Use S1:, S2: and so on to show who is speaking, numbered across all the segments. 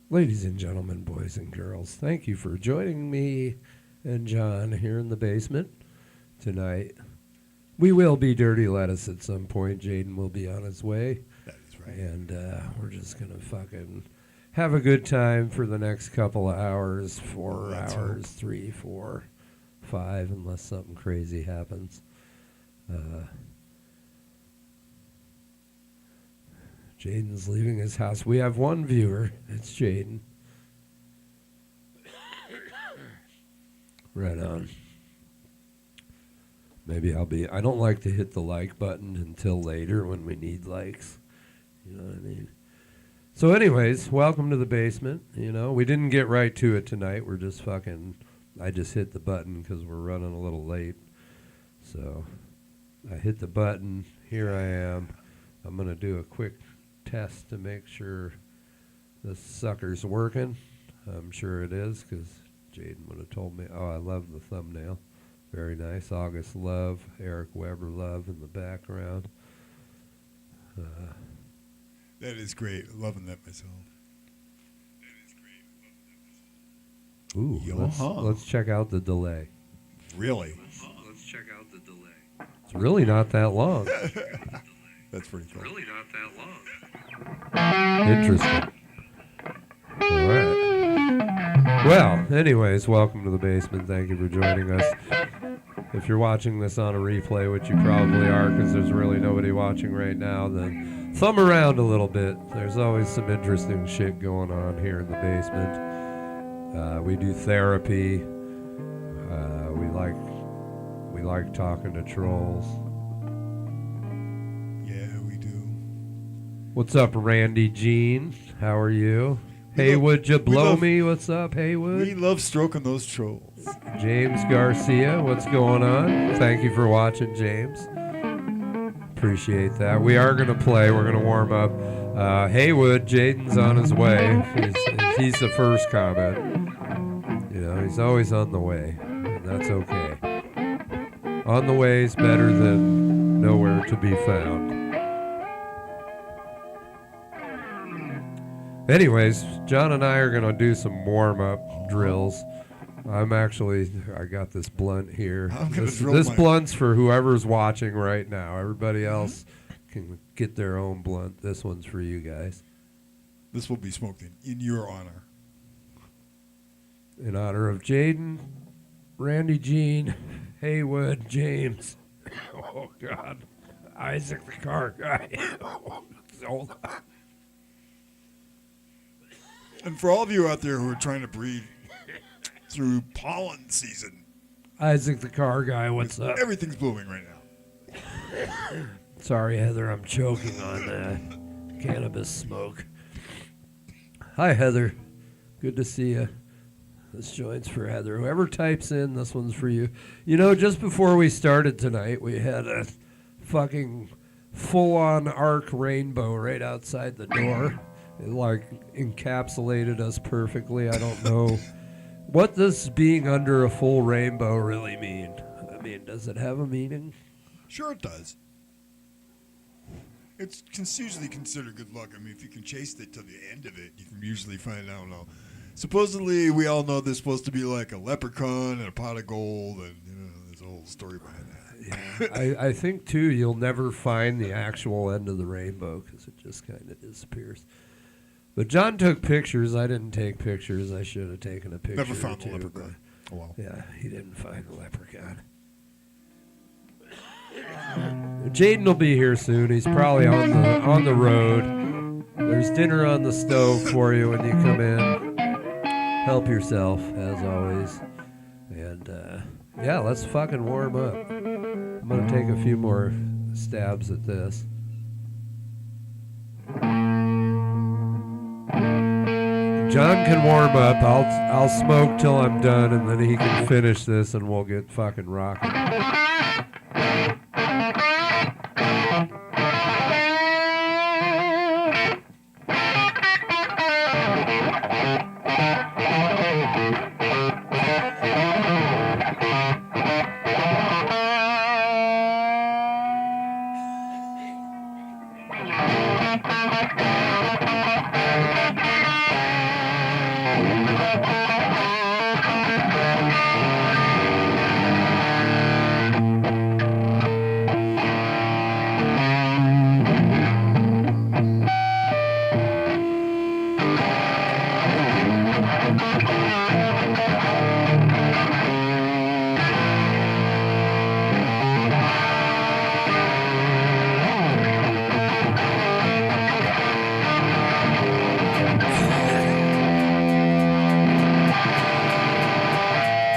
S1: Ladies and gentlemen, boys and girls, thank you for joining me and John here in the basement tonight. We will be Dirty Lettuce at some point. Jaden will be on his way.
S2: That is right.
S1: And we're just going to fucking have a good time for the next couple of hours, 4 hours, 3, 4, 5, unless something crazy happens. Jaden's leaving his house. We have one viewer. It's Jaden. Right on. Maybe I don't like to hit the like button until later when we need likes. You know what I mean? So anyways, welcome to the basement. You know, we didn't get right to it tonight. We're just I just hit the button because we're running a little late. So I hit the button. Here I am. I'm going to do a quick test to make sure this sucker's working. I'm sure it is because Jaden would have told me. Oh, I love the thumbnail. Very nice. August Love, Eric Weber Love in the background.
S2: That is great. Loving that myself.
S1: Ooh, let's check out the delay.
S2: Really?
S1: Let's check out the delay. It's really not that long.
S2: That's pretty cool.
S1: Really not that long. Interesting. All right. Well, anyways, welcome to the basement. Thank you for joining us. If you're watching this on a replay, which you probably are because there's really nobody watching right now, then thumb around a little bit. There's always some interesting shit going on here in the basement. We do therapy. We like talking to trolls.
S2: Yeah, we do.
S1: What's up, Randy Jean? How are you? Haywood, you blow me? What's up, Haywood?
S2: We love stroking those trolls.
S1: James Garcia, what's going on? Thank you for watching, James. Appreciate that. We are going to play. We're going to warm up. Haywood, Jaden's on his way. He's the first comment. You know, he's always on the way, and that's okay. On the way is better than nowhere to be found. Anyways, John and I are going to do some warm-up drills. I got this blunt here. This blunt's for whoever's watching right now. Everybody else can get their own blunt. This one's for you guys.
S2: This will be smoked in your honor.
S1: In honor of Jaden, Randy Jean, Haywood, James. Oh, God. Isaac the car guy. Hold on.
S2: And for all of you out there who are trying to breathe through pollen season,
S1: Isaac the car guy, what's up?
S2: Everything's blooming right now.
S1: Sorry, Heather, I'm choking on cannabis smoke. Hi, Heather. Good to see you. This joint's for Heather. Whoever types in, this one's for you. You know, just before we started tonight, we had a fucking full-on arc rainbow right outside the door. It, encapsulated us perfectly. I don't know what does being under a full rainbow really mean. I mean, does it have a meaning?
S2: Sure it does. It's usually considered good luck. I mean, if you can chase it to the end of it, you can usually find, I don't know. Supposedly, we all know there's supposed to be like a leprechaun and a pot of gold, and there's a whole story behind that.
S1: Yeah, I think, too, you'll never find the actual end of the rainbow because it just kind of disappears. But John took pictures. I didn't take pictures. I should have taken a picture.
S2: Never found the leprechaun.
S1: Oh, well. Yeah, he didn't find the leprechaun. Jaden will be here soon. He's probably on the road. There's dinner on the stove for you when you come in. Help yourself, as always. And, yeah, let's fucking warm up. I'm going to take a few more stabs at this. John can warm up. I'll smoke till I'm done, and then he can finish this, and we'll get fucking rocking.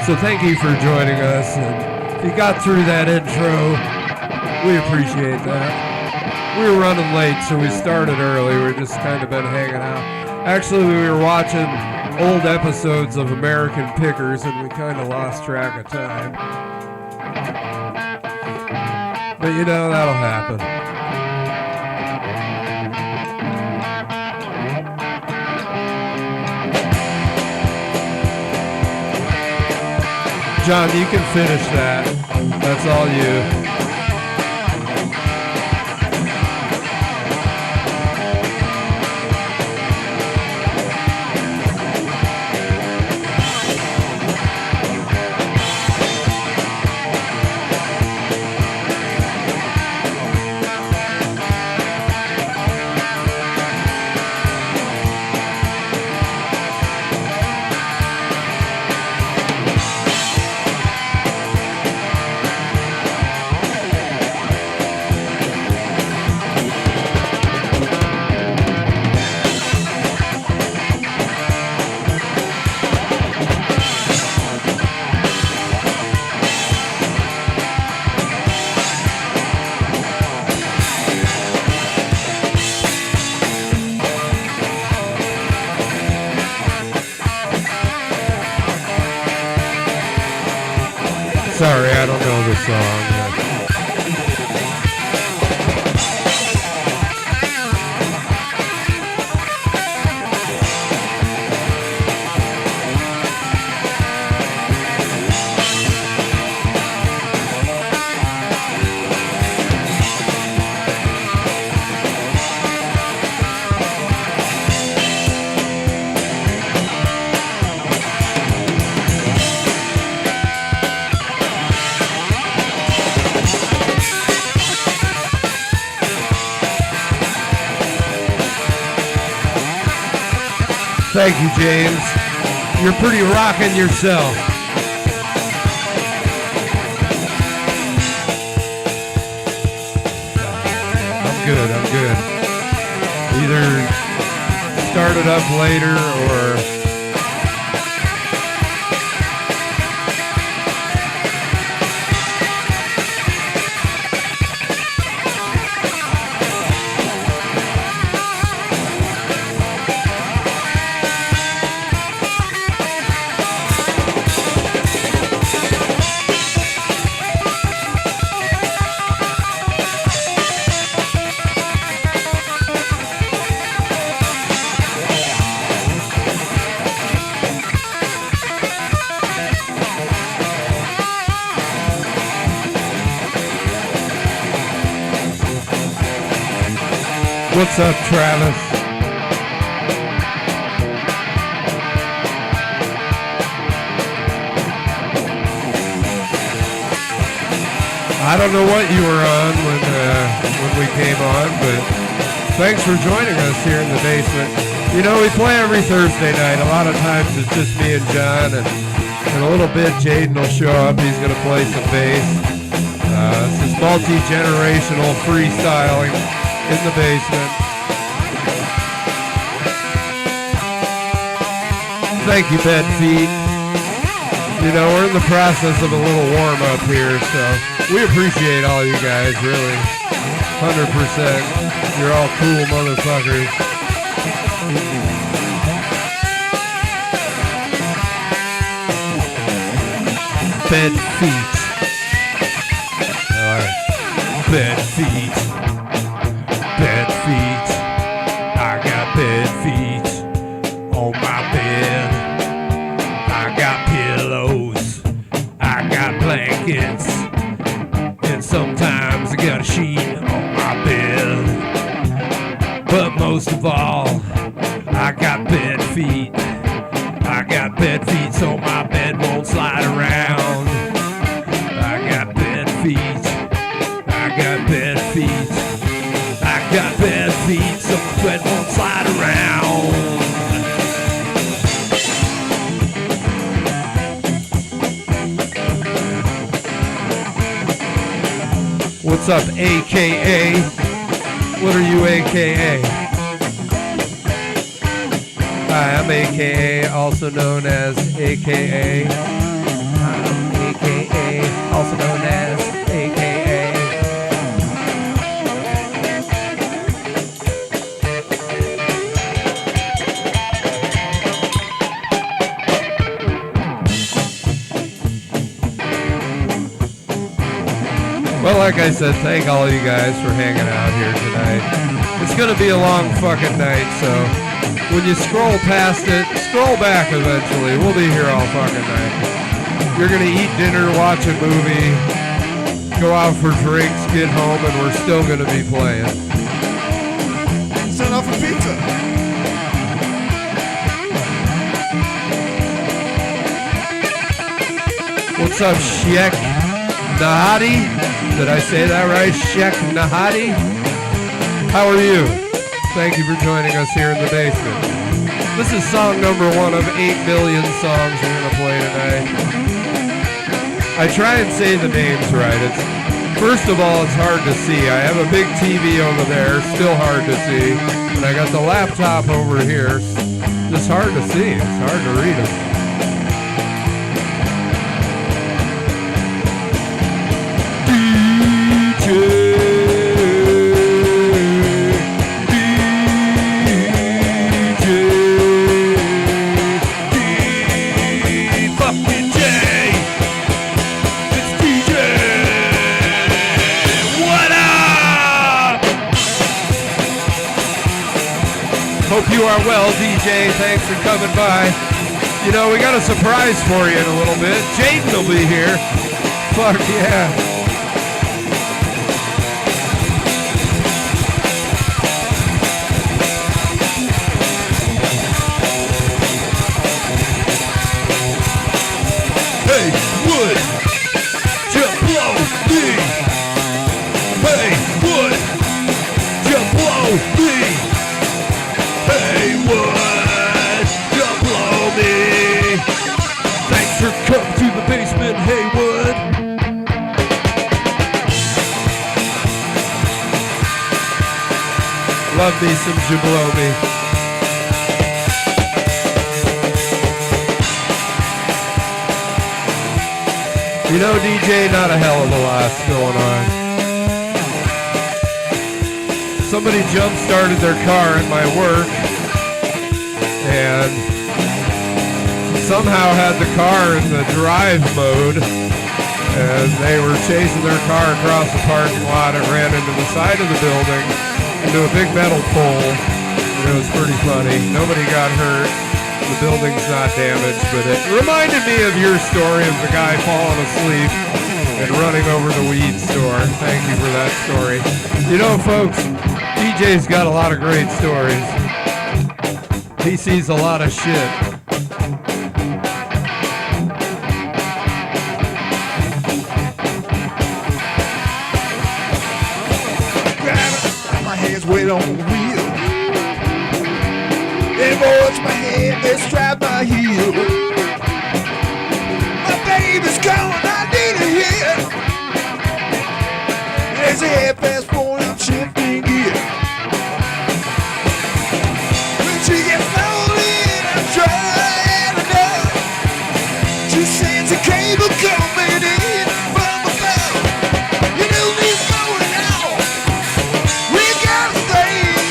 S1: So thank you for joining us. And if you got through that intro, we appreciate that. We were running late, so we started early. We've just kind of been hanging out. Actually, we were watching old episodes of American Pickers, and we kind of lost track of time. But you know, that'll happen. John, you can finish that. That's all you. Sorry, I don't know the song. Thank you, James. You're pretty rockin' yourself. I'm good. Either start it up later or... What's up, Travis? I don't know what you were on when we came on, but thanks for joining us here in the basement. You know, we play every Thursday night. A lot of times it's just me and John, and in a little bit Jaden will show up. He's going to play some bass. This is multi-generational freestyling in the basement. Thank you, Bed Feet. You know, we're in the process of a little warm-up here, so we appreciate all you guys, really. 100%. You're all cool motherfuckers. Bed Feet. All right. Bed Feet. Bed feet, I got bed feet on my bed. I got pillows, I got blankets, and sometimes I got a sheet on my bed. But most of all, I got bed feet. I got bed feet so my bed won't slide around. I got bed feet. I got bed feet. I got bed feet so my bed won't slide around. What's up, AKA? What are you, AKA? Hi, I'm AKA, also known as AKA. aka, also known as aka. Well, like I said, thank all of you guys for hanging out here tonight. It's going to be a long fucking night, so when you scroll past it, scroll back eventually. We'll be here all fucking night. You're going to eat dinner, watch a movie, go out for drinks, get home, and we're still going to be playing.
S2: Send off a pizza.
S1: What's up, Sheikh Nahadi? Did I say that right? Sheikh Nahadi? How are you? Thank you for joining us here in the basement. This is song number 1 of 8 million songs we're going to play tonight. I try and say the names right. First of all, it's hard to see. I have a big TV over there, still hard to see. And I got the laptop over here, just hard to see. It's hard to read them. Hope you are well, DJ. Thanks for coming by. You know, we got a surprise for you in a little bit. Jaden will be here. Fuck yeah.
S2: Hey, would you blow me? Hey, would you blow me? Hey, would you blow me?
S1: Thanks for coming to the basement, Haywood. Love me some Jablow. You know, DJ, not a hell of a lot's going on. Somebody jump-started their car at my work and somehow had the car in the drive mode, and they were chasing their car across the parking lot. It ran into the side of the building, into a big metal pole. It was pretty funny. Nobody got hurt. The building's not damaged, but it reminded me of your story of the guy falling asleep and running over the weed store. Thank you for that story. You know, folks, DJ's got a lot of great stories. He sees a lot of shit.
S2: My hands weight on the wheel. They watch my head, they strap my heel. My baby's calling, I need a hit. There's a half past 4, I'm shifting gear. When she gets lonely, I'm trying to know. She sends a cable coming in from above. You know he's going out. We got a thing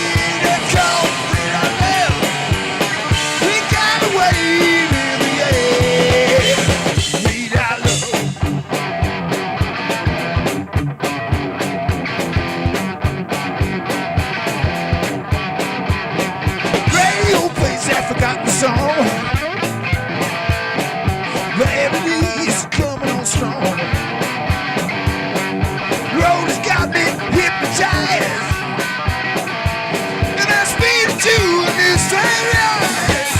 S2: that calls me our love. We got a wave in the air. Need our love. Radio plays that forgotten song. Remedy's coming on strong. Road has got me hypnotized, and I speed to a new sunrise.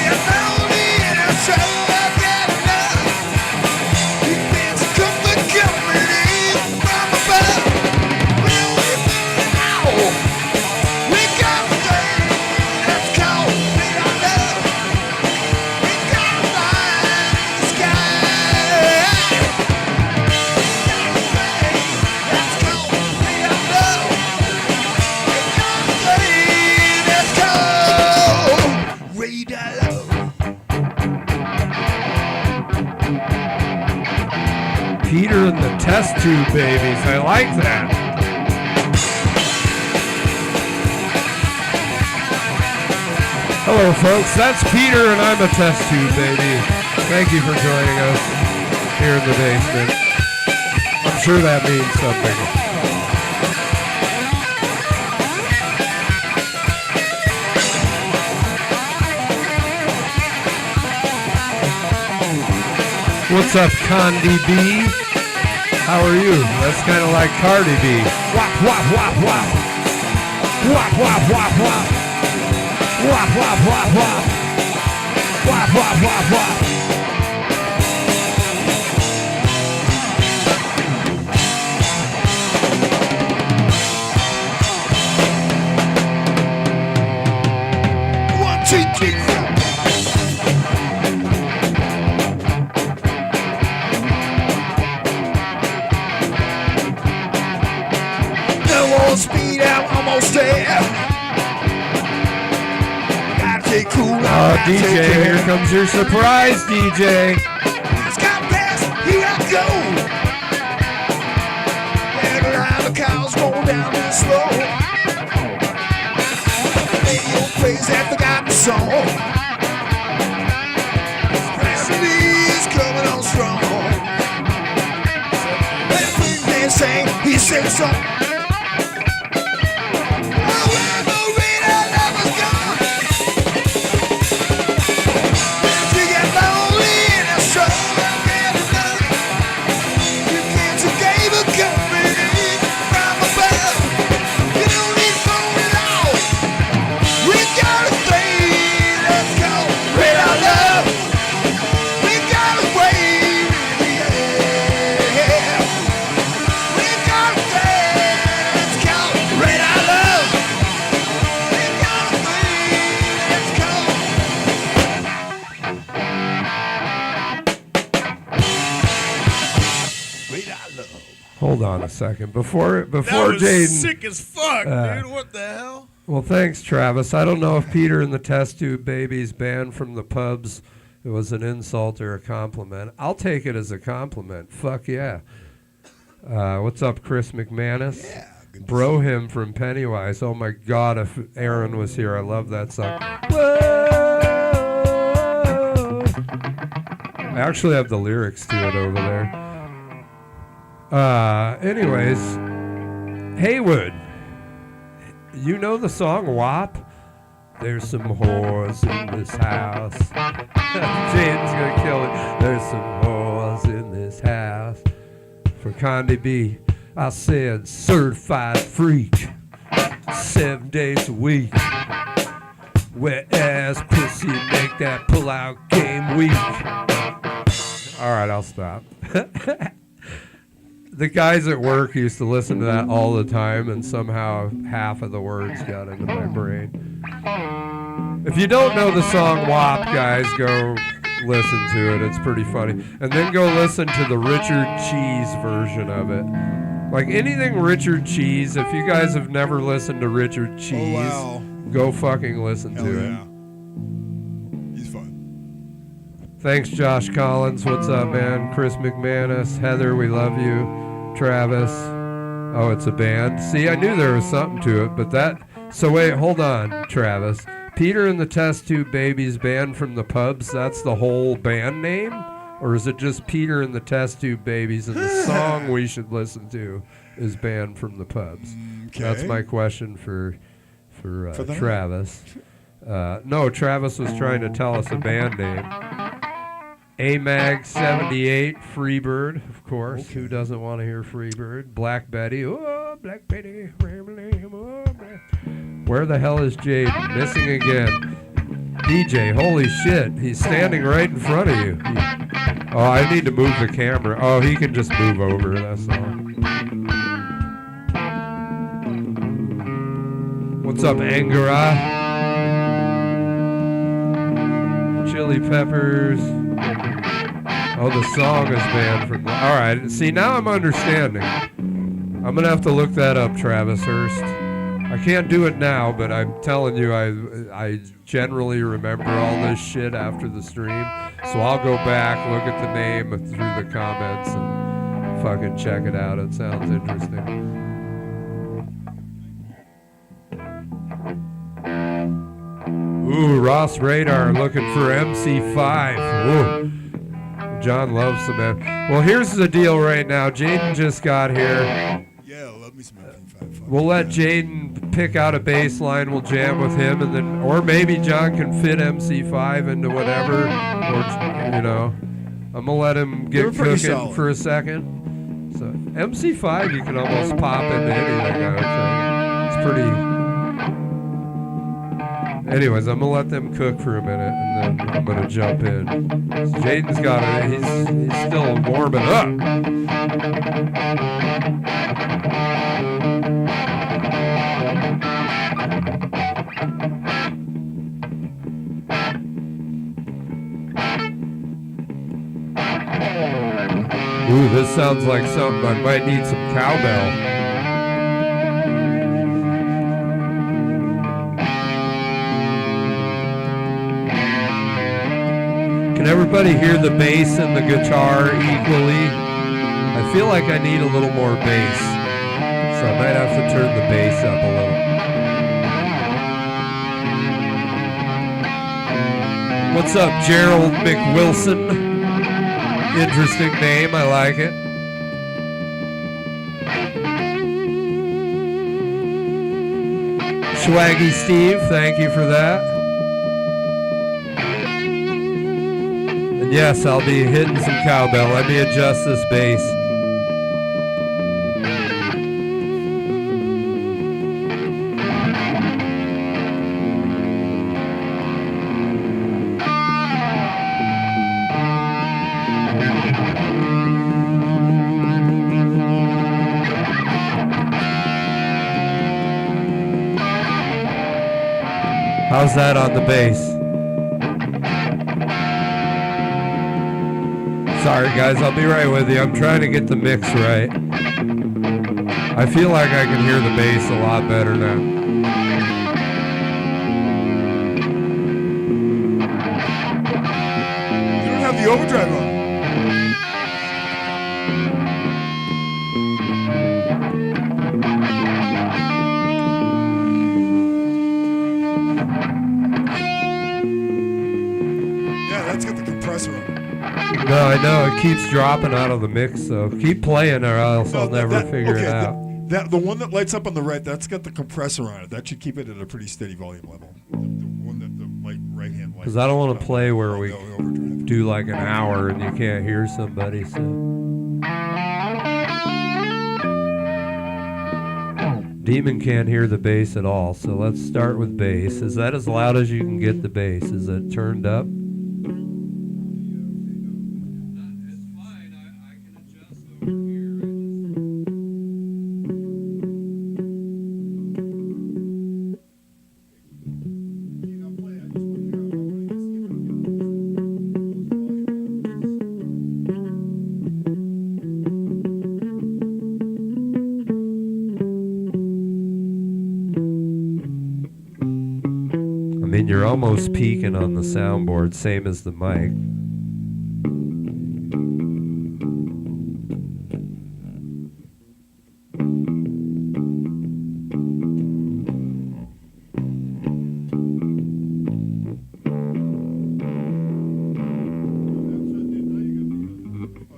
S2: I'm lonely and I'm so I've got enough. These things come but coming in from above. Well, we're feeling out. We got the thing that's called our love. We got to find the sky.
S1: test tube babies. I like that. Hello, folks. That's Peter, and I'm a test tube baby. Thank you for joining us here in the basement. I'm sure that means something. What's up, Condi B? How are you? That's kind of like Cardi B. Wop, wop, wop, wop. Wop, wop, wop, wop. Wop, wop, wop, wop. Wop, wop, wop, wop.
S2: One, two, three, four. Speed, I'm almost there. Gotta take cool.
S1: Oh, DJ, here comes your surprise, DJ.
S2: It's got past, here I go. And around the cows going down real slow. Radio plays that forgotten song. Presley's coming on strong. That big man sang, he said something.
S1: Hold on a second. Before
S3: that was
S1: Jaden,
S3: sick as fuck, dude. What the hell?
S1: Well, thanks, Travis. I don't know if Peter and the Test Tube Babies banned from the pubs, it was an insult or a compliment. I'll take it as a compliment. Fuck yeah. What's up, Chris McManus?
S2: Yeah.
S1: Bro him from Pennywise. Oh my God, if Aaron was here, I love that song. Whoa! I actually have the lyrics to it over there. Anyways, Haywood, you know the song WAP? There's some whores in this house. Jaden's gonna kill it. There's some whores in this house. For Condi B, I said certified freak, 7 days a week. Wet ass pussy make that pull-out game weak. All right, I'll stop. The guys at work used to listen to that all the time, and somehow half of the words got into my brain. If you don't know the song WAP, guys, go listen to it. It's pretty funny. And then go listen to the Richard Cheese version of it. Like anything Richard Cheese, if you guys have never listened to Richard Cheese, go fucking listen to it.
S2: He's fun.
S1: Thanks, Josh Collins. What's up, man? Chris McManus. Heather, we love you. Travis. Oh, it's a band. See, I knew there was something to it, but that... So wait, hold on, Travis. Peter and the Test Tube Babies banned from the pubs, that's the whole band name? Or is it just Peter and the Test Tube Babies and the song we should listen to is banned from the pubs?
S2: Okay.
S1: That's my question for Travis. No, Travis was trying to tell us a band name. AMAG 78, Freebird, of course. Okay. Who doesn't want to hear Freebird? Black Betty. Oh, Black Betty. Where the hell is Jade? Missing again. DJ, holy shit. He's standing right in front of you. Oh, I need to move the camera. Oh, he can just move over. That's all. What's up, Angara? Chili Peppers. Oh, the song is banned from the... All right. See, now I'm understanding. I'm going to have to look that up, Travis Hurst. I can't do it now, but I'm telling you, I generally remember all this shit after the stream. So I'll go back, look at the name through the comments, and fucking check it out. It sounds interesting. Ooh, Ross Radar looking for MC5. Ooh. John loves some. Well, here's the deal right now. Jaden just got here.
S2: Yeah, love me some MP5.
S1: We'll let Jaden pick out a bass line. We'll jam with him, and then, or maybe John can fit MC5 into whatever. Or, you know, I'm gonna let him get cooking
S2: solid
S1: for a second. So MC5, you can almost pop into anything. I would think. It's pretty. Anyways, I'm gonna let them cook for a minute, and then I'm gonna jump in. Jaden's got it. He's still warming up. Ooh, this sounds like something. I might need some cowbell. Can everybody hear the bass and the guitar equally? I feel like I need a little more bass, so I might have to turn the bass up a little. What's up, Gerald McWilson? Interesting name, I like it. Swaggy Steve, thank you for that. And yes, I'll be hitting some cowbell. Let me adjust this bass. How's that on the bass? Sorry guys, I'll be right with you. I'm trying to get the mix right. I feel like I can hear the bass a lot better now.
S2: You don't have the overdrive on.
S1: No, I know. It keeps dropping out of the mix, so keep playing or else I'll never figure it out.
S2: The one that lights up on the right, that's got the compressor on it. That should keep it at a pretty steady volume level. The one that the right hand light.
S1: Because I don't want to play where we do like an hour and you can't hear somebody. So. Demon can't hear the bass at all, so let's start with bass. Is that as loud as you can get the bass? Is it turned up? You're almost peaking on the soundboard, same as the mic.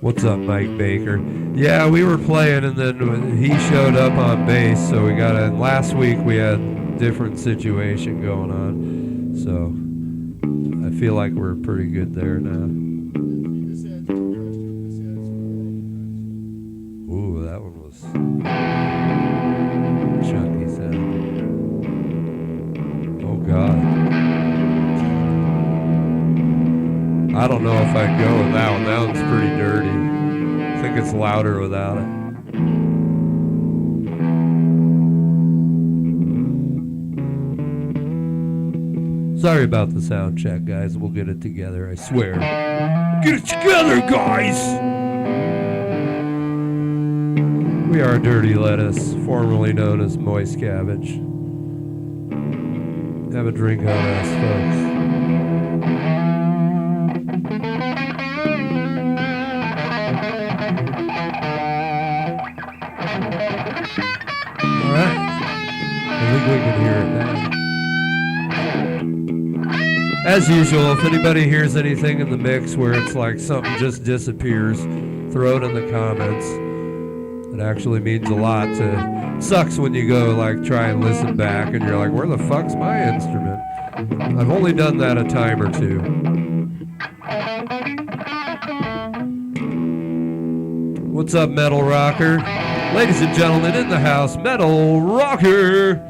S1: What's up, Mike Baker? Yeah, we were playing and then he showed up on bass, so we got in. Last week we had a different situation going on. So I feel like we're pretty good there now. Ooh, that one was chunky sound. Oh God. I don't know if I'd go with that one. That one's pretty dirty. I think it's louder without it. Sorry about the sound check, guys. We'll get it together, I swear. Get it together, guys! We are Dirty Lettuce, formerly known as Moist Cabbage. Have a drink on us, folks. As usual, if anybody hears anything in the mix where it's like something just disappears, throw it in the comments. It actually means a lot. Sucks when you go like try and listen back and you're like, where the fuck's my instrument? I've only done that a time or two. What's up, Metal Rocker? Ladies and gentlemen, in the house, Metal Rocker!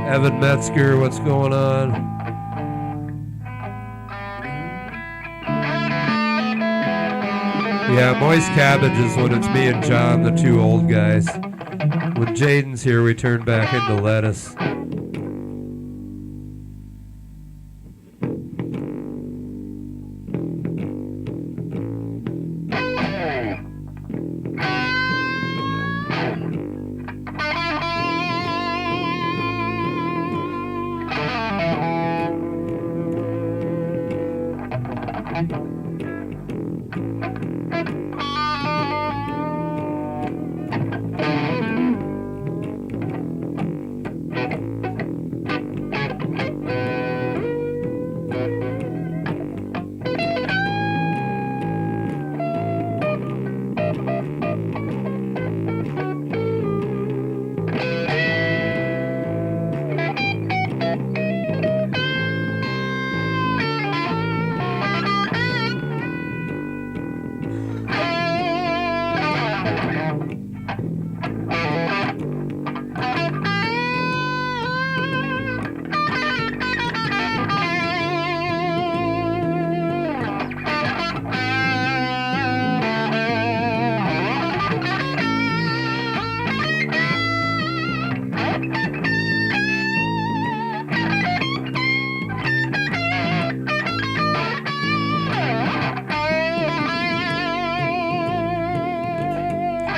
S1: Evan Metzger, what's going on? Yeah, moist cabbage is when it's me and John, the two old guys. When Jaden's here, we turn back into lettuce.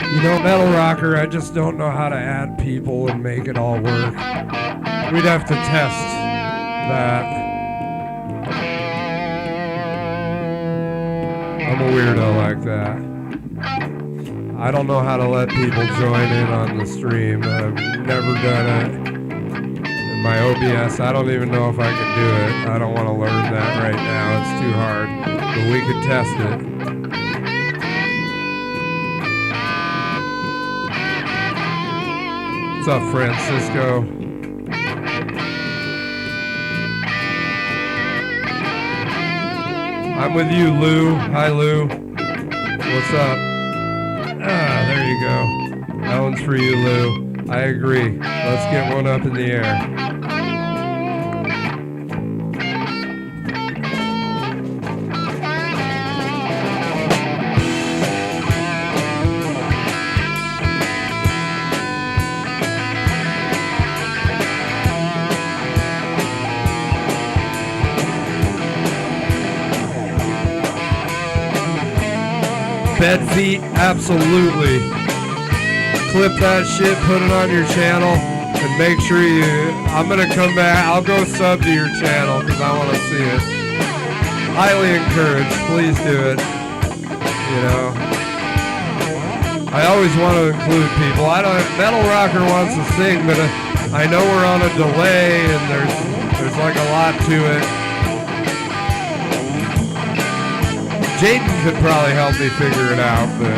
S1: You know, Metal Rocker, I just don't know how to add people and make it all work. We'd have to test that. I'm a weirdo like that. I don't know how to let people join in on the stream. I've never done it. In my OBS, I don't even know if I can do it. I don't want to learn that right now. It's too hard. But we could test it. What's up, Francisco? I'm with you, Lou. Hi, Lou. What's up? Ah, there you go. That one's for you, Lou. I agree. Let's get one up in the air. Bed feet, absolutely. Clip that shit, put it on your channel, and make sure I'm gonna come back, I'll go sub to your channel, because I want to see it. Highly encouraged, please do it. You know. I always want to include people. Metal Rocker wants to sing, but I know we're on a delay, and there's like a lot to it. Jaden could probably help me figure it out, but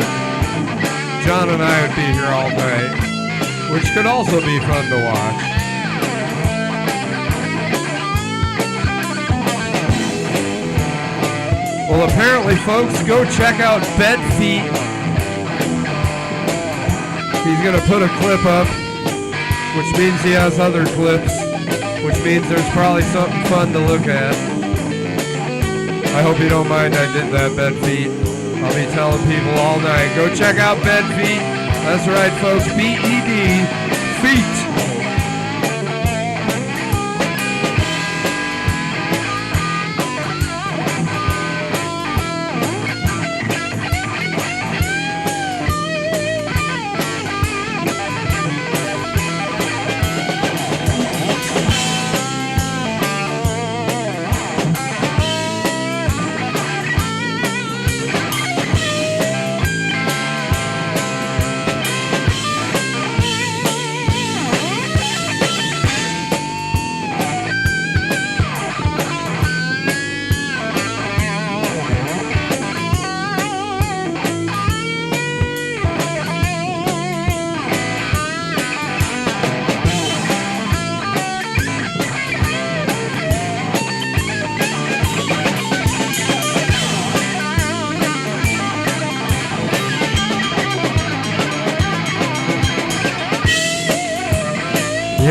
S1: John and I would be here all night, which could also be fun to watch. Well, apparently, folks, go check out Bed Feet. He's going to put a clip up, which means he has other clips, which means there's probably something fun to look at. I hope you don't mind I did that, Bed Feet. I'll be telling people all night, go check out Bed Feet. That's right, folks, B-E-D, feet.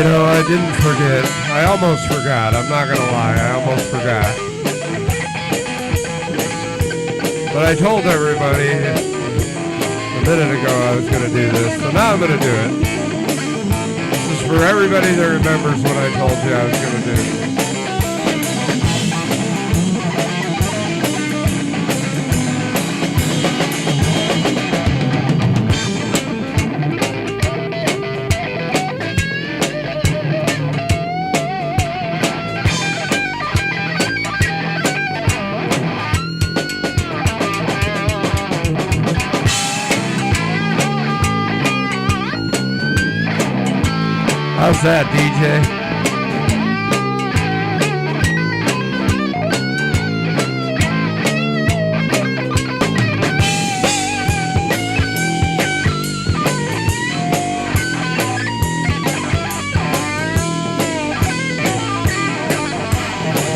S1: You know, I didn't forget. I almost forgot. I'm not going to lie. I almost forgot. But I told everybody a minute ago I was going to do this. So now I'm going to do it. This is for everybody that remembers what I told you I was going to do. How's that, DJ?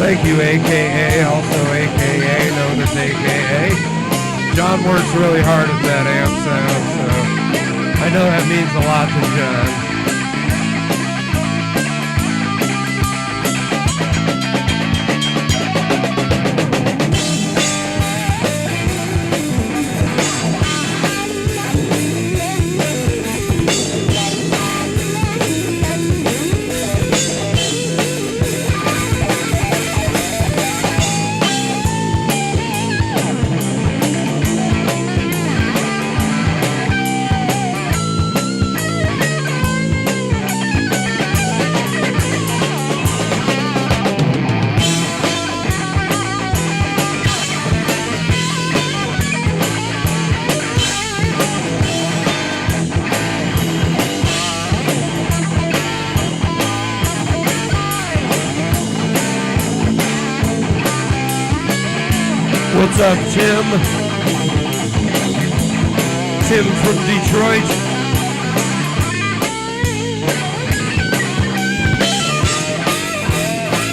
S1: Thank you, AKA, also AKA, known as AKA. John works really hard at that amp sound, so I know that means a lot to John. What's up, Tim? Tim from Detroit.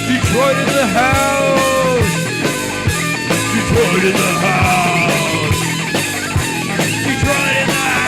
S1: Detroit in the house. Detroit in the house. Detroit in the house.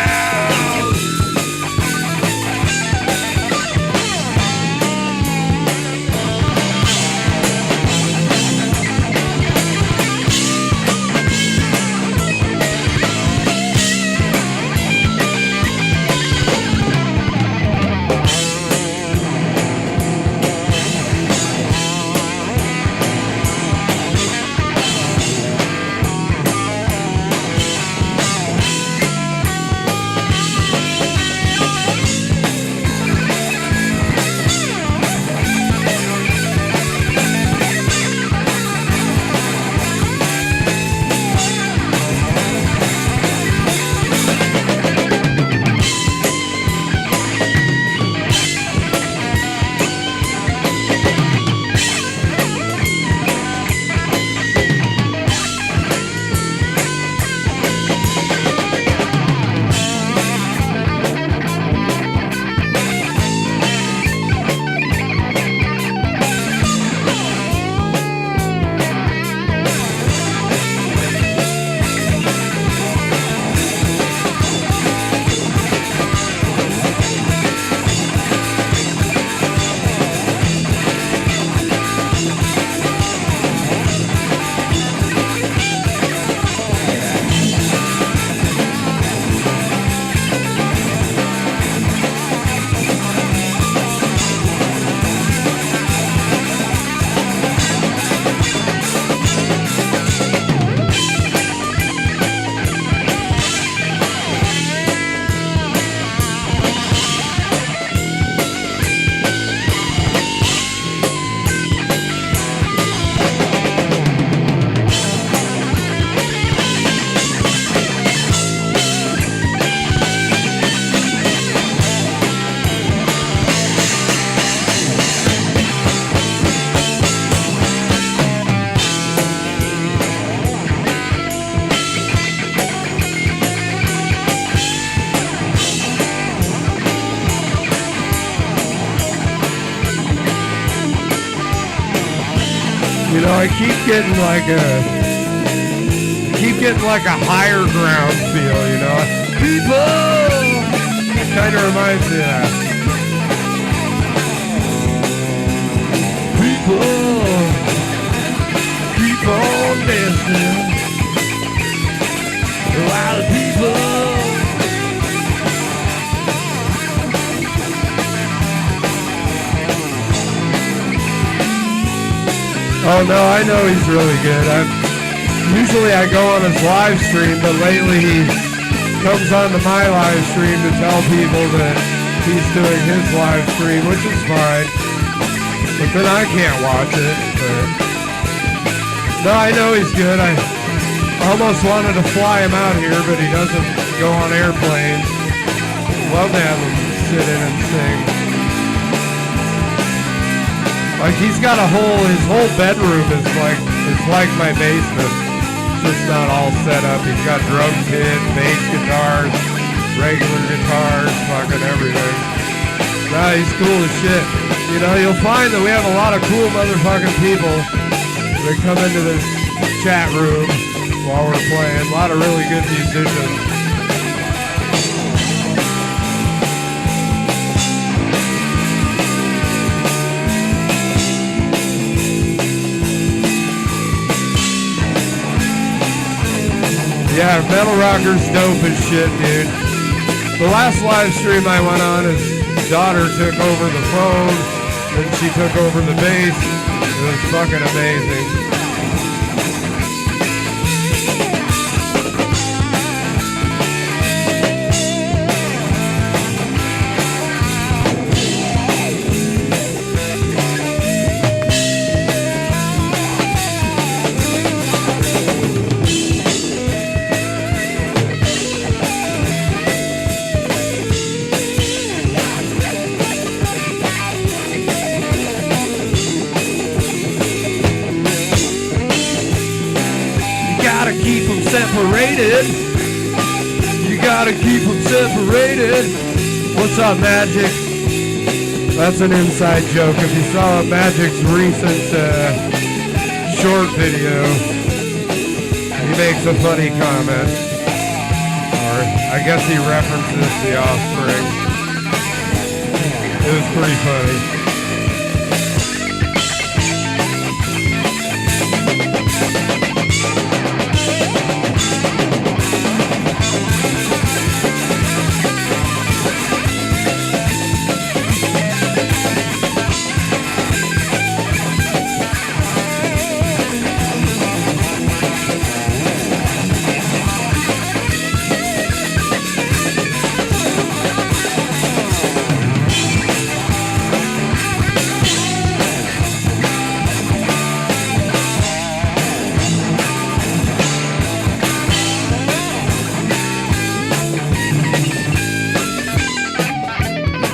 S1: You know, I keep getting like a higher ground feel, you know. People! It kind of reminds me of that. people keep on dancing. A lot of people. Oh no, I know he's really good. Usually I go on his live stream, but lately he comes onto my live stream to tell people that he's doing his live stream, which is fine. But then I can't watch it. But no, I know he's good. I almost wanted to fly him out here, but he doesn't go on airplanes. Love to have him sit in and sing. Like he's got his whole bedroom is like my basement. It's just not all set up. He's got drum kit, bass guitars, regular guitars, fucking everything. Nah, he's cool as shit. You know, you'll find that we have a lot of cool motherfucking people that come into this chat room while we're playing. A lot of really good musicians. Yeah, Metal Rocker's dope as shit, dude. The last live stream I went on, his daughter took over the phone, then she took over the bass. It was fucking amazing. Separated. You gotta keep them separated. What's up, Magic? That's an inside joke. If you saw Magic's recent short video, he makes a funny comment. Or I guess he references The Offspring. It was pretty funny.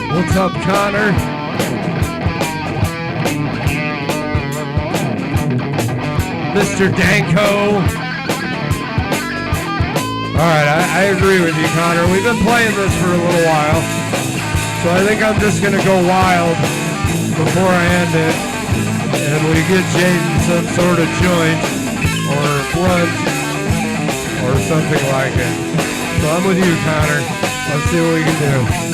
S1: What's up, Connor? Mr. Danko. Alright, I agree with you, Connor. We've been playing this for a little while, so I think I'm just going to go wild before I end it, and we get Jaden some sort of joint or blunt or something like it. So I'm with you, Connor. Let's see what we can do.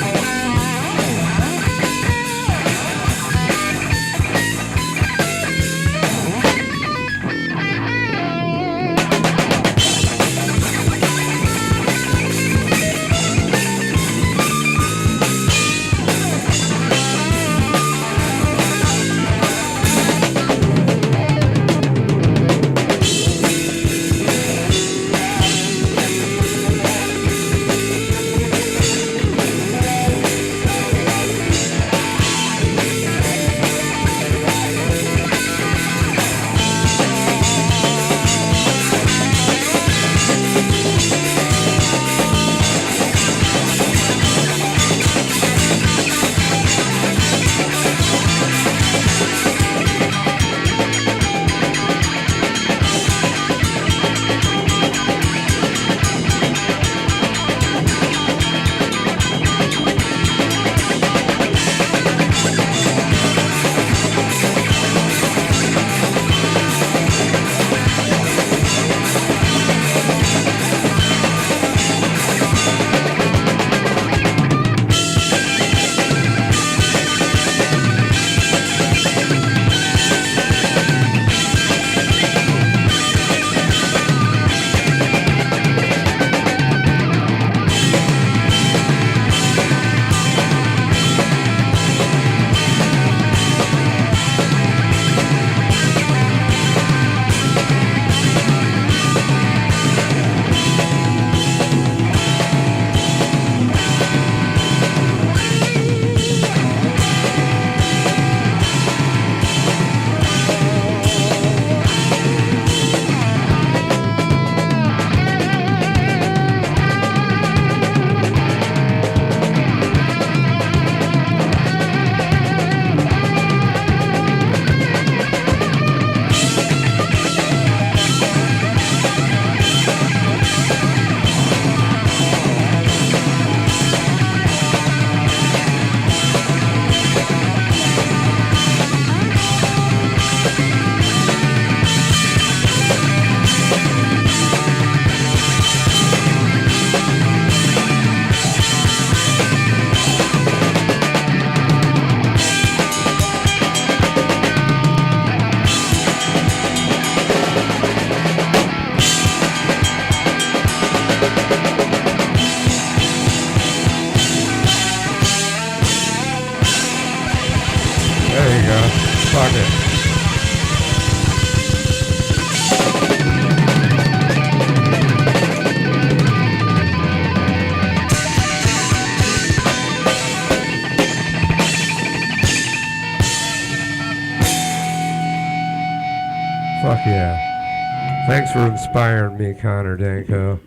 S1: Fuck yeah. Thanks for inspiring me, Connor Danko.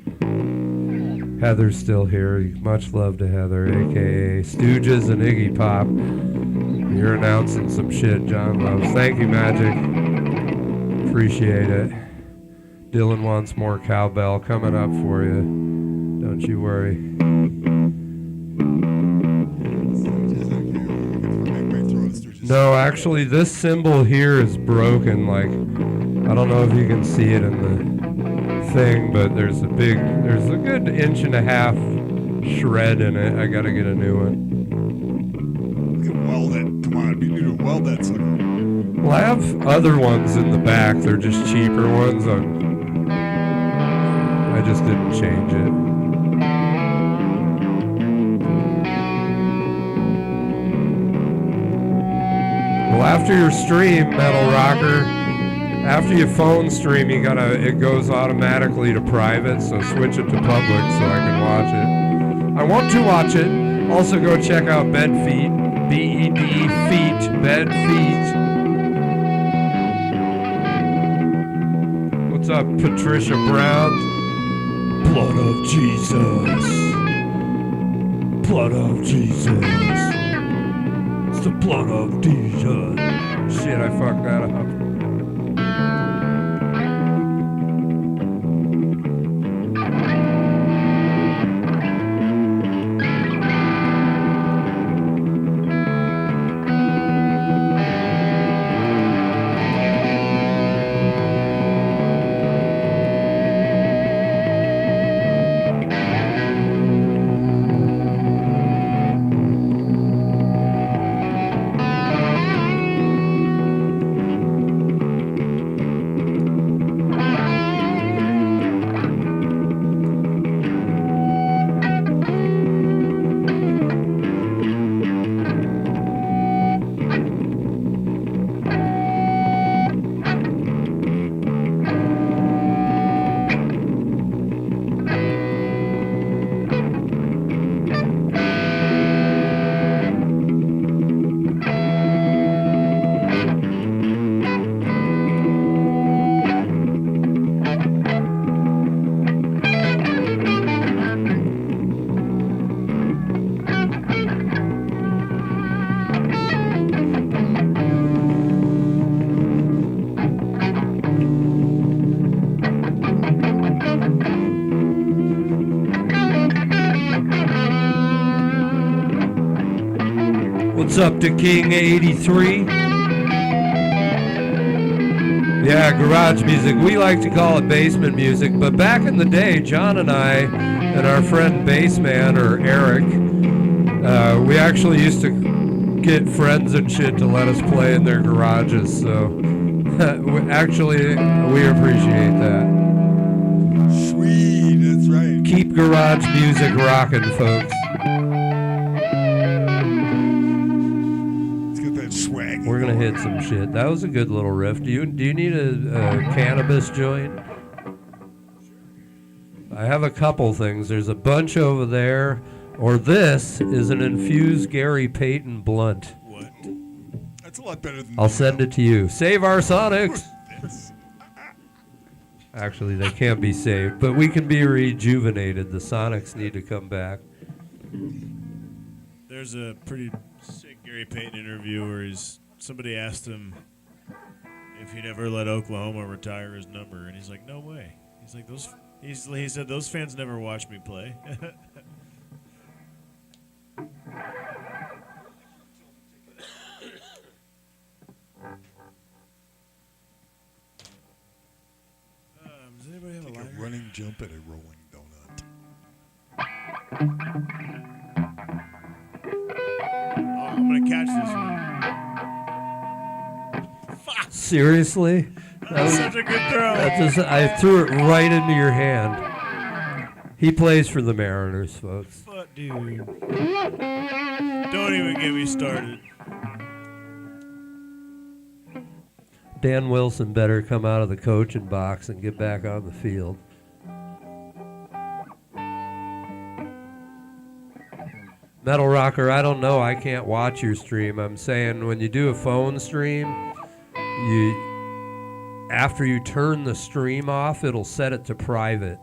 S1: Heather's still here. Much love to Heather, a.k.a. Stooges and Iggy Pop. You're announcing some shit John loves. Thank you, Magic. Appreciate it. Dylan wants more cowbell coming up for you. Don't you worry. No, actually, this symbol here is broken. Like, I don't know if you can see it in the thing, but there's a good 1.5 inch shred in it. I gotta get a new one.
S2: You can weld it. Come on, you need to weld that sucker.
S1: Well, I have other ones in the back. They're just cheaper ones. I just didn't change it. Well, after your stream, Metal Rocker, after you phone stream, it goes automatically to private, so switch it to public so I can watch it. I want to watch it. Also go check out Bed Feet, B-E-D Feet, Bed Feet. What's up, Patricia Brown? Blood of Jesus. Blood of Jesus. It's the blood of Jesus. Shit, I fucked that up. What's up to King 83? Yeah, garage music. We like to call it basement music, but back in the day, John and I and our friend Bassman, or Eric, we actually used to get friends and shit to let us play in their garages, so actually, we appreciate that.
S2: Sweet, that's right.
S1: Keep garage music rocking, folks. We're gonna hit some shit. That was a good little riff. Do you need a cannabis joint? I have a couple things. There's a bunch over there, or this is an infused Gary Payton blunt.
S2: What? That's a lot better than.
S1: I'll send it to you. Save our Sonics. Actually, they can't be saved, but we can be rejuvenated. The Sonics need to come back.
S3: There's a pretty sick Gary Payton interview where somebody asked him if he'd ever let Oklahoma retire his number, and he's like, "No way." He's like, he said those fans never watch me play. Does anybody have a lighter?
S2: A running jump at a rolling donut.
S3: Oh, I'm gonna catch this one. Fuck.
S1: Seriously?
S3: That was such a good throw.
S1: I threw it right into your hand. He plays for the Mariners, folks.
S3: Fuck, dude. Don't even get me started.
S1: Dan Wilson better come out of the coaching box and get back on the field. Metal Rocker, I don't know. I can't watch your stream. I'm saying when you do a phone stream, after you turn the stream off, it'll set it to private.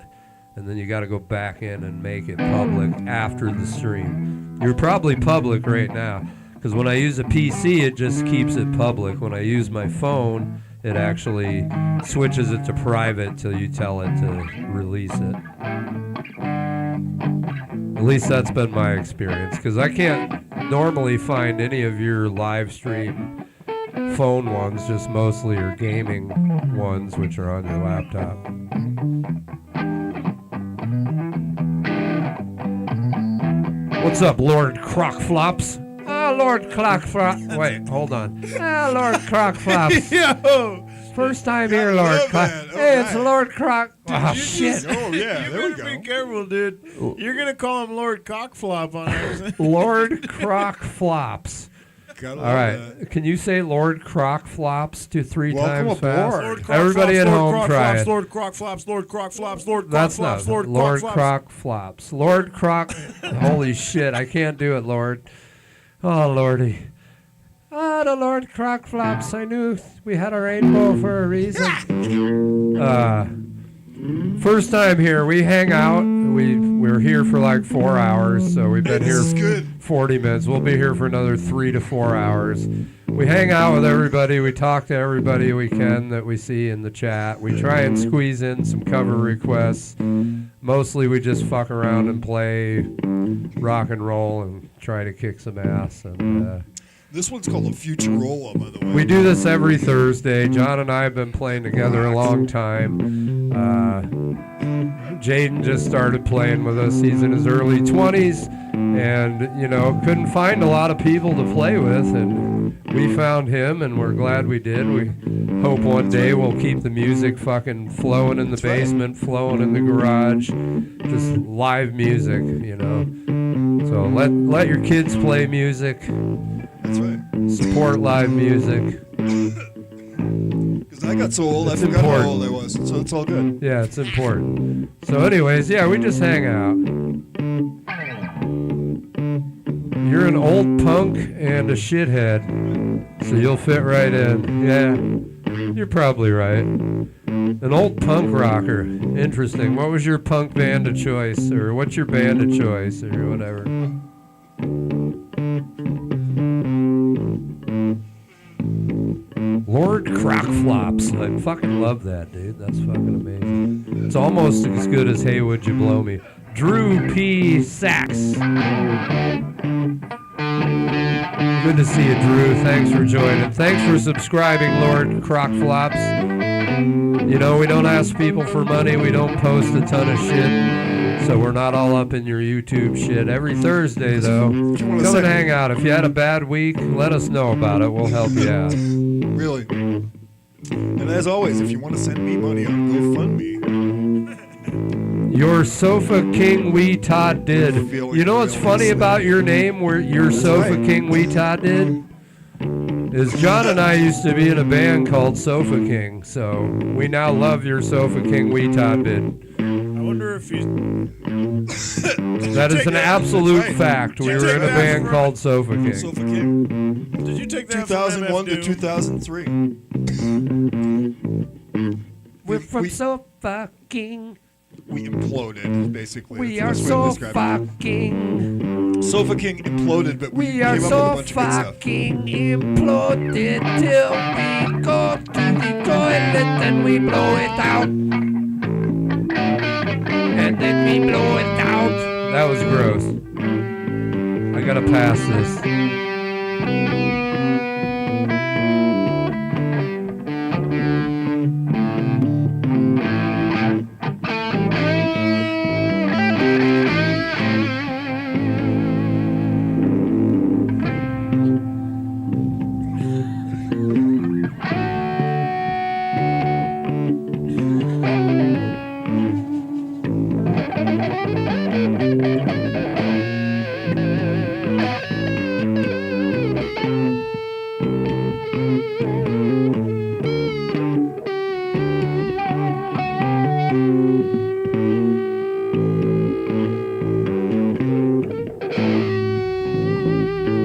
S1: And then you got to go back in and make it public after the stream. You're probably public right now. Because when I use a PC, it just keeps it public. When I use my phone, it actually switches it to private till you tell it to release it. At least that's been my experience. Because I can't normally find any of your live stream phone ones, just mostly your gaming ones, which are on your laptop. What's up, Lord Crockflops? Lord Crockflops. Wait, hold on. Lord Crockflops.
S3: Yo!
S1: First time here, Lord Crock. Hey, it's Lord Crock. Oh, shit.
S2: Oh, yeah,
S3: You
S2: there we
S3: better
S2: go.
S3: be careful, dude. You're going to call him Lord Cockflop on us.
S1: Lord Crockflops.
S2: Gotta
S1: All
S2: love
S1: right.
S2: that.
S1: Can you say Lord Crockflops to 3
S2: Welcome
S1: times
S2: aboard.
S1: fast?
S3: Lord Crockflops,
S1: Everybody at
S3: Lord
S1: home, try it.
S3: Lord Crockflops, Lord Crockflops, Lord
S1: That's
S3: Crockflops,
S1: not
S3: Lord
S1: Lord
S3: Crockflops.
S1: Crockflops. Lord Crock. Holy shit! I can't do it, Lord. Oh lordy. The Lord Crockflops. I knew we had a rainbow for a reason. First time here. We hang out. We're here for like 4 hours, so we've been
S2: This
S1: here
S2: is good.
S1: 40 minutes. We'll be here for another 3 to 4 hours. We hang out with everybody. We talk to everybody we can that we see in the chat. We try and squeeze in some cover requests. Mostly we just fuck around and play rock and roll and try to kick some ass. And
S2: This one's called a Futurola, by the way.
S1: we do this every Thursday. John and I have been playing together a long time. Jaden just started playing with us. He's in his early 20s and, couldn't find a lot of people to play with. And we found him, and we're glad we did. We hope one day we'll keep the music fucking flowing in the basement, flowing in the garage. Just live music, So let your kids play music.
S2: That's right.
S1: Support live music.
S2: Because I got so old,
S1: It's
S2: I forgot
S1: important.
S2: how old I was. So it's all good.
S1: Yeah, it's important. So anyways, yeah, we just hang out. You're an old punk and a shithead, so you'll fit right in. Yeah, you're probably right. An old punk rocker. Interesting. What was your punk band of choice? Or what's your band of choice? Or whatever. Lord Crockflops. I fucking love that, dude. That's fucking amazing. It's almost as good as Hey Would You Blow Me. Drew P. Sachs. Good to see you, Drew. Thanks for joining. Thanks for subscribing, Lord Crockflops. We don't ask people for money. We don't post a ton of shit. So we're not all up in your YouTube shit. Every Thursday, though, come and hang out. If you had a bad week, let us know about it. We'll help you out.
S2: Really. And as always, if you want to send me money on GoFundMe,
S1: Your Sofa King Wee Todd did. You know what's funny about your name, where your Sofa King Wee Todd did? Is John and I used to be in a band called Sofa King, so we now love your Sofa King Wee Todd did.
S3: I wonder if he's...
S1: That is an absolute
S2: That's right.
S1: fact. We were in a band called Sofa King.
S2: Sofa King,
S3: Did you take that
S2: 2001 to
S3: from MF Doom?
S2: 2003.
S1: We're from
S2: we-
S1: Sofa King.
S2: We imploded, basically.
S1: We
S2: That's
S1: are
S2: the best way to describe
S1: Sofa King.
S2: it. Sofa King imploded, but we
S1: We are
S2: came up with a bunch of good
S1: Sofa
S2: stuff.
S1: King imploded till we go to the toilet and we blow it out. And then we blow it out. That was gross. I gotta pass this.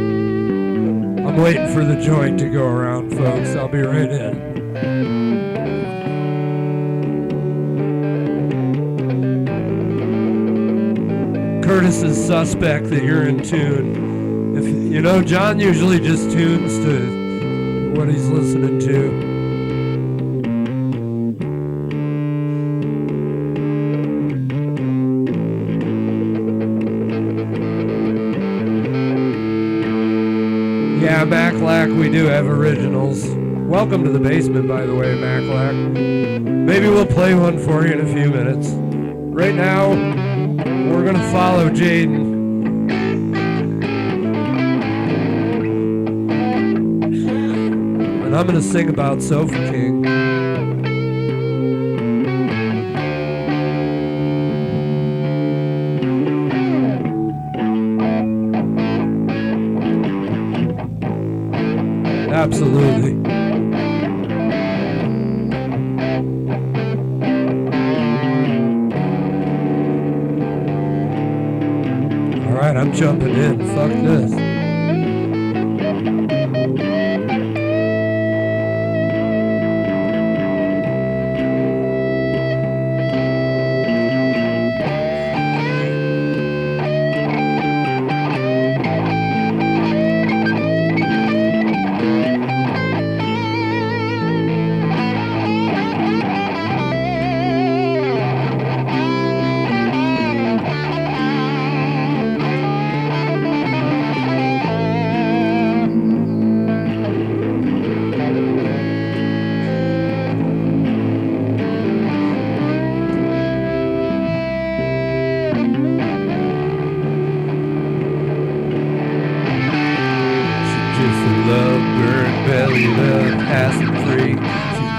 S1: I'm waiting for the joint to go around, folks. I'll be right in. this is suspect that you're in tune. If you know, John usually just tunes to what he's listening to. Yeah, Maclack, we do have originals. Welcome to the basement, by the way, Maclack. Maybe we'll play one for you in a few minutes. Right now, we're gonna follow Jaden. And I'm gonna sing about Sofa King. Absolutely. All right, I'm jumping in. Fuck this.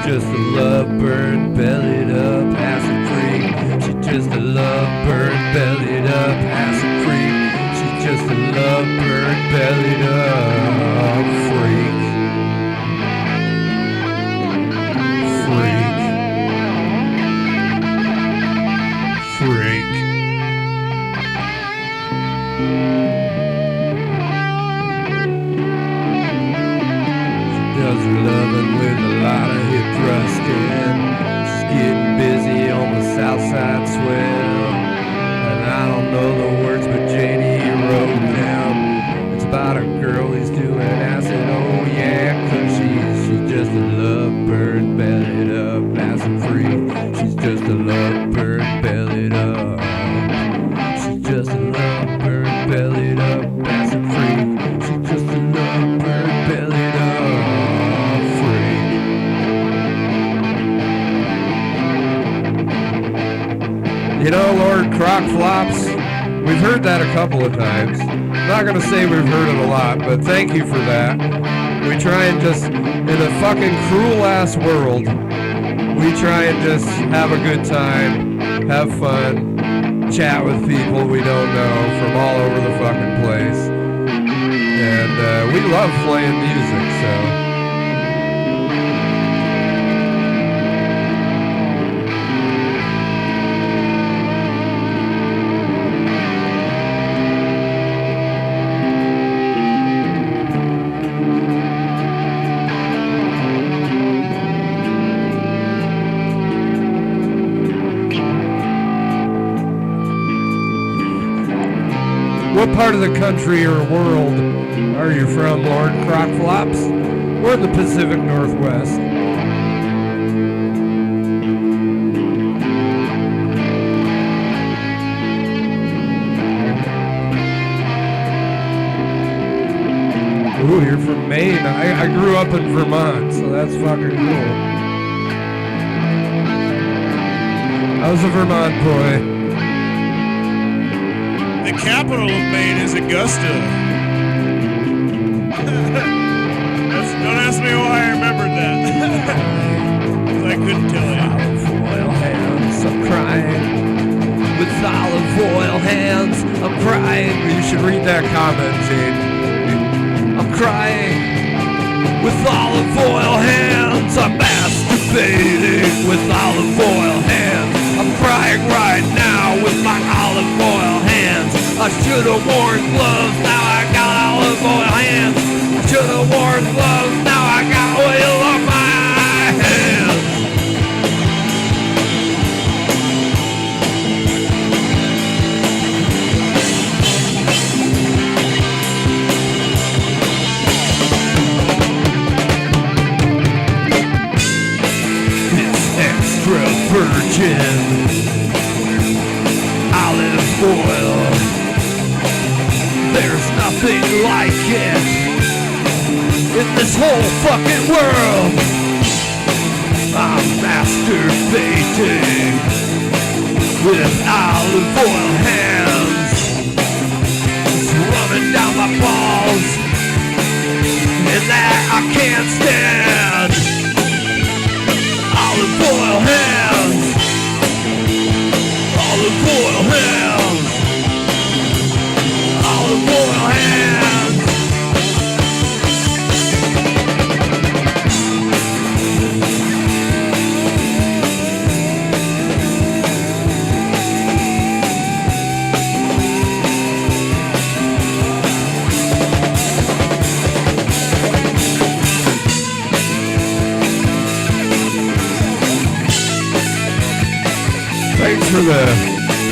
S1: Just a lovebird, bellied up, acid free. She's just a lovebird, bellied up, acid free. She's just a lovebird, bellied up, freak. Freak. She does her loving with a lot of hip thrusting. She's getting busy on the south side swell. And I don't know the words, but JD wrote down. It's about a girl he's doing acid, oh yeah. Cause she's just a lovebird, bellied up, acid free. She's just a lovebird, bellied up. She's just a lovebird, bellied up, acid free. She's just a lovebird, bellied up, freak. You know, Lord Croc Flops, we've heard that a couple of times. I'm not going to say we've heard it a lot, but thank you for that. We try and just, in a fucking cruel-ass world, we try and just have a good time, have fun, chat with people we don't know from all over the fucking place. And we love playing music, so... What part of the country or world are you from, Lord Croc Flops? We're in the Pacific Northwest. Ooh, you're from Maine. I grew up in Vermont, so that's fucking cool. I was a Vermont boy.
S3: The capital of Maine is Augusta. Don't ask me why I remembered that. I couldn't tell you.
S1: Olive oil hands, I'm crying. With olive oil hands, I'm crying. You should read that comment, Jane. I'm crying. With olive oil hands, I'm masturbating. With olive oil hands, I'm crying right now with my olive oil hands. I should have worn gloves, now I got olive oil hands. I should have worn gloves, now I got oil on my hands. extra virgin olive oil. There's nothing like it in this whole fucking world. I'm masturbating with olive oil hands. It's running down my balls, and that I can't stand. Olive oil hands. Olive oil hands. Olive oil hands.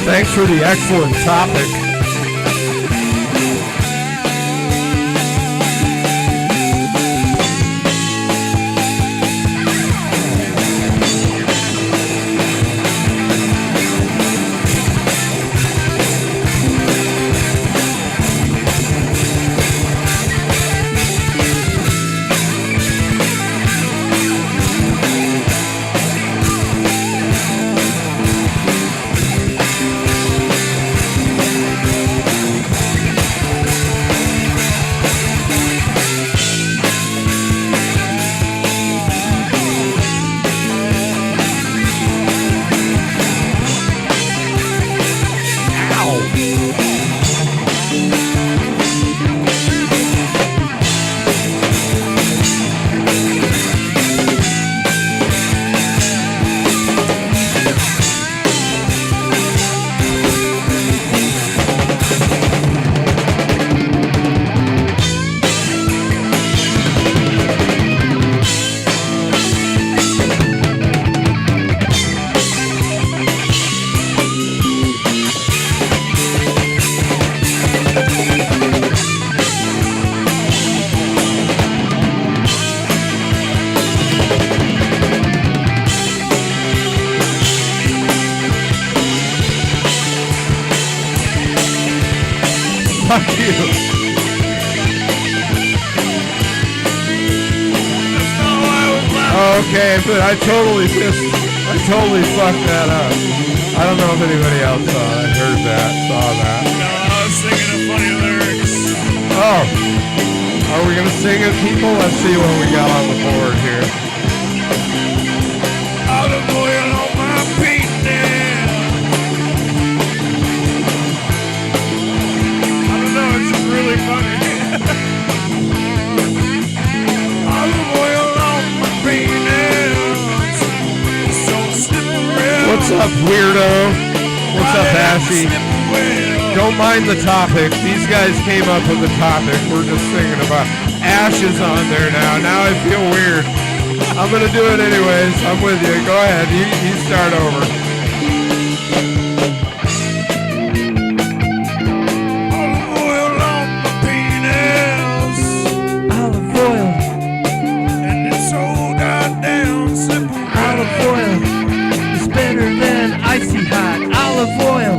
S1: Thanks for the excellent topic. Fuck you. Okay, but I totally fucked that up. I don't know if anybody else saw that.
S3: No, I was thinking of funny lyrics.
S1: Oh, are we gonna sing it, people? Let's see what we got on the board here.
S3: Olive oil on my penis. I don't know, it's really funny. Olive oil on my penis. So slippery.
S1: What's up, weirdo? What's up, Ashy? Don't mind the topic. These guys came up with the topic. We're just singing about Ash is on there now. Now I feel weird. I'm gonna do it anyways. I'm with you. Go ahead. You start over.
S3: Olive oil on my penis.
S1: Olive oil.
S3: And it's so goddamn slippery.
S1: Olive oil is better than icy hot. Olive oil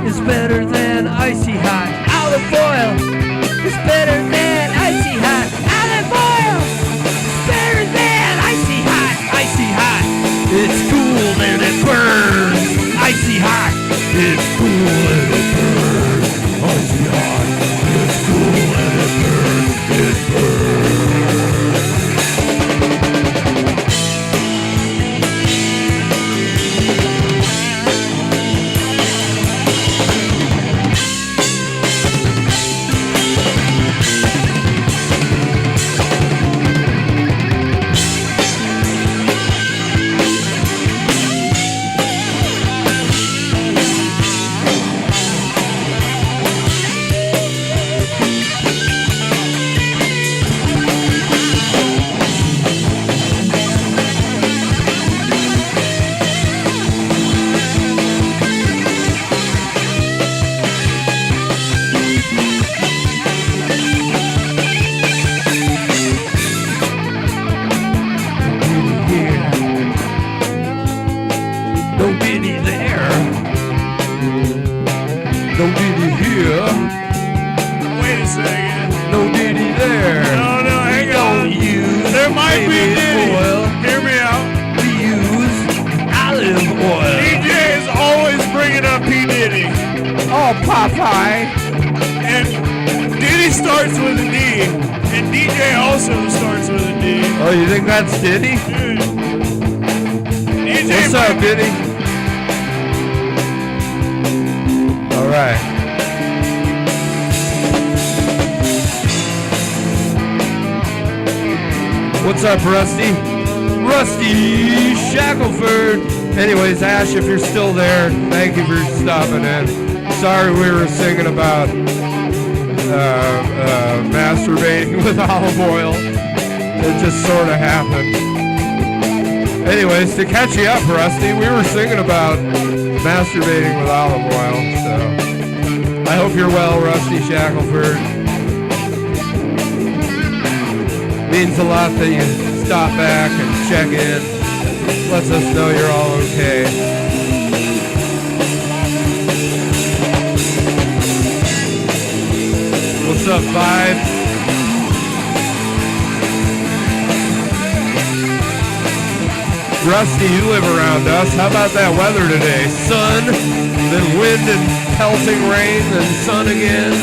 S1: is better than icy hot. Olive oil is better than icy hot. Olive oil is better than icy hot. Icy hot. It's cool and it burns. Icy hot. It's cool and it burns. Icy hot. It's cool and it burns. It burns. No Diddy there. No Diddy here.
S3: Wait a second.
S1: No Diddy there.
S3: No, hang
S1: Don't
S3: on.
S1: use
S3: There might be
S1: baby
S3: Diddy.
S1: oil.
S3: Hear me out.
S1: We use olive oil.
S3: DJ is always bringing up P. Diddy.
S1: Oh, Popeye.
S3: And Diddy starts with a D. And DJ also starts with a D.
S1: Oh, you think that's Diddy?
S3: DJ
S1: What's up, Diddy? All right. What's up, Rusty? Rusty Shackelford. Anyways, Ash, if you're still there, thank you for stopping in. Sorry we were singing about masturbating with olive oil. It just sort of happened. Anyways, to catch you up, Rusty, we were singing about masturbating with olive oil, so I hope you're well, Rusty Shackelford. Means a lot that you stop back and check in. Lets us know you're all okay. What's up, Vibe? Rusty, you live around us. How about that weather today? Sun, then wind and pelting rain, then sun again.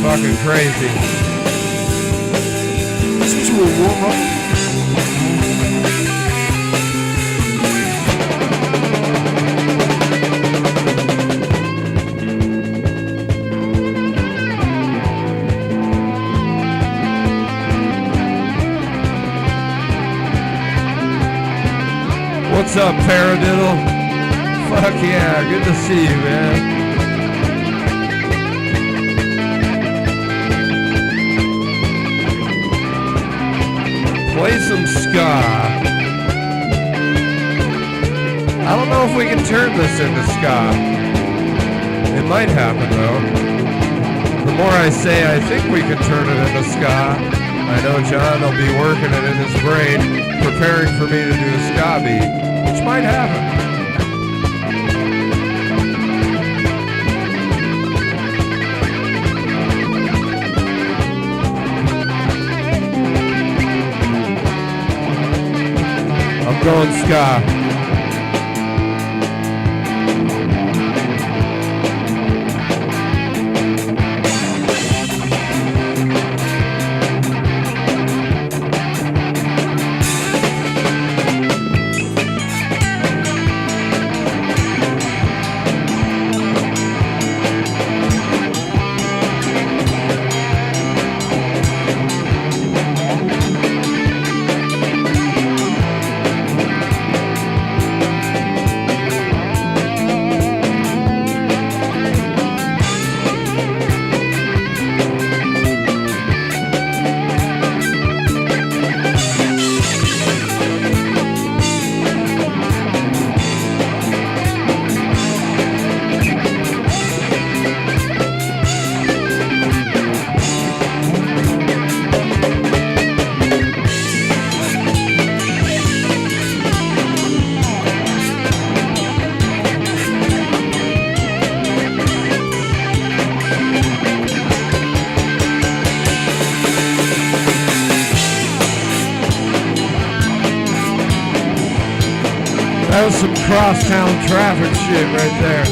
S1: Fucking crazy.
S2: Since we'll warm up.
S1: What's up, Paradiddle? Fuck yeah, good to see you, man. Play some ska. I don't know if we can turn this into ska. It might happen, though. The more I say I think we can turn it into ska, I know John will be working it in his brain, preparing for me to do a ska beat, which might happen. I'm going ska. That was some crosstown traffic shit right there.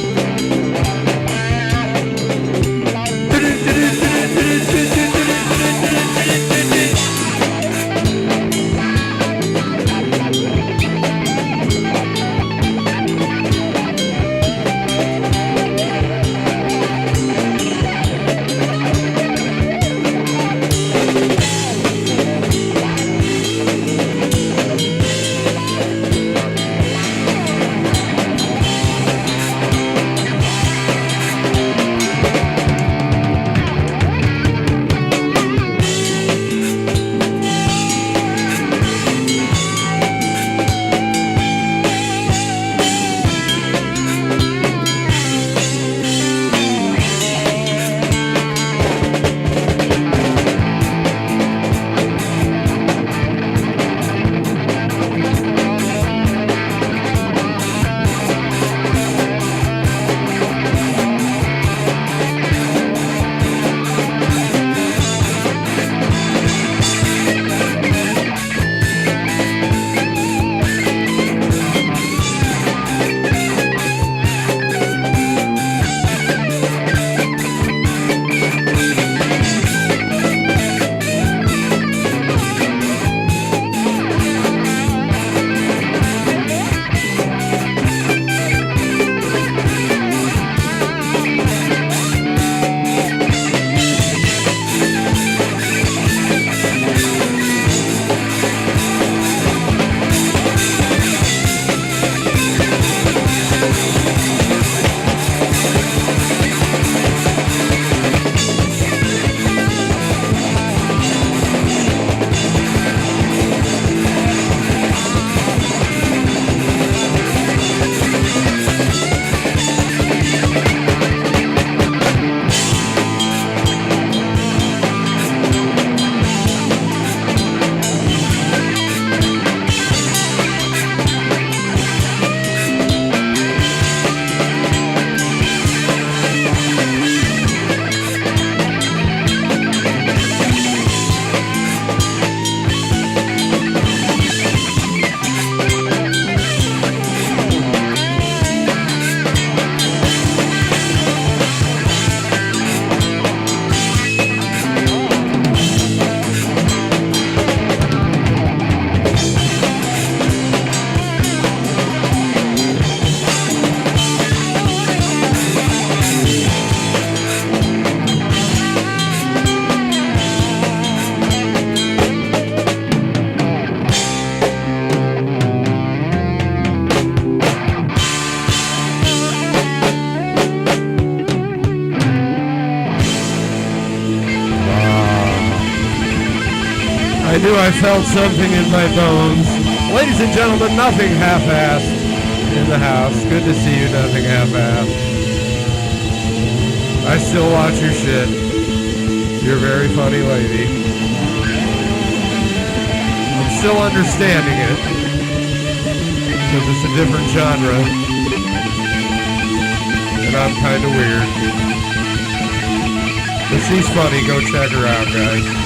S1: knew I felt something in my bones. Ladies and gentlemen, nothing half-assed in the house. Good to see you, nothing half-assed. I still watch your shit. You're a very funny lady. I'm still understanding it, because it's a different genre. And I'm kind of weird. But she's funny. Go check her out, guys.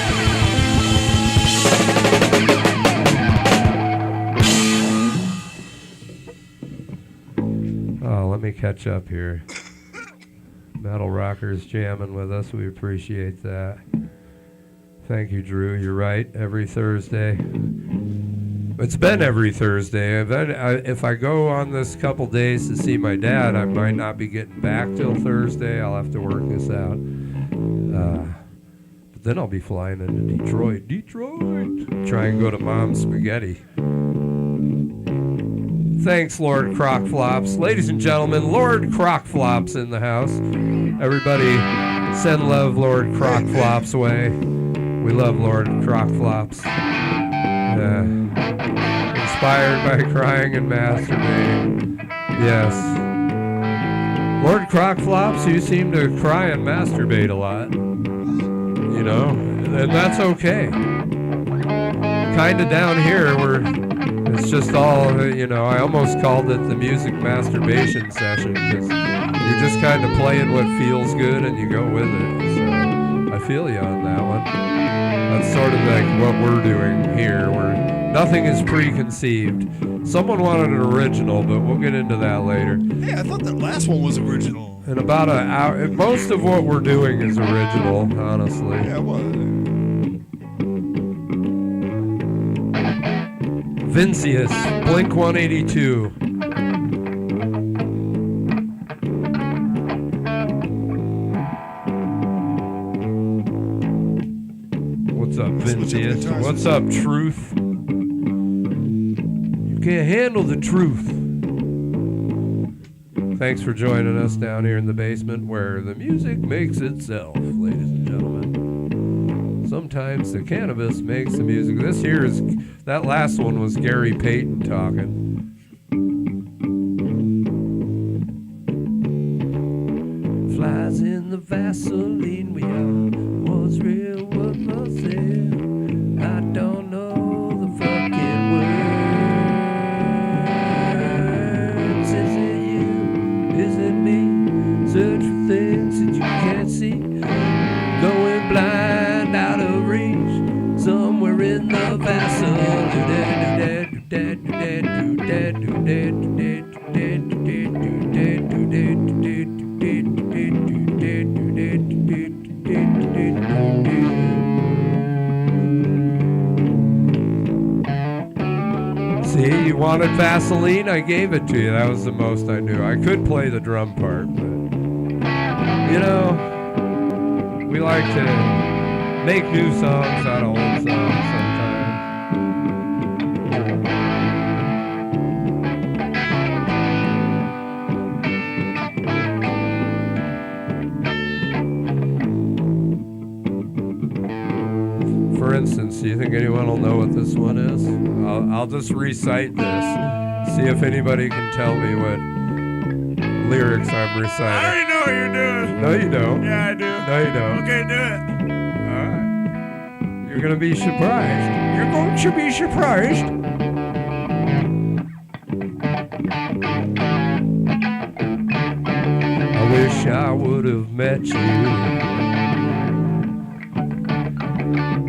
S1: Oh, let me catch up here. Metal Rockers jamming with us. We appreciate that. Thank you, Drew. You're right. Every Thursday. It's been every Thursday. If I go on this couple days to see my dad, I might not be getting back till Thursday. I'll have to work this out. But then I'll be flying into Detroit. Try and go to Mom's Spaghetti. Thanks, Lord Crockflops. Ladies and gentlemen, Lord Crockflops in the house. Everybody send love Lord Crockflops away. We love Lord Crockflops. Inspired by crying and masturbating. Yes. Lord Crockflops, you seem to cry and masturbate a lot. You know, and that's okay. Kinda down here where it's just all, you know, I almost called it the music masturbation session because you're just kind of playing what feels good and you go with it. So I feel you on that one. That's sort of like what we're doing here, where nothing is preconceived. Someone wanted an original, but we'll get into that later.
S2: Hey, I thought that last one was original.
S1: In about an hour, most of what we're doing is original, honestly.
S2: Yeah, what?
S1: Vincius, Blink 182. What's up, Vincius? What's up, Truth? You can't handle the truth. Thanks for joining us down here in the basement where the music makes itself, ladies and gentlemen. Sometimes the cannabis makes the music. This here is, that last one was Gary Payton talking. Flies in the Vaseline, we are. What's real, what was there? I don't know the fucking words. Is it you? Is it me? Search for things that you can't see. Going blind, out of reach. Somewhere in the Vaseline. See, you wanted Vaseline? I gave it to you. That was the most I knew. I could play the drum part, but you know, we like to make new songs out of old songs sometimes. For instance, do you think anyone will know what this one is? I'll just recite this. See if anybody can tell me what lyrics I'm reciting.
S3: I already know what you're doing.
S1: No, you don't.
S3: Yeah, I do.
S1: No, you don't.
S3: Okay, do it.
S1: All right. You're going to be surprised. You're going to be surprised. I wish I would have met you.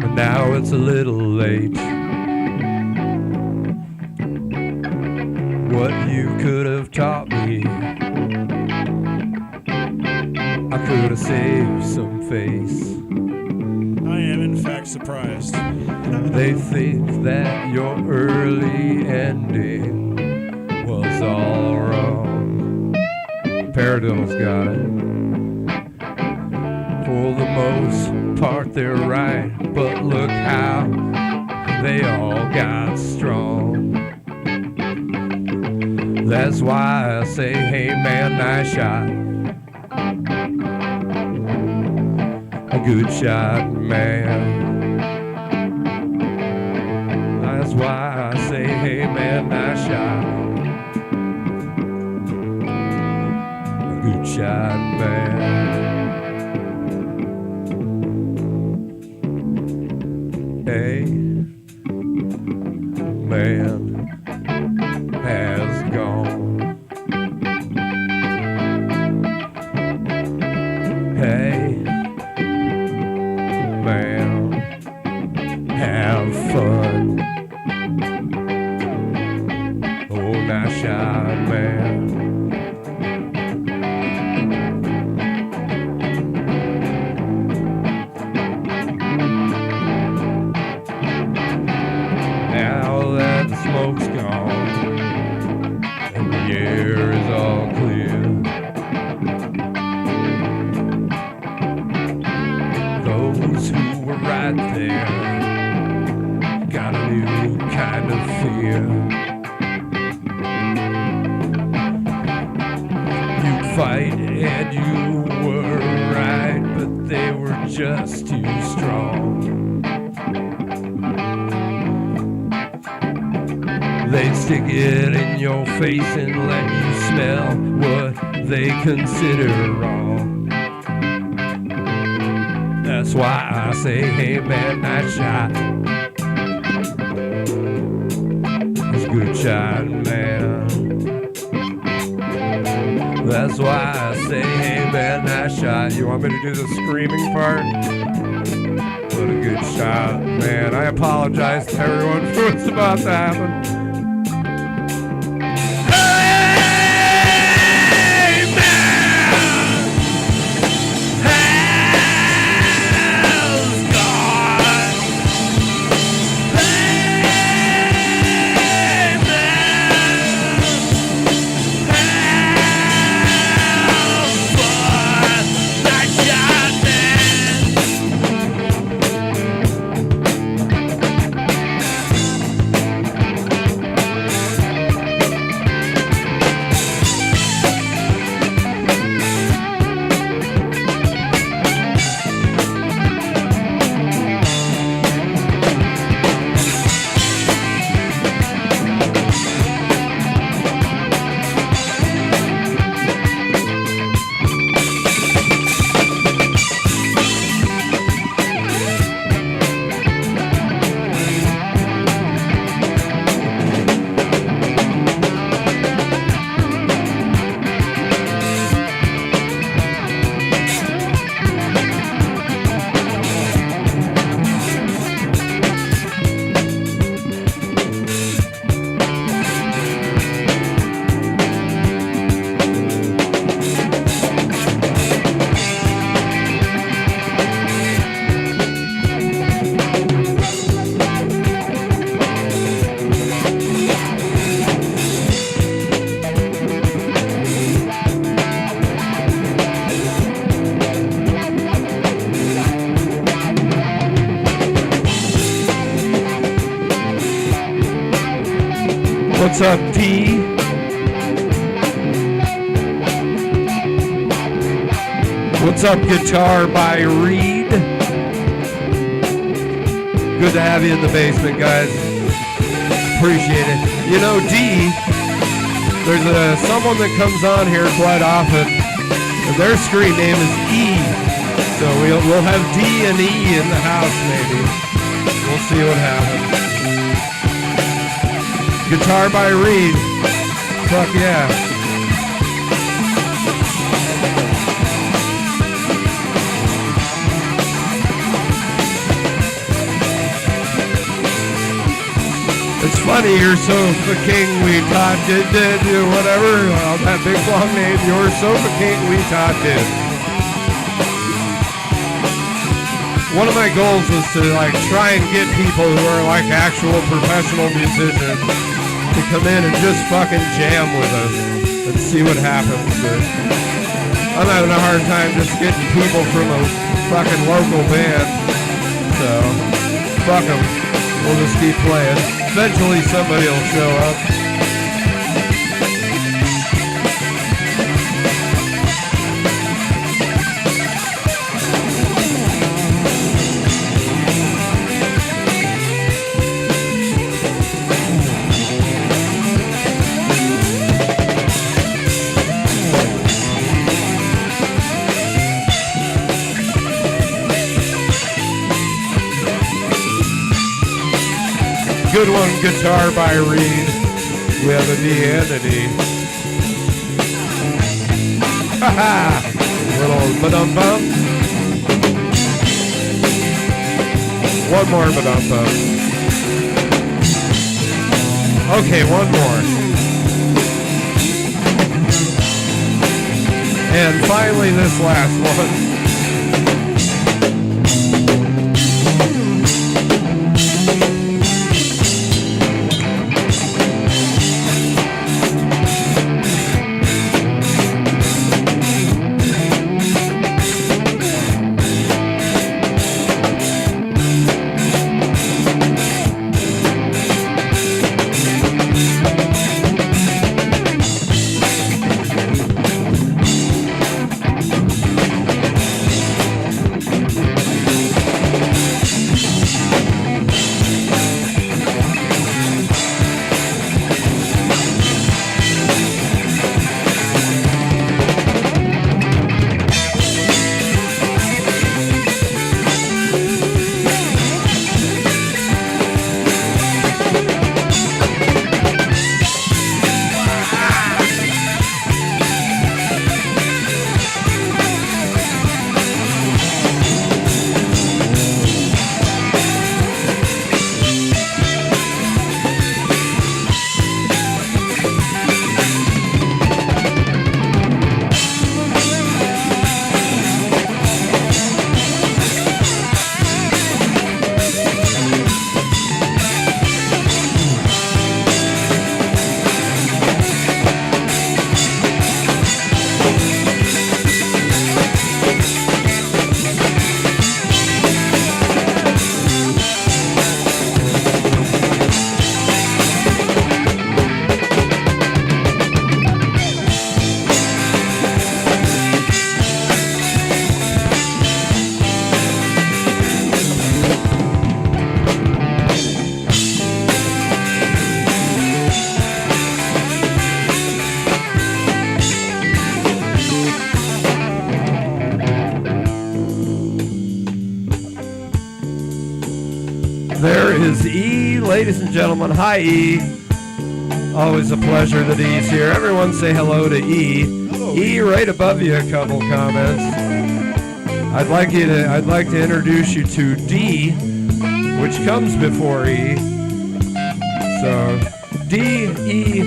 S1: But now it's a little late. What you could have taught me, I could have saved some face.
S3: I am, in fact, surprised.
S1: They think that your early ending was all wrong. Paradil's got it. For the most part, they're right, but look how they all got strong. That's why I say, hey man, nice shot. A good shot, man. That's why I say, hey man, nice shot. A good shot, man. Hey man has gone. Hey man, have fun. Oh, nice shot, man. Now that the smoke's gone and the air is all clear, those who were right there got a new kind of fear. You'd fight and you were right, but they were just too strong. They'd stick it in your face and let you smell what they consider wrong. That's why I say, hey man, nice shot. It's a good shot, man. That's why I say, hey man, nice shot. You want me to do the screaming part? What a good shot, man. I apologize to everyone for what's about to happen. What's up, D? What's up, Guitar by Reed? Good to have you in the basement, guys. Appreciate it. You know, D, there's someone that comes on here quite often, and their screen name is E. So we'll have D and E in the house, maybe. We'll see what happens. Guitar by Reed. Fuck yeah. It's funny, you're Sofa King, we taught did whatever. That big long name, you're Sofa King, we taught did. One of my goals was to try and get people who are actual professional musicians to come in and just fucking jam with us and see what happens. But I'm having a hard time just getting people from a fucking local band. So, fuck them. We'll just keep playing. Eventually somebody will show up. good one, guitar by Reed. We have a D and a D. Ha-ha! Little ba-dum-bum. One more ba-dum-bum. Okay, one more. And finally, this last one. There is E, ladies and gentlemen. Hi, E. Always a pleasure that E's here. Everyone say hello to E.
S2: Hello.
S1: E, right above you, a couple comments. I'd like to introduce you to D, which comes before E. So, D, E,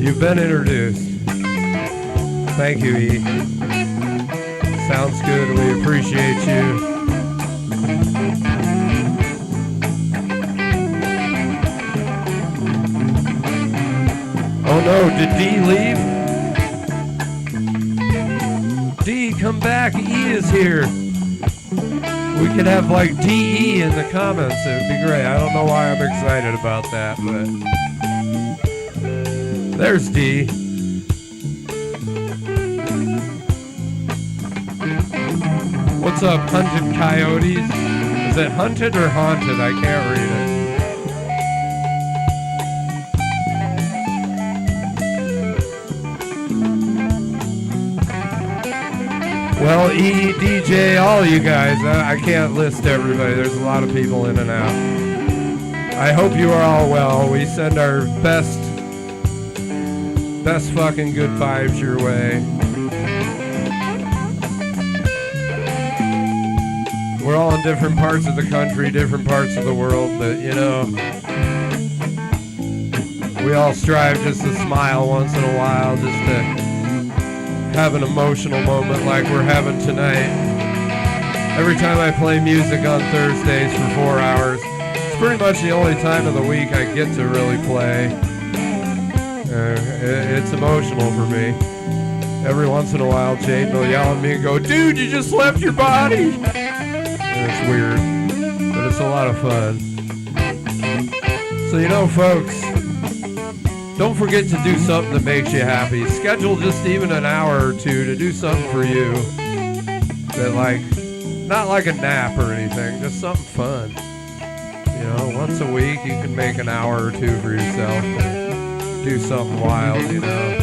S1: you've been introduced. Thank you, E. Sounds good. We appreciate you. Oh no, did D leave? D, come back. E is here. We could have like DE in the comments. It would be great. I don't know why I'm excited about that, but there's D. What's up, hunted coyotes? Is it hunted or haunted? I can't read it. Well, E, DJ, all you guys, I can't list everybody. There's a lot of people in and out. I hope you are all well. We send our best fucking good vibes your way. We're all in different parts of the country, different parts of the world, but, you know, we all strive just to smile once in a while, just to have an emotional moment like we're having tonight. Every time I play music on Thursdays for 4 hours, it's pretty much the only time of the week I get to really play. It's emotional for me. Every once in a while, Jane will yell at me and go, "Dude, you just left your body!" And it's weird, but it's a lot of fun. So, you know, folks, don't forget to do something that makes you happy. Schedule just even an hour or two to do something for you. That, like, not like a nap or anything, just something fun. You know, once a week you can make an hour or two for yourself. Do something wild, you know.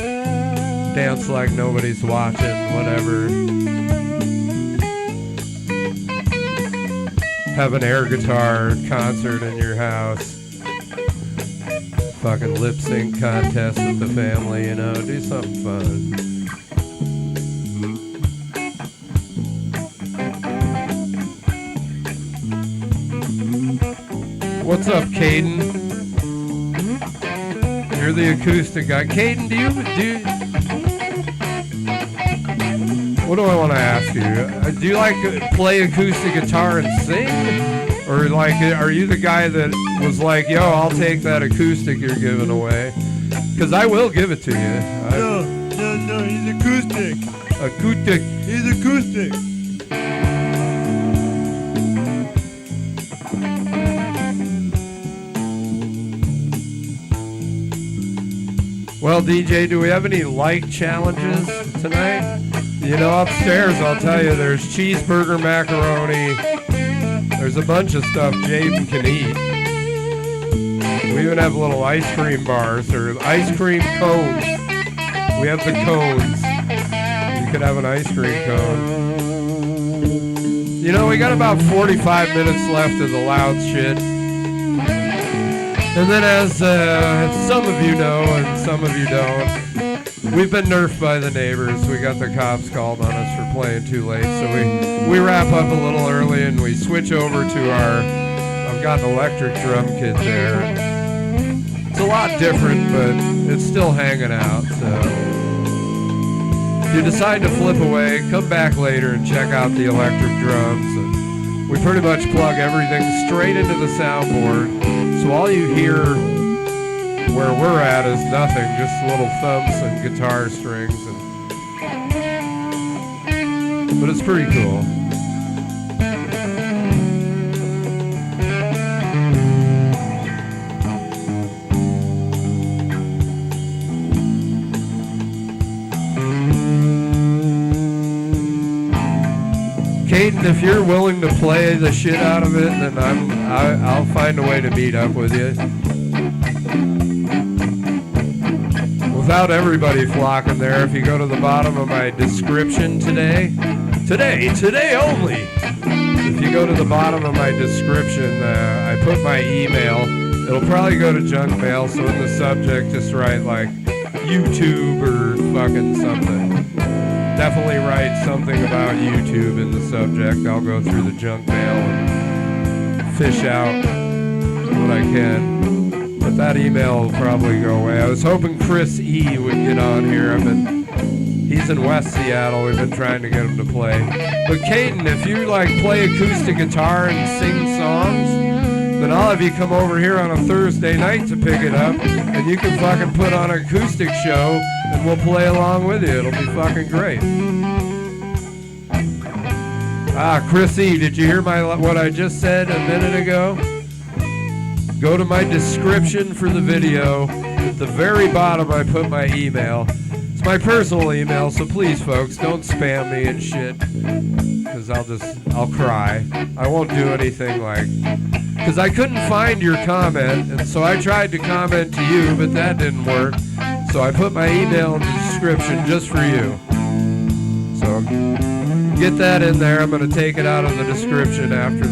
S1: Dance like nobody's watching, whatever. have an air guitar concert in your house. Fucking lip sync contest with the family, you know, do something fun. What's up, Caden? You're the acoustic guy. Caden, do you what do I want to ask you? Do you like play acoustic guitar and sing? Or like, are you the guy that was like, yo, I'll take that acoustic you're giving away? Because I will give it to you.
S3: No, he's acoustic.
S1: Acoustic.
S3: He's acoustic.
S1: Well, DJ, do we have any like challenges tonight? You know, upstairs, I'll tell you, there's cheeseburger macaroni. There's a bunch of stuff Jaden can eat. We even have little ice cream bars or ice cream cones. We have the cones. You could have an ice cream cone. You know, we got about 45 minutes left of the loud shit. And then as some of you know and some of you don't, we've been nerfed by the neighbors. We got the cops called on us for playing too late. So we wrap up a little early and we switch over to I've got an electric drum kit there. It's a lot different, but it's still hanging out. So if you decide to flip away, come back later and check out the electric drums. And we pretty much plug everything straight into the soundboard. So all you hear where we're at is nothing, just little thumps and guitar strings. But it's pretty cool. Caden, if you're willing to play the shit out of it, then I'll find a way to meet up with you. Without everybody flocking there, if you go to the bottom of my description today only. If you go to the bottom of my description, I put my email. It'll probably go to junk mail, so in the subject just write like YouTube or fucking something. Definitely write something about YouTube in the subject. I'll go through the junk mail and fish out what I can. But that email will probably go away. I was hoping Chris E. would get on here. He's in West Seattle. We've been trying to get him to play. But Caden, if you like play acoustic guitar and sing songs, then I'll have you come over here on a Thursday night to pick it up, and you can fucking put on an acoustic show, and we'll play along with you. It'll be fucking great. Chris E., did you hear what I just said a minute ago? Go to my description for the video. At the very bottom, I put my email. It's my personal email, so please, folks, don't spam me and shit, because I'll cry. I won't do anything like... Because I couldn't find your comment, and so I tried to comment to you, but that didn't work. So I put my email in the description just for you. So get that in there. I'm going to take it out of the description after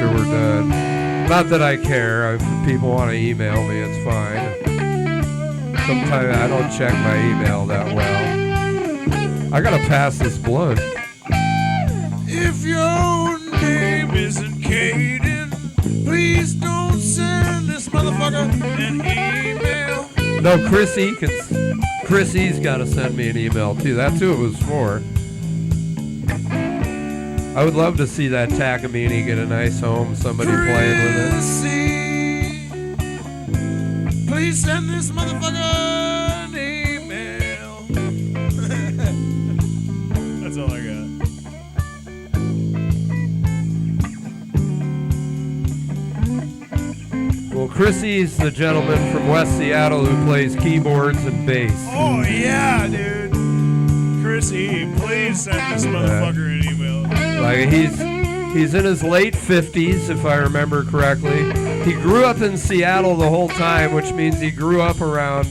S1: we're done. Not that I care. If people want to email me, it's fine. Sometimes I don't check my email that well. I got to pass this blunt.
S3: If your name isn't Caden, please don't send this motherfucker an email.
S1: No, Chris E's got to send me an email too. That's who it was for. I would love to see that Takamine get a nice home, somebody playing with it.
S3: Please send this motherfucker an email. That's all I got.
S1: Well, Chrissy's the gentleman from West Seattle who plays keyboards and bass.
S3: Oh, yeah, dude. Chrissy, please send this motherfucker an email.
S1: Like, he's in his late 50s, if I remember correctly. He grew up in Seattle the whole time, which means he grew up around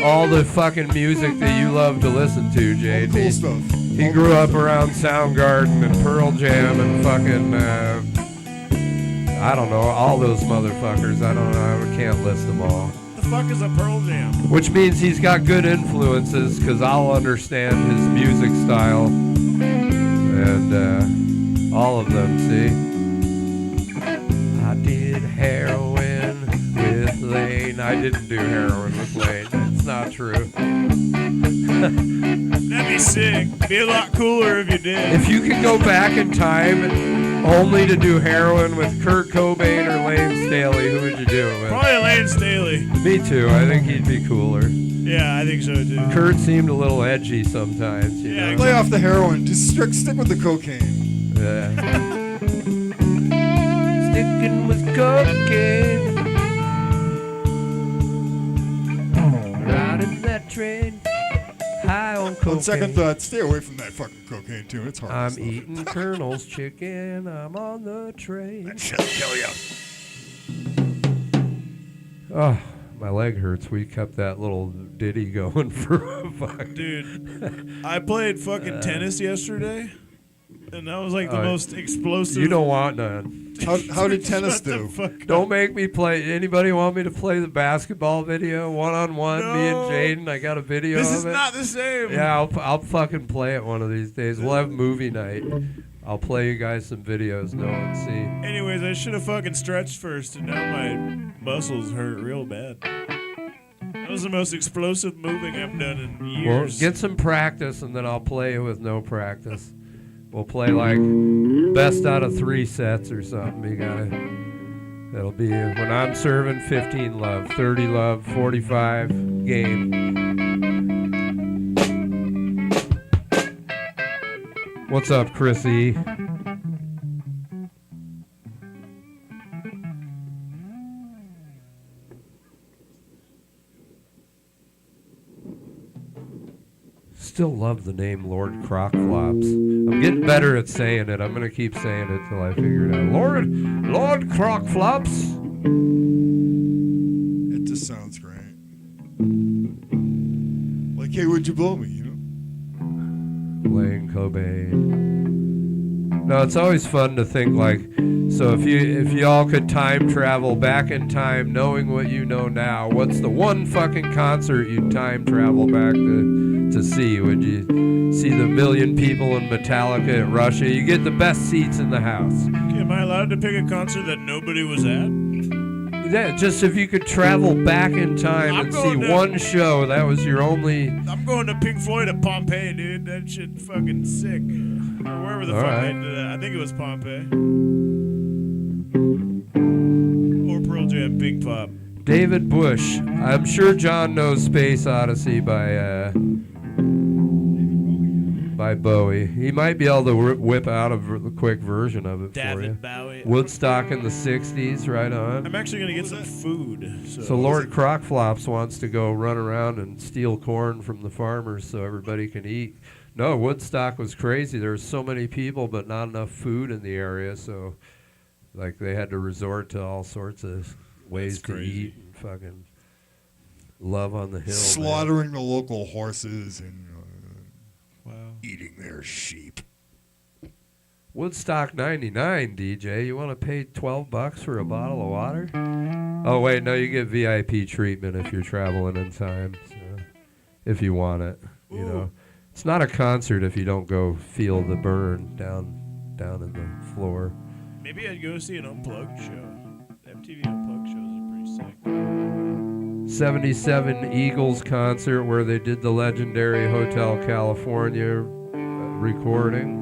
S1: all the fucking music that you love to listen to, Jade.
S2: Cool stuff.
S1: He grew up around Soundgarden and Pearl Jam and fucking, I don't know, all those motherfuckers. I don't know, I can't list them all.
S3: What the fuck is a Pearl Jam?
S1: Which means he's got good influences, because I'll understand his music style. And all of them, see? I did heroin with Lane. I didn't do heroin with Lane. It's not true.
S3: That'd be sick. Be a lot cooler if you did.
S1: If you could go back in time only to do heroin with Kurt Cobain or Lane Staley, who would you do it with?
S3: Probably Lane Staley.
S1: Me too. I think he'd be cooler.
S3: Yeah, I think so too.
S1: Kurt seemed a little edgy sometimes. You
S3: Yeah,
S1: know?
S2: Lay off the heroin. Just stick with the cocaine.
S1: Yeah. Sticking with cocaine. Riding that train. High on cocaine.
S2: On second thought, stay away from that fucking cocaine too. It's hard.
S1: I'm eating Colonel's chicken. I'm on the train.
S2: That shit'll kill you.
S1: Oh, my leg hurts. We kept that little ditty going for a fuck.
S3: Dude, I played fucking tennis yesterday, and that was like the most explosive.
S1: You don't want none.
S2: How did tennis
S3: Shut the
S2: do?
S3: fuck up.
S1: Don't make me play. Anybody want me to play the basketball video one-on-one?
S3: No.
S1: Me and Jaden. I got a video
S3: This
S1: of
S3: is
S1: it.
S3: not the same.
S1: Yeah, I'll fucking play it one of these days. We'll have movie night. I'll play you guys some videos no one see.
S3: Anyways, I should have fucking stretched first, and now my muscles hurt real bad. That was the most explosive moving I've done in
S1: Well,
S3: years.
S1: get some practice, and then I'll play you with no practice. We'll play like best out of 3 sets or something. You gotta. That'll be when I'm serving 15 love, 30 love, 45 game. What's up, Chrissy? Still love the name Lord Crockflops. I'm getting better at saying it. I'm gonna keep saying it till I figure it out. Lord Crockflops.
S2: It just sounds great. Like, hey, would you blow me? You know.
S1: Lane Cobain. No, it's always fun to think like, so if y'all could time travel back in time, knowing what you know now, what's the one fucking concert you'd time travel back to see? Would you see the million people in Metallica at Russia? You get the best seats in the house.
S3: Okay, am I allowed to pick a concert that nobody was at?
S1: Yeah, just if you could travel back in time
S3: I'm
S1: and see
S3: going to-
S1: one show, that was your only.
S3: I'm going to Pink Floyd at Pompeii, dude. That shit fucking sick. Or wherever the
S1: All
S3: fuck
S1: right.
S3: they did that. I think it was Pompeii. Or Pearl Jam, Pink Pop.
S1: David Bush. I'm sure John knows Space Odyssey by Bowie. He might be able to whip out a quick version of it for you.
S3: David Bowie.
S1: Woodstock in the 60s, right on.
S3: I'm actually going to get some food.
S1: So Lord Crockflops wants to go run around and steal corn from the farmers so everybody can eat. No, Woodstock was crazy. There were so many people, but not enough food in the area, so like they had to resort to all sorts of ways to
S3: crazy.
S1: eat and fucking love on the hill. man.
S2: Slaughtering the local horses and
S3: Wow.
S2: eating their sheep.
S1: Woodstock 99, DJ. You want to pay $12 for a bottle of water? Oh, wait, no, you get VIP treatment if you're traveling in time, so if you want it, you know. It's not a concert if you don't go feel the burn down in the floor.
S3: Maybe I'd go see an Unplugged show. MTV Unplugged shows are pretty sick.
S1: 77 Eagles concert where they did the legendary Hotel California recording.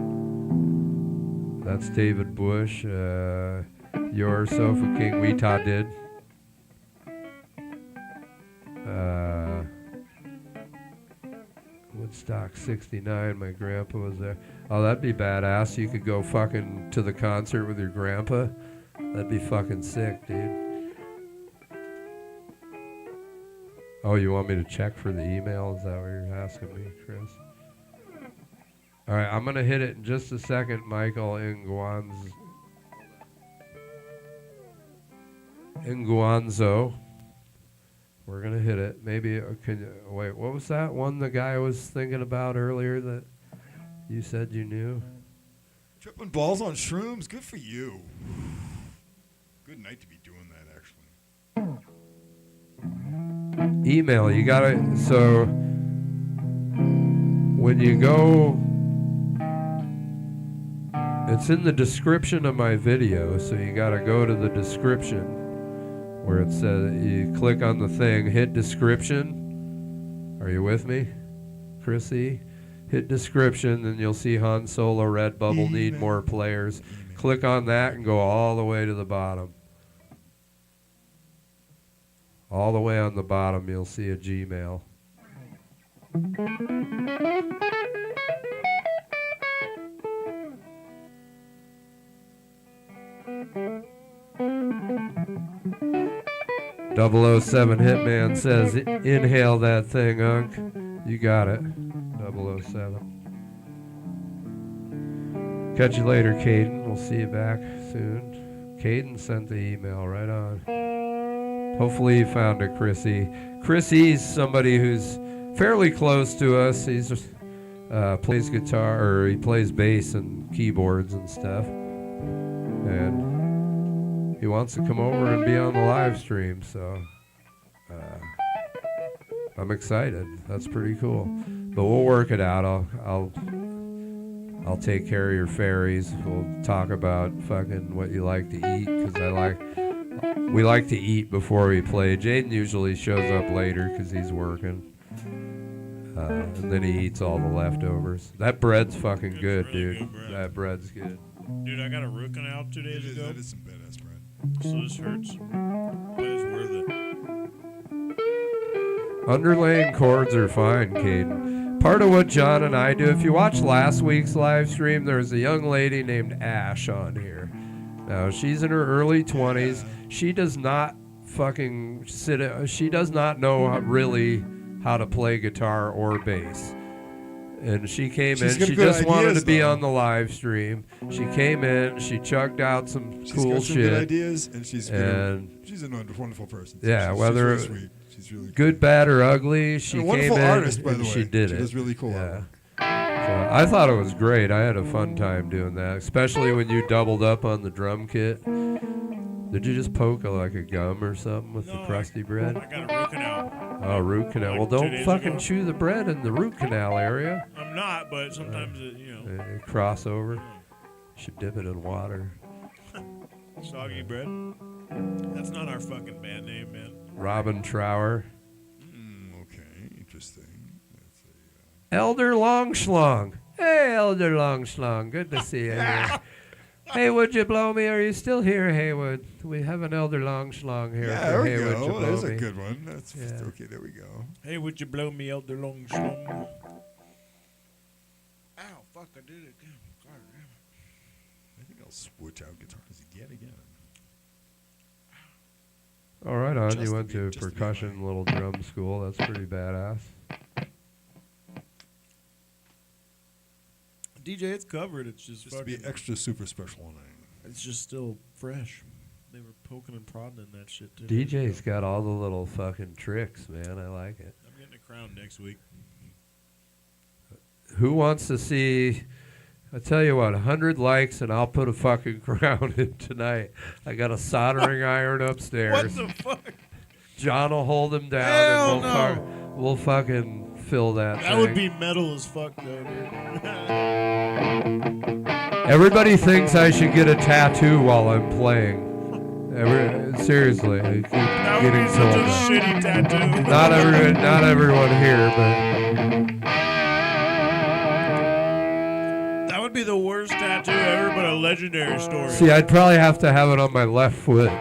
S1: That's David Bush. Your Sofa King, we ta did. Woodstock 69, my grandpa was there. Oh, that'd be badass. You could go fucking to the concert with your grandpa. That'd be fucking sick, dude. Oh, you want me to check for the email? Is that what you're asking me, Chris? All right, I'm going to hit it in just a second, Michael Nguanzo. We're going to hit it. Maybe, wait, what was that one the guy was thinking about earlier that You said you knew.
S2: Tripping balls on shrooms. Good for you. Good night to be doing that, actually.
S1: Email. You gotta. So when you go, it's in the description of my video. So you gotta go to the description where it says you click on the thing, hit description. Are you with me, Chrissy? Hit description, and you'll see Hahnsolow, Redbubble, need more players. Click on that and go all the way to the bottom. All the way on the bottom, you'll see a Gmail. .007 Hitman says, inhale that thing, Unc. You got it. 007. Catch you later, Caden. We'll see you back soon. Caden sent the email right on. Hopefully you found it, Chrissy. Chrissy's somebody who's fairly close to us. He's plays guitar, or he plays bass and keyboards and stuff. And he wants to come over and be on the live stream, so I'm excited. That's pretty cool. But we'll work it out. I'll take care of your fairies. We'll talk about fucking what you like to eat, because we like to eat before we play. Jaden usually shows up later because he's working. And then he eats all the leftovers. That bread's fucking good,
S3: really
S1: dude.
S3: good bread.
S1: That bread's good.
S3: Dude, I got a root canal 2 days ago.
S2: That is some badass bread.
S3: So this hurts, but it's worth it.
S1: Underlaying chords are fine, Caden. Part of what John and I do, if you watch last week's live stream, there's a young lady named Ash on here. Now, she's in her early 20s. She does not fucking she does not know really how to play guitar or bass. And she came in, she just wanted to be on the live stream. She came in, she chugged out some cool
S2: got some
S1: shit.
S2: good ideas, and she's a wonderful person.
S1: Yeah,
S2: she's
S1: whether
S2: really sweet. She's really
S1: good, bad, or ugly, she
S2: and a
S1: came
S2: wonderful
S1: in
S2: artist, by
S1: and
S2: the way.
S1: she did it.
S2: She does really cool
S1: Yeah.
S2: artwork.
S1: So I thought it was great. I had a fun time doing that, especially when you doubled up on the drum kit. Did you just poke like a gum or something with the crusty bread?
S3: I got a root canal.
S1: Oh, root canal.
S3: Like
S1: Well,
S3: 2
S1: don't
S3: days
S1: fucking
S3: ago.
S1: chew the bread in the root canal area.
S3: I'm not, but sometimes it,
S1: Crossover. Should dip it in water.
S3: Soggy bread. That's not our fucking band name, man.
S1: Robin Trower.
S2: Okay, interesting. That's
S1: Elder Longschlong. Hey, Elder Longschlong. Good to see you here. Hey, would you blow me? Are you still here, Haywood? We have an Elder Longschlong here.
S2: yeah,
S1: for
S2: there we
S1: Hey, would you
S2: go.
S1: blow
S2: There's
S1: me?
S2: a good one. That's
S1: Yeah.
S2: okay. There we go.
S3: Hey, would you blow me out the long schlong? Ow, fuck, I did it again. God damn it.
S2: I think I'll switch out guitars again.
S1: All right, on.
S2: Just
S1: You
S2: to
S1: went
S2: be-
S1: to
S2: just to be
S1: percussion
S2: mine.
S1: little drum school. That's pretty badass.
S3: DJ, it's covered. It's just
S2: Just to
S3: fucking.
S2: be extra super special on it.
S3: It's just still fresh. They were poking and prodding in that shit too.
S1: DJ's got all the little fucking tricks, man. I like it.
S3: I'm getting a crown next week.
S1: Who wants to see? I tell you what, 100 likes and I'll put a fucking crown in tonight. I got a soldering iron upstairs.
S3: What the fuck?
S1: John will hold him down
S3: Hell
S1: and
S3: no.
S1: we'll fucking fill that
S3: That
S1: thing.
S3: would be metal as fuck, though, dude.
S1: Everybody thinks I should get a tattoo while I'm playing. Seriously, I keep
S3: That would
S1: getting
S3: be such
S1: told
S3: a
S1: that.
S3: shitty tattoo.
S1: Not everyone here, but
S3: That would be the worst tattoo ever, but a legendary story.
S1: see, I'd probably have to have it on my left foot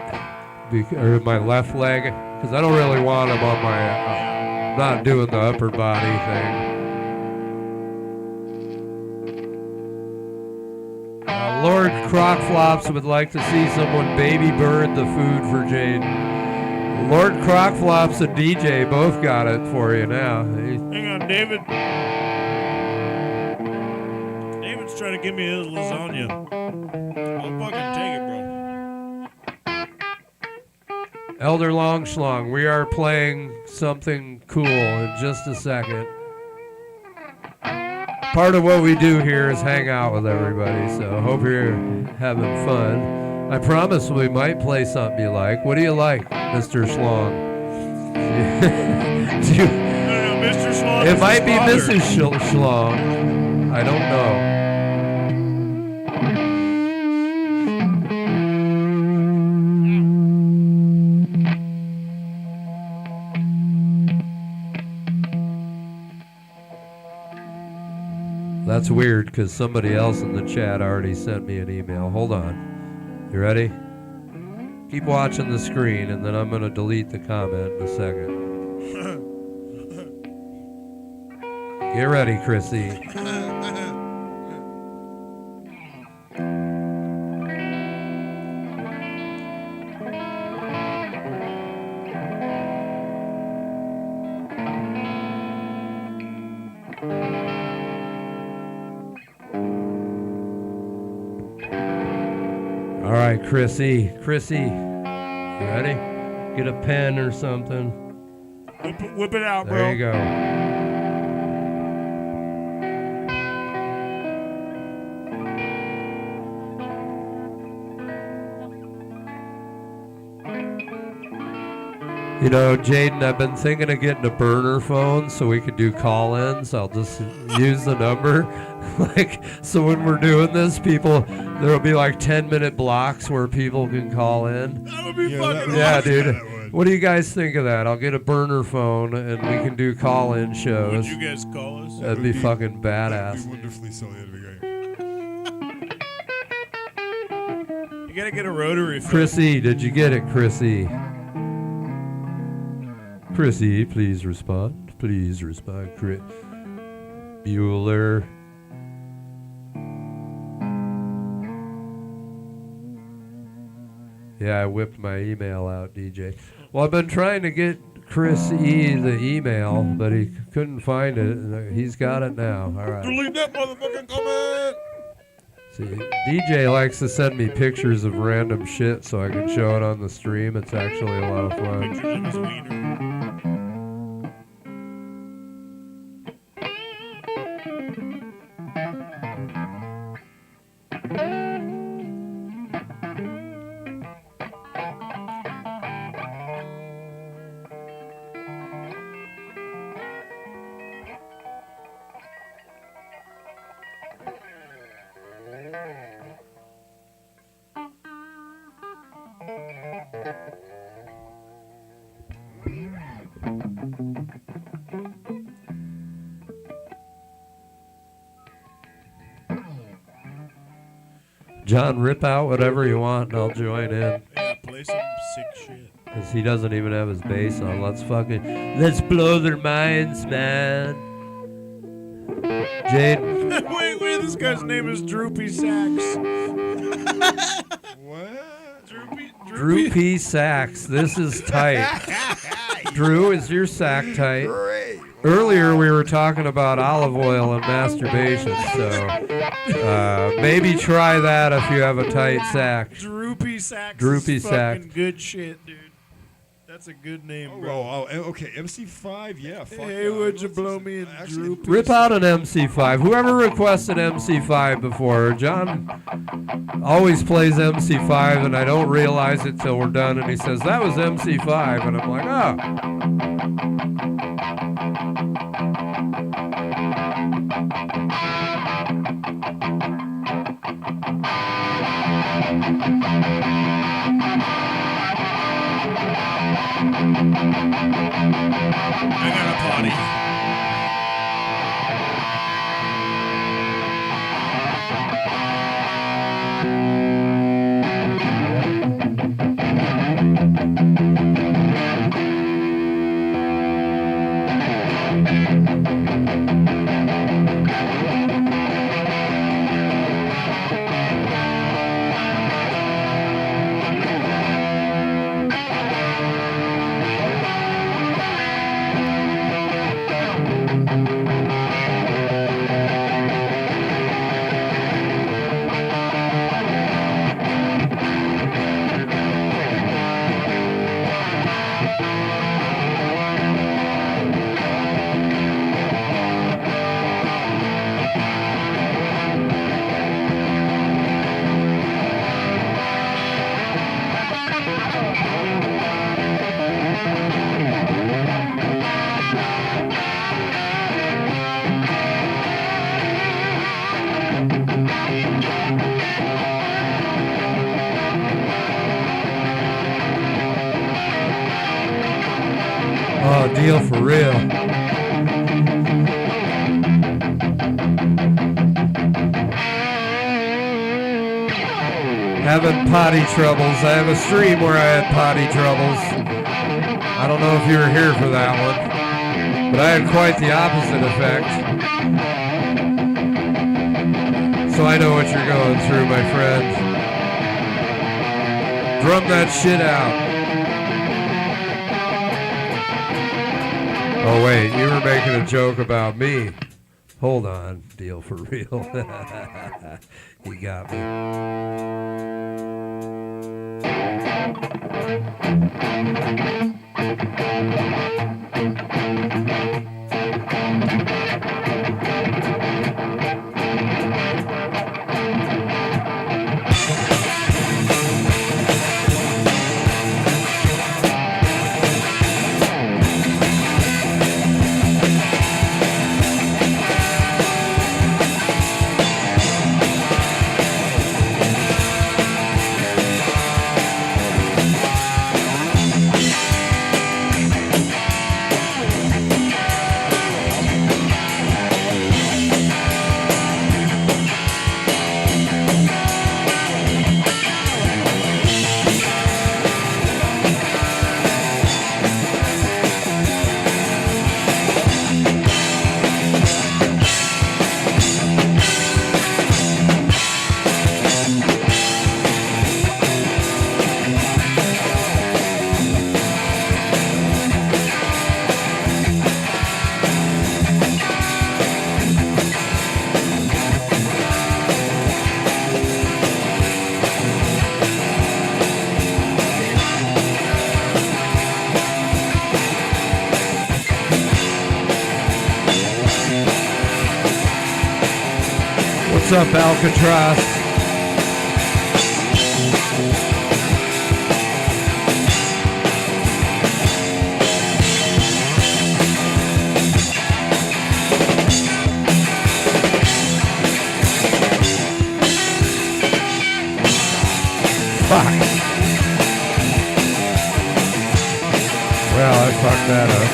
S1: or my left leg, because I don't really want them on my. Not doing the upper body thing. Lord Crockflops would like to see someone baby bird the food for Jade. Lord Crockflops and DJ both got it for you now.
S3: Hang on, David. David's trying to give me his lasagna. I'll fucking take it, bro.
S1: Elder Longschlong, we are playing something cool in just a second. part of what we do here is hang out with everybody. So hope you're having fun. I promise we might play something you like. What do you like, Mr. Schlong? Do you,
S3: No, Mr. Schlong.
S1: it
S3: is
S1: might
S3: his
S1: be
S3: father.
S1: Mrs. Schlong. I don't know. That's weird because somebody else in the chat already sent me an email. Hold on. You ready? Keep watching the screen and then I'm going to delete the comment in a second. Get ready, Chrissy. All right, Chrissy. Chrissy, you ready? Get a pen or something.
S3: Whip it out, bro.
S1: There you go. You know, Jaden, I've been thinking of getting a burner phone so we could do call-ins. I'll just use the number. Like, so when we're doing this, there'll be like 10-minute blocks where people can call in.
S3: That would be fucking awesome.
S1: Yeah, dude.
S2: That would.
S1: What do you guys think of that? I'll get a burner phone and we can do call-in
S3: Would
S1: shows.
S3: you guys call us?
S1: That'd be fucking
S2: That'd
S1: badass.
S2: be wonderfully silly. That'd be great.
S3: You gotta get a rotary phone.
S1: Chrissy, did you get it, Chrissy? Chrissy, please respond. Please respond, Chris. Bueller. Yeah, I whipped my email out, DJ. Well, I've been trying to get Chris E. the email, but he couldn't find it. He's got it now. All right.
S3: Delete that motherfucking comment.
S1: See, DJ likes to send me pictures of random shit so I can show it on the stream. It's actually a lot of fun.
S3: Pictures of his wiener.
S1: John, rip out whatever you want and I'll join in.
S3: Yeah, play some sick shit.
S1: Because he doesn't even have his bass on. Let's blow their minds, man. Jade,
S3: wait, this guy's name is Droopy Sacks.
S2: What?
S1: Drew P. Sax. This is tight. Drew, is your sack tight?
S2: Great.
S1: Earlier we were talking about olive oil and masturbation, so maybe try that if you have a tight sack.
S3: Droopy Sacks.
S1: Droopy
S3: is
S1: Sacks.
S3: fucking good shit, dude. That's a good name, bro.
S2: Oh, okay. MC5, yeah. Fuck
S3: Hey,
S2: yeah.
S3: would you
S2: Let's
S3: blow
S2: listen.
S3: me a
S2: Actually,
S3: droopy?
S1: Rip out an MC5. Whoever requested MC5 before, John always plays MC5, and I don't realize it till we're done, and he says, that was MC5, and I'm like, oh.
S3: I got a potty.
S1: Deal for real. Having potty troubles. I have a stream where I had potty troubles. I don't know if you were here for that one, but I had quite the opposite effect. So I know what you're going through, my friend. Drum that shit out. Oh wait, you were making a joke about me. Hold on, deal for real. You got me. What's up, Alcatraz? Fuck. Well, I fucked that up.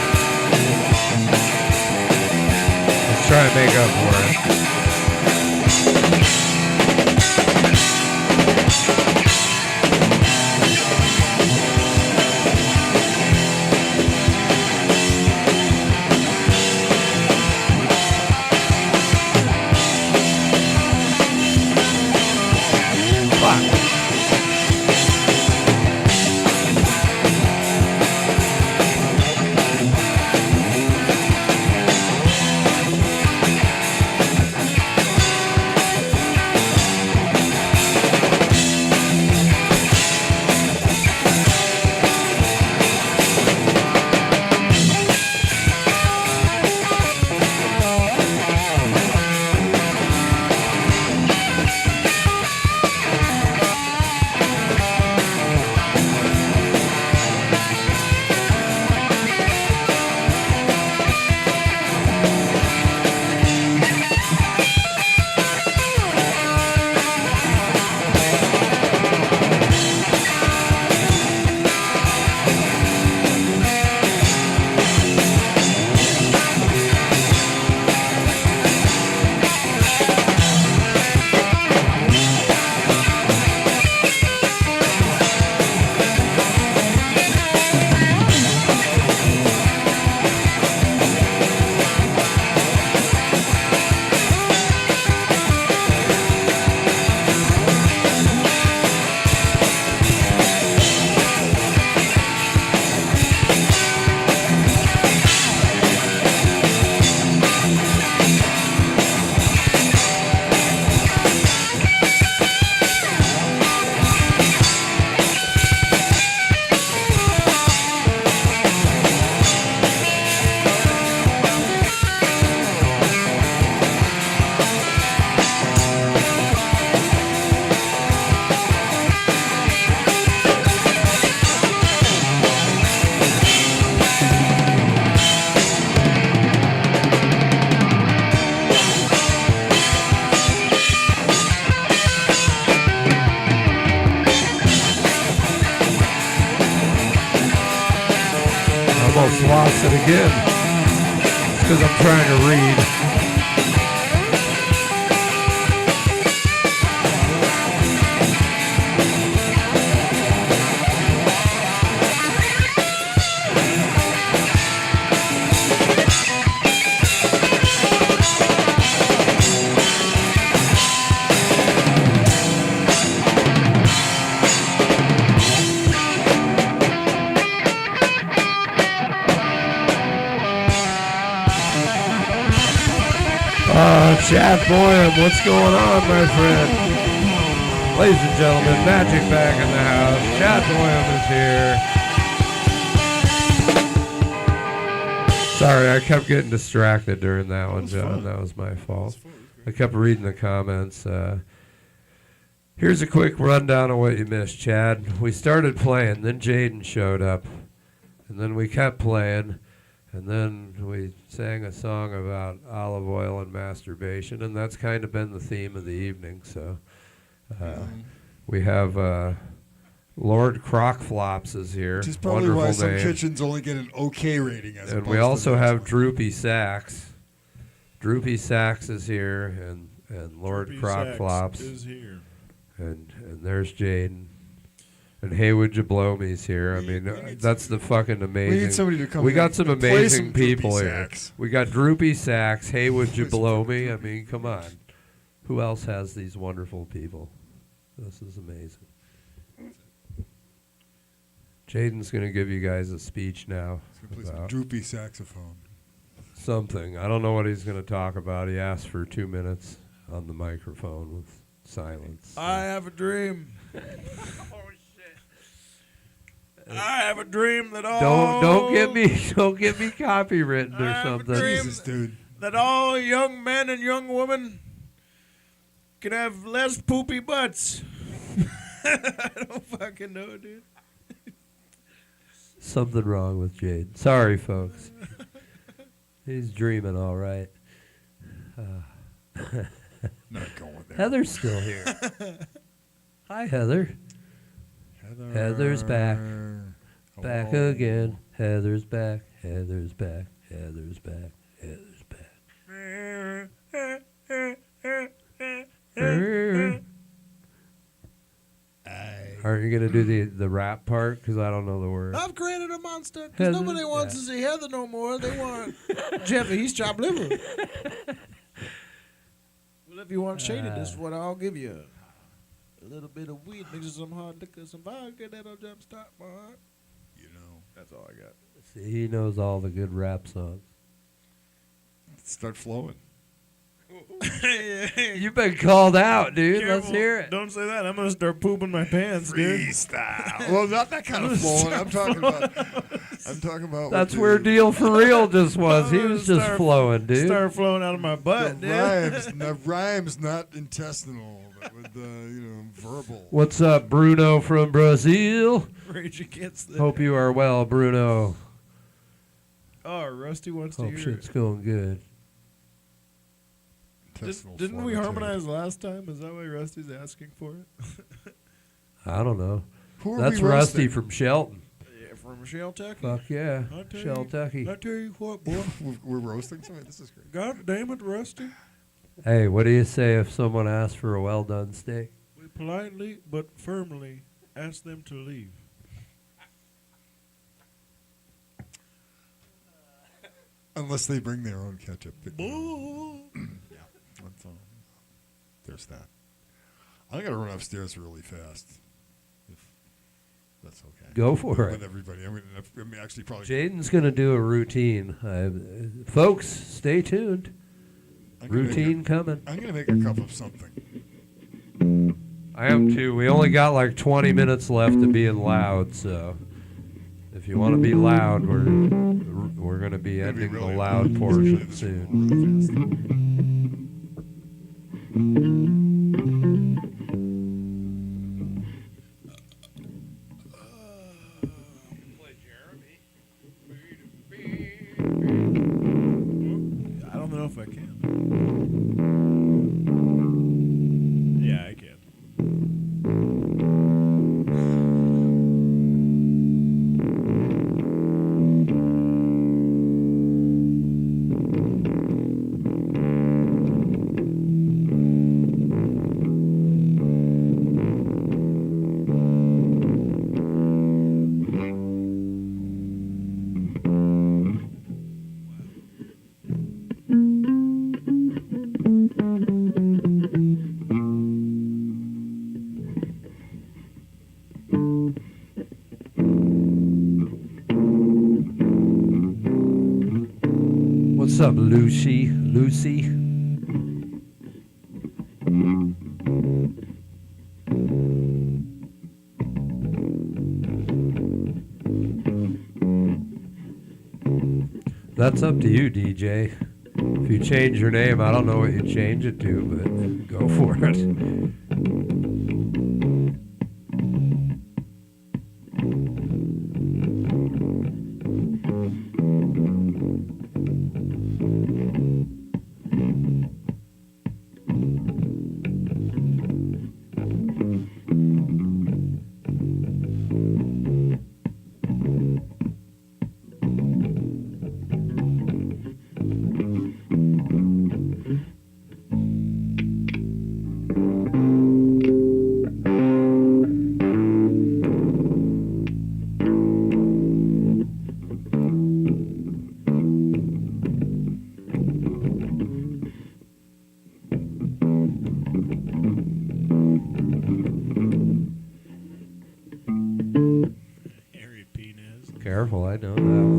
S1: Let's try and make up for it. it again. It's because I'm trying to read. Chad Boyum, what's going on, my friend? Ladies and gentlemen, Magic back in the house. Chad Boyum is here. Sorry, I kept getting distracted during that one, John.
S2: Fun.
S1: That was my fault. I kept reading the comments. Here's a quick rundown of what you missed, Chad. We started playing, then Jaden showed up, and then we kept playing. And then we sang a song about olive oil and masturbation, and that's kind of been the theme of the evening. So we have Lord Crockflops is here.
S2: Which is probably
S1: Wonderful
S2: why some
S1: name.
S2: kitchens only get an okay rating.
S1: And we also have Droopy Sacks. Droopy Sacks is here, and Lord Crockflops
S3: is here.
S1: And there's Jaden. And Haywood Jablomi's here. I mean, that's the fucking amazing.
S2: We need somebody to come.
S1: We
S2: in
S1: got some
S2: and play
S1: amazing
S2: some
S1: people
S2: Droopy
S1: here.
S2: Sacks.
S1: We got Droopy Sacks, Haywood Jablomi. I mean, come on. Who else has these wonderful people? This is amazing. Jaden's going to give you guys a speech now.
S2: He's gonna play some
S1: about
S2: droopy saxophone.
S1: something. I don't know what he's going to talk about. He asked for 2 minutes on the microphone with silence.
S3: I have a dream.
S1: Oh, shit.
S3: I have a dream that all
S1: Don't get me copywritten or
S3: I have a
S1: something.
S3: dream.
S2: Jesus, dude.
S3: that all young men and young women can have less poopy butts. I don't fucking know, dude.
S1: Something wrong with Jade. Sorry, folks. He's dreaming all right.
S2: Not going there.
S1: Heather's still here. Hi, Heather. Heather's back. Back
S2: Hello.
S1: again. Heather's back. Heather's back. Heather's back. Heather's back. Aren't you going to do the rap part? Because I don't know the words.
S3: I've created a monster
S1: Heather-
S3: because nobody wants to see Heather no more. They want Jeffy. He's chopped liver. Well, if you want shady, this is what I'll give you. A little bit of weed mixed with some hard liquor, some vodka that'll jumpstart my heart.
S2: You know.
S3: That's all I got.
S1: See, he knows all the good rap songs.
S2: Start flowing.
S1: You've been called out, dude.
S3: Careful.
S1: Let's hear it.
S3: Don't say that. I'm gonna start pooping my pants, dude.
S2: Freestyle. Well, not that kind of flowing. I'm talking about.
S1: That's
S2: what
S1: where
S2: the-
S1: Deal for Real just was. He was just
S3: Start-
S1: flowing, dude.
S3: Start flowing out of my butt,
S2: The
S3: dude.
S2: rhymes. The rhymes, not intestinal, but with verbal.
S1: What's up, Bruno from Brazil?
S3: Rage Against the.
S1: Hope you are well, Bruno.
S3: Oh, Rusty wants to
S1: Hope
S3: hear.
S1: shit's going good.
S2: Intestinal
S3: Didn't we
S2: fortitude.
S3: harmonize last time? Is that why Rusty's asking for it?
S1: I don't know.
S2: Who are
S1: That's
S2: we
S1: Rusty
S2: roasting?
S1: from Shelton.
S3: Yeah, from Sheltucky.
S1: Fuck yeah.
S3: I tell you-
S1: Sheltucky.
S3: I tell you what, boy.
S2: We're roasting somebody. This is great.
S3: God damn it, Rusty.
S1: Hey, what do you say if someone asks for a well done steak?
S3: We politely but firmly ask them to leave.
S2: Unless they bring their own ketchup.
S3: Boo.
S2: That's, there's that. I'm gonna run upstairs really fast. If that's okay.
S1: Go for
S2: With
S1: it.
S2: everybody. I'm actually probably.
S1: Jaden's going to do a routine. Folks, stay tuned.
S2: I'm gonna
S1: Routine coming.
S2: I'm gonna make a cup of something.
S1: I am too. We only got like 20 minutes left of being loud, so if you want to be loud, we're going to be
S2: Gonna be
S1: ending
S2: really
S1: the loud portion soon.
S2: Really
S3: I don't know if I can. Yeah, I can.
S1: up, Lucy? Lucy? That's up to you, DJ. If you change your name, I don't know what you change it to, but go for it. Careful, I know that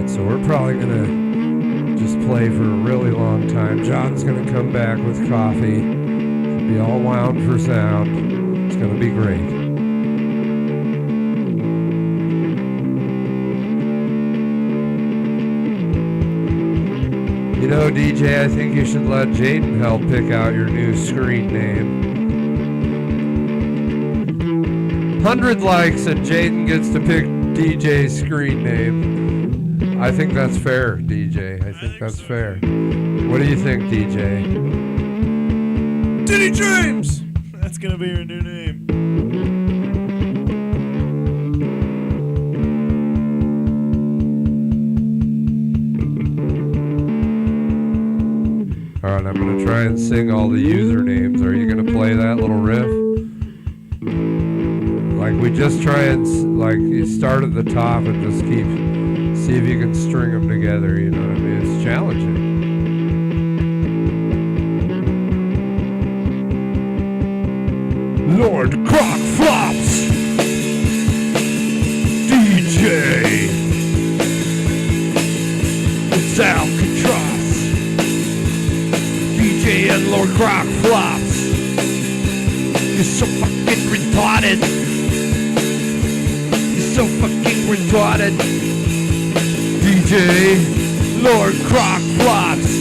S1: So we're probably going to just play for a really long time. John's going to come back with coffee. It'll be all wound for sound. It's going to be great. You know, DJ, I think you should let Jaden help pick out your new screen name. 100 likes and Jaden gets to pick DJ's screen name. I think that's fair, DJ. I think that's fair. What do you think, DJ?
S3: Diddy Dreams! That's going to be your new name.
S1: All right, I'm going to try and sing all the usernames. Are you going to play that little riff? Like, we just try and, you start at the top and just keep... See if you can string them together, you know what I mean? It's challenging. Lord Croc Flops! DJ! It's Alcatraz! DJ and Lord Croc Flops! You're so fucking retarded! You're so fucking retarded! DJ, Lord Croc Flops.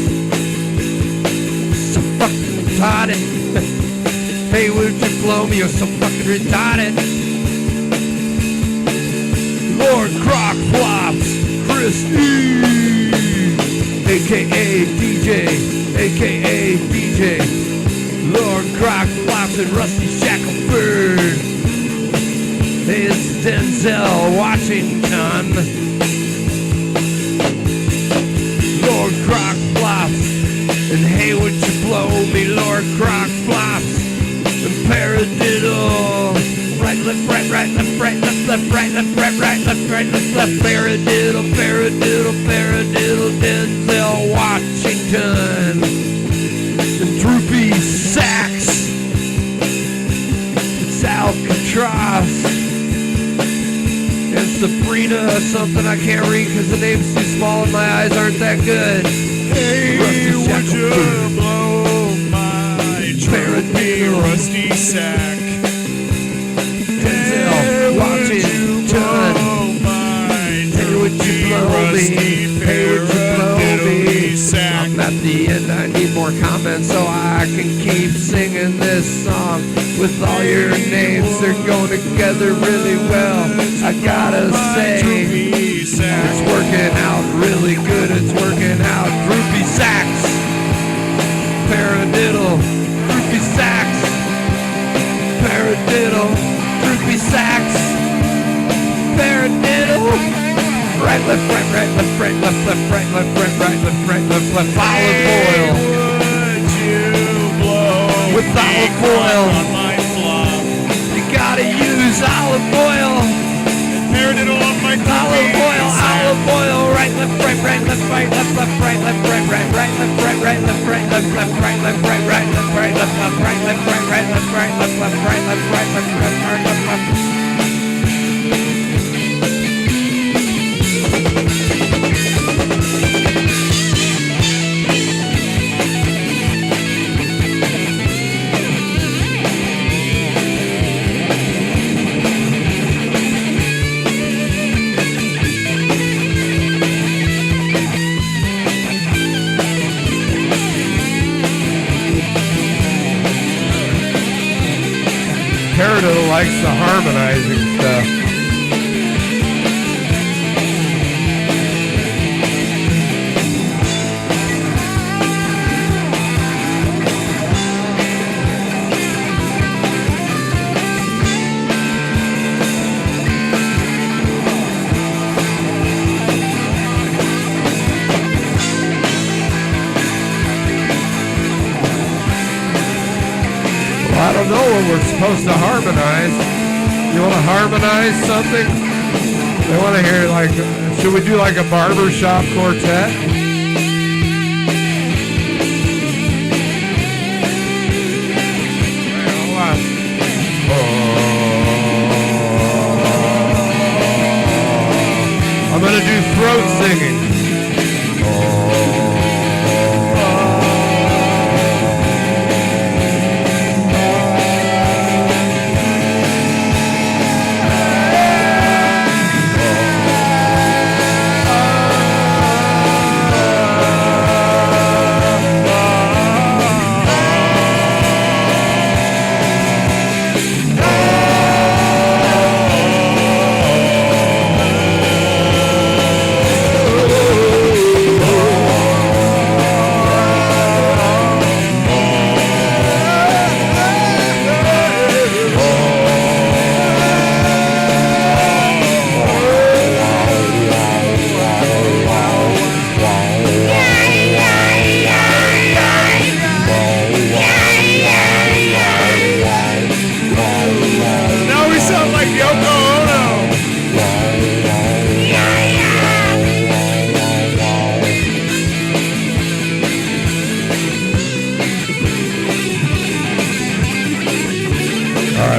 S1: So fucking retarded. Hey, would you blow me? You're so fucking retarded. Lord Croc Flops, Christy, aka DJ, aka DJ. Lord Croc Flops and Rusty Shackleford. Hey, it's Denzel Washington. Lord Croc Flops, and hey, would you blow me, Lord Croc Flops, and paradiddle, right, left, right, right, left, right, left, left, right, left, right, right, left, right, left, left, paradiddle, paradiddle, paradiddle, Denzel Washington, and droopy sacks, it's Alcatraz. And Sabrina something I can't read because the name's too small and my eyes aren't that good.
S3: Hey, would you blow my droopy rusty sack?
S1: Denzel Washington. Hey, would you blow me? Hey, would you blow me? I'm at the end, I need more comments so I can keep singing this song with all your names. They're going together really well, I gotta say. It's working out really good, it's working out. Droopy sacks, paradiddle, droopy sacks, paradiddle, droopy sacks, paradiddle, right right, left, right, right, left, right, left, left, right, left, right, right, left, right, left, left. Olive oil.
S3: Would you blow
S1: With olive oil.
S3: on my flop?
S1: You gotta use olive oil.
S3: Paradiddle on my
S1: Olive
S3: cookies.
S1: oil, right, left, right, right, left, right, left, left, right, left, right, right, right, left, right, right, left, right, left, left, right, left, right, right, left, right, left, left, right, left, right, right, left, right, left, left, right, left, right, left, left, right, left, left. Peridot likes the harmonizing stuff. I don't know what we're supposed to harmonize. You want to harmonize something? They want to hear like, should we do like a barbershop quartet? I'm going to do throat singing.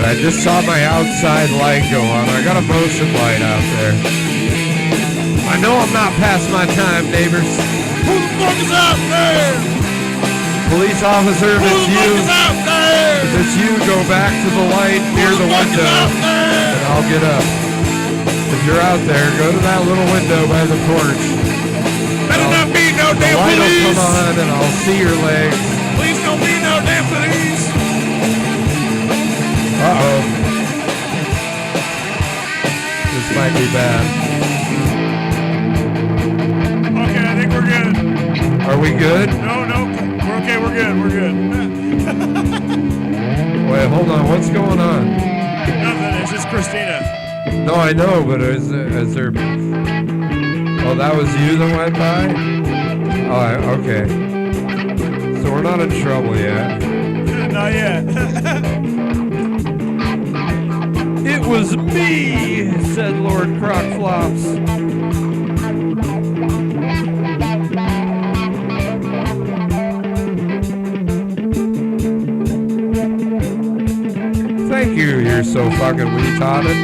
S1: I just saw my outside light go on. I got a motion light out there. I know I'm not past my time, neighbors.
S3: Who the fuck is out there?
S1: Police officer, if
S3: Who
S1: it's
S3: the
S1: you,
S3: fuck is out there?
S1: if it's you, go back to the light near the window, and I'll get up. If you're out there, go to that little window by the porch.
S3: Better not be no
S1: The
S3: damn
S1: light will
S3: police.
S1: come on, and I'll see your legs.
S3: Please don't be no damn police.
S1: Uh-oh. This might be bad.
S3: Okay, I think we're good.
S1: Are we good?
S3: No, we're okay. We're good. We're good.
S1: Wait, hold on. What's going on?
S3: Nothing. It's just Christina.
S1: No, I know, but is there... Oh, that was you that went by? Oh, okay. So we're not in trouble yet.
S3: Not yet.
S1: It was me, said Lord Crockflops. Thank you, you're so fucking retarded.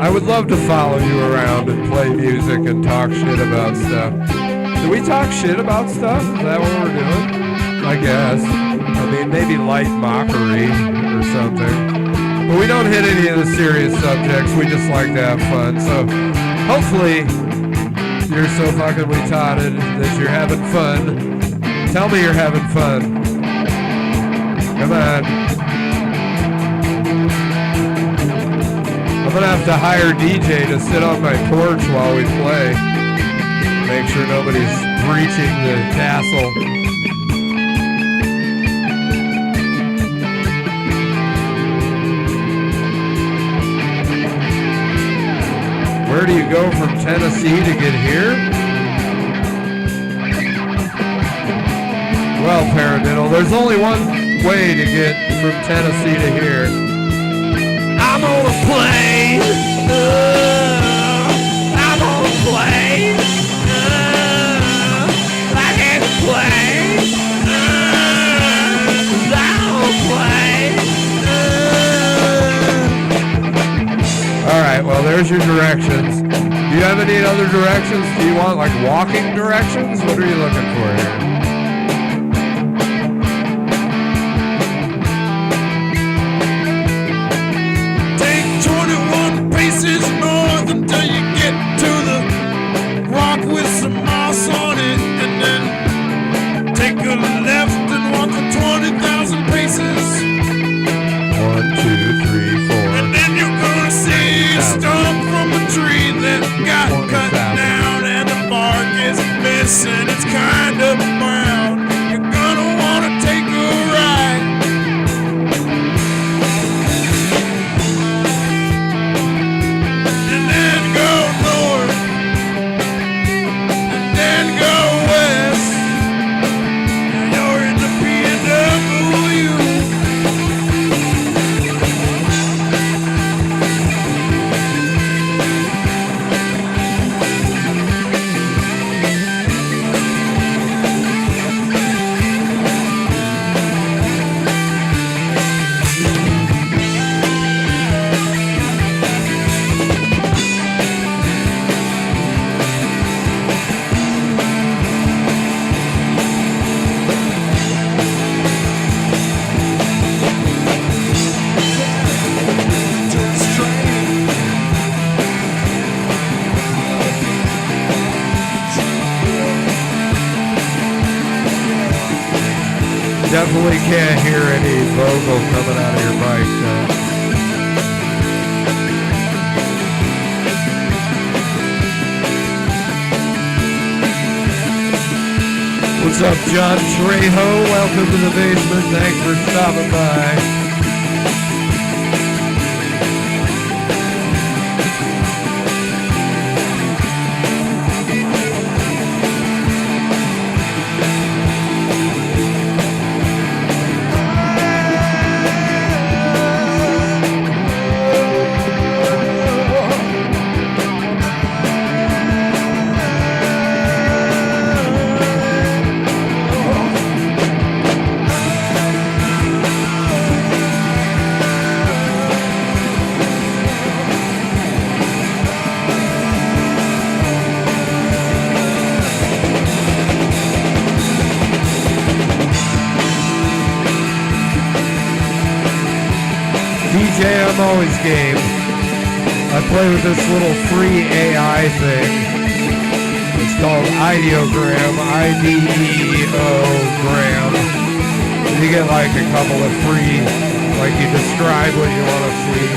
S1: I would love to follow you around and play music and talk shit about stuff. Do we talk shit about stuff? Is that what we're doing? I guess. I mean, maybe light mockery or something. But we don't hit any of the serious subjects. We just like to have fun. So hopefully you're so fucking retarded that you're having fun. Tell me you're having fun. Come on. I'm going to have to hire DJ to sit on my porch while we play. Make sure nobody's breaching the castle. Where do you go from Tennessee to get here? Well, Paradiddle, there's only one way to get from Tennessee to here. I'm on a plane. I'm on a plane. I can't play. I'm on a plane. All right, well, there's your directions. Do you have any other directions? Do you want like walking directions? What are you looking for here?
S4: North until you get to the rock with some moss on it, and then take a left and walk for 20,000 paces.
S1: 1, 2, 3, 4.
S4: And then you're gonna see a stump from a tree that got cut down, and the bark is missing. It's kind of brown. You're gonna wanna take a ride.
S1: Definitely can't hear any vocal coming out of your mic. What's up, John Trejo? Welcome to the basement. Thanks for stopping by. I'm always game. I play with this little free AI thing. It's called Ideogram, IDEO-gram. You get like a couple of free, like you describe what you want to see.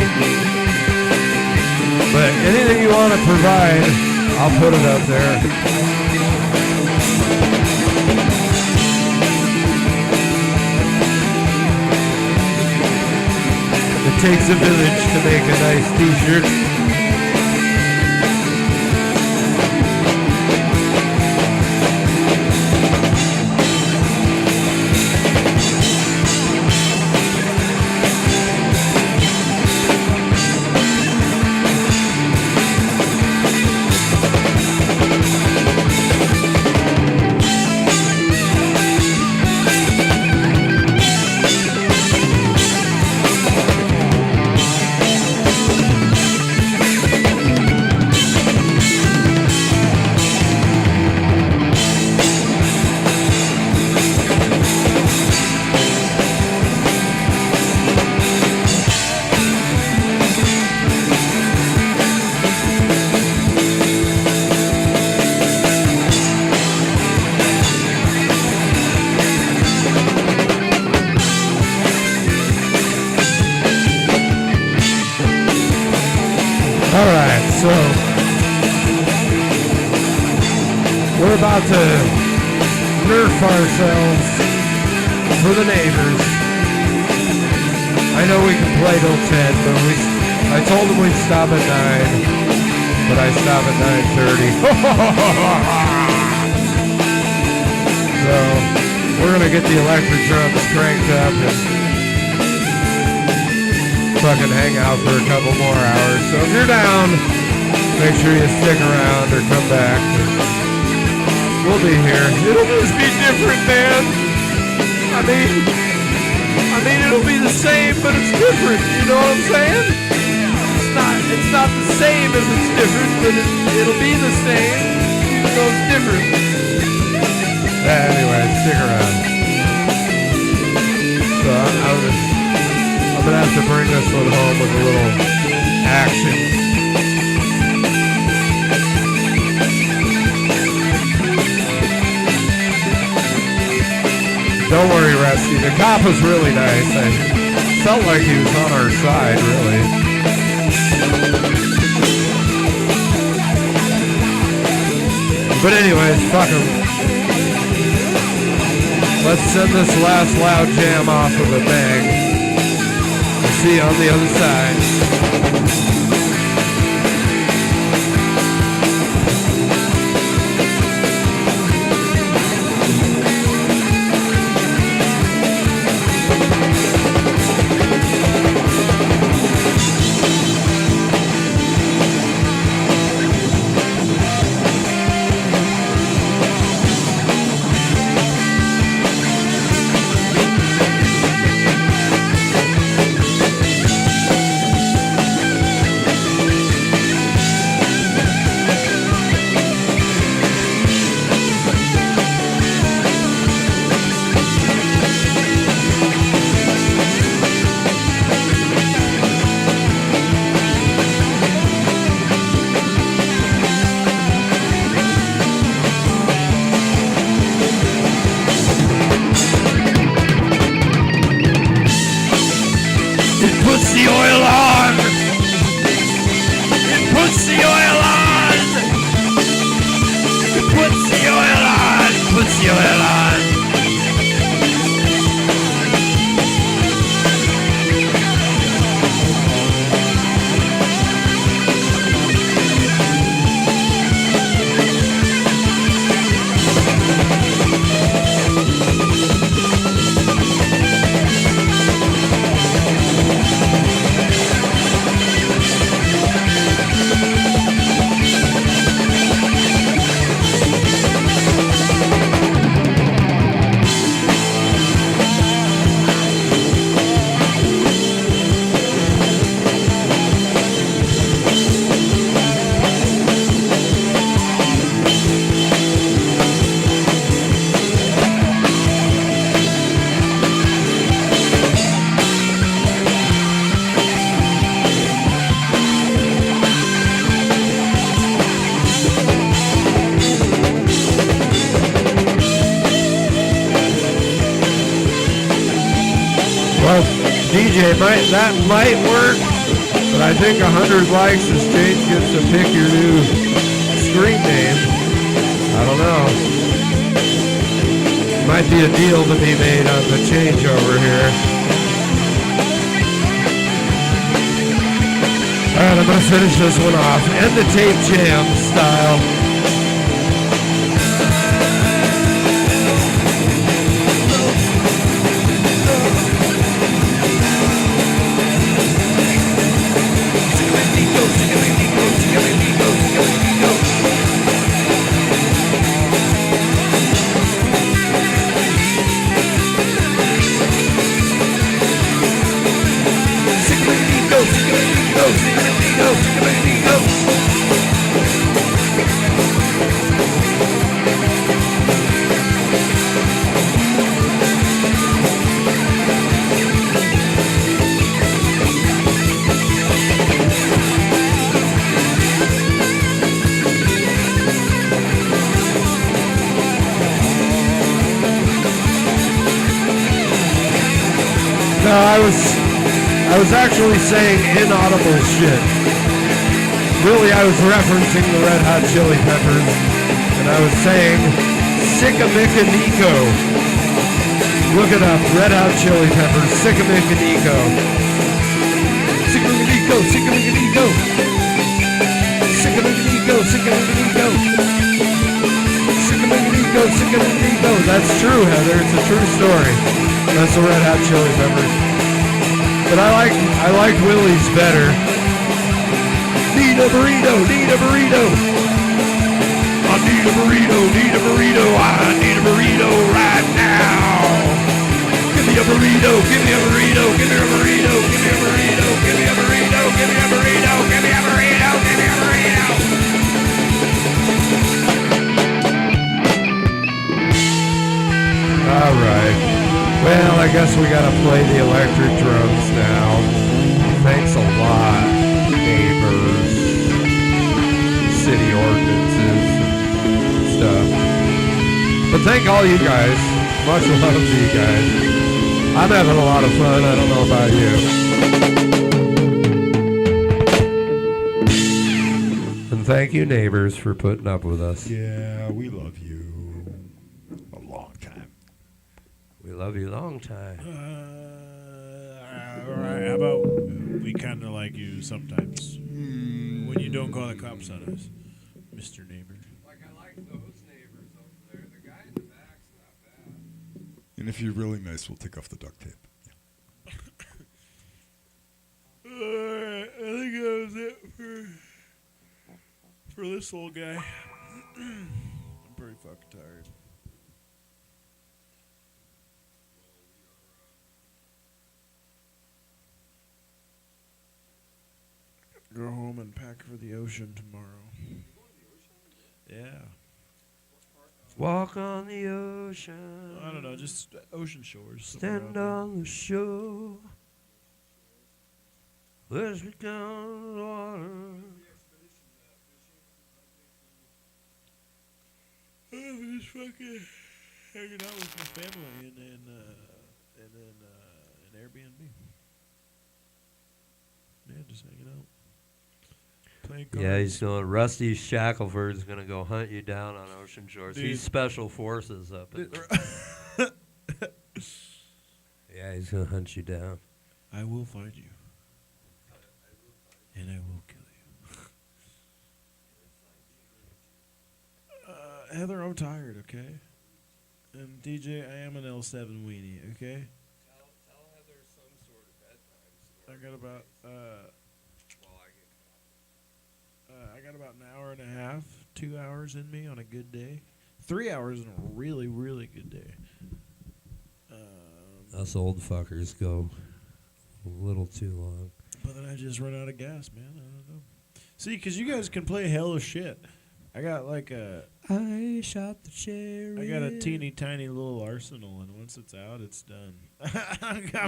S1: But anything you want to provide, I'll put it up there. It takes a village to make a nice t-shirt. Alright, so we're about to nerf ourselves for the neighbors. I know we can play till 10, but I told them we'd stop at 9. but I stop at 9:30. So we're gonna get the electric drums cranked up and fucking hang out for a couple more hours. So if you're down, make sure you stick around or come back. We'll be here. It'll just be different, man. I mean, it'll be the same, but it's different. You know what I'm saying? It's not the same if it's different, but it'll be the same, even though it's different. Anyway, stick around. So I'm gonna have to bring this one home with a little action. Don't worry, Rusty. The cop was really nice. I felt like he was on our side, really. But anyways, fuck him. Let's send this last loud jam off with a bang. We'll see you on the other side. DJ, that might work, but I think 100 likes as James gets to pick your new screen name. I don't know. Might be a deal to be made on the changeover here. Alright, I'm going to finish this one off. End the tape jam style. I was actually saying inaudible shit. Really, I was referencing the Red Hot Chili Peppers, and I was saying Sickamicka-Nico. Look it up, Red Hot Chili Peppers, Sickamicka-Nico. Sickamicka-Nico, Sickamicka-Nico. Sickamicka-Nico. Sick-a-diddly-go. Sick-a-diddly-go, sick-a-diddly-go. That's true, Heather. It's a true story. That's the Red Hot Chili Peppers. But I like Willie's better. Need a burrito, need a burrito. I need a burrito, need a burrito. I need a burrito right now. Give me a burrito, give me a burrito, give me a burrito, give me a burrito, give me a burrito, give me a burrito, give me a burrito, give me a burrito. All right. Well, I guess we gotta play the electric drums now. Thanks a lot, neighbors, city ordinances, and stuff. But thank all you guys. Much love to you guys. I'm having a lot of fun. I don't know about you. And thank you, neighbors, for putting up with us.
S2: Yeah, we love you. A long time.
S1: We love you a long time.
S3: All right, how about we kind of like you sometimes when you don't call the cops on us, Mr. Neighbor.
S1: Like I like those neighbors over there. The guy in the back's not bad.
S2: And if you're really nice, we'll take off the duct tape.
S3: Alright, I think that was it for this old guy. I'm pretty fucking tired. Go home and pack for the ocean tomorrow. Yeah.
S1: Walk on the ocean.
S3: I don't know, just ocean shores.
S1: Stand on the shore. Let's get down to the water.
S3: I'm just fucking hanging out with my family and then an Airbnb. Yeah, just hanging out. Playing cards.
S1: Yeah, he's going. Rusty Shackelford's going to go hunt you down on ocean shores.
S3: Dude.
S1: He's special forces up in there. Yeah, he's going to hunt you down.
S3: I will find you. And I will kill you. Heather, I'm tired, okay? And DJ, I am an L7 weenie, okay?
S1: Tell Heather some sort of bedtime story.
S3: I got about an hour and a half, 2 hours in me on a good day. 3 hours on a really, really good day.
S1: Us old fuckers go a little too long.
S3: But then I just run out of gas, man. I don't know. See, because you guys can play hell of shit. I got like
S1: I shot the cherry.
S3: I got a teeny tiny little arsenal, and once it's out, it's done.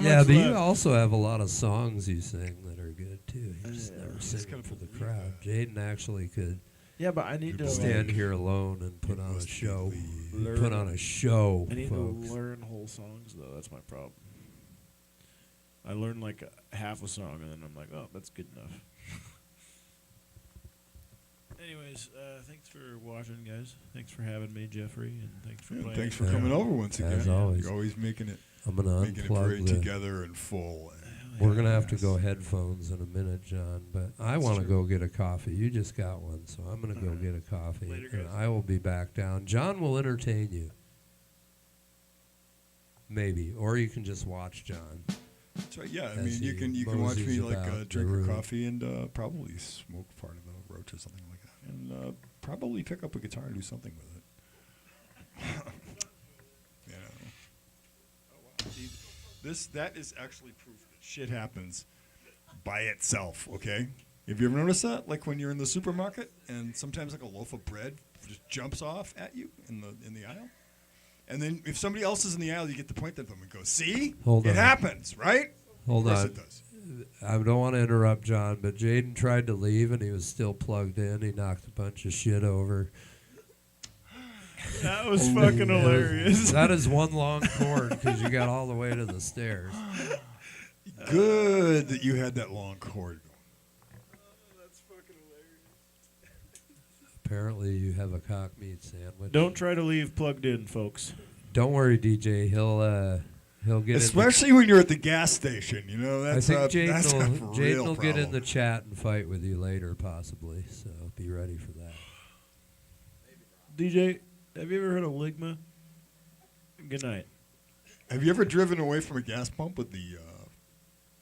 S1: Yeah, but you also have a lot of songs you sing that are good too. You just never sing them for the crowd. Jaden actually could
S3: Yeah, but I need to
S1: stand here alone and put on a show.
S3: learn.
S1: Put on a show,
S3: I need
S1: folks.
S3: to learn whole songs, though. That's my problem. I learn like half a song, and then I'm like, oh, that's good enough. Anyways, thanks for watching, guys. Thanks for having me, Jeffrey, and thanks for playing.
S2: Thanks for coming over once again.
S1: As always.
S2: You're always making it
S1: I'm gonna
S2: very
S1: unplug the.
S2: together and full.
S1: We're gonna have to go headphones in a minute, John. But I want to go get a coffee. You just got one, so I'm gonna go get a coffee,
S3: Later,
S1: and
S3: guys.
S1: I will be back down. John will entertain you, maybe, or you can just watch John.
S2: That's right. Yeah, I
S1: As
S2: mean, you
S1: he
S2: can watch me
S1: moseys
S2: like
S1: about the
S2: drink
S1: room.
S2: a coffee and probably smoke part of a roach or something like that, and probably pick up a guitar and do something with it. You know. Oh wow. See, that is actually proof that shit happens by itself. Okay. Have you ever noticed that? Like when you're in the supermarket and sometimes like a loaf of bread just jumps off at you in the aisle. And then if somebody else is in the aisle, you get to point at them and go, see?
S1: Hold
S2: it
S1: on.
S2: happens, right?
S1: Hold
S2: Of course
S1: on.
S2: it does.
S1: I don't want to interrupt John, but Jaden tried to leave and he was still plugged in. He knocked a bunch of shit over.
S3: That was fucking hilarious.
S1: That is one long cord because you got all the way to the stairs.
S2: Good that you had that long cord.
S3: That's fucking hilarious.
S1: Apparently, you have a cock meat sandwich.
S3: Don't try to leave plugged in, folks.
S1: Don't worry, DJ. He'll get.
S2: Especially when you're at the gas station, you know.
S1: I
S2: That's
S1: think
S2: that's
S1: Jaden
S2: a real
S1: will get in
S2: problem.
S1: the chat and fight with you later, possibly. So be ready for that.
S3: DJ, have you ever heard of Ligma? Good night.
S2: Have you ever driven away from a gas pump with the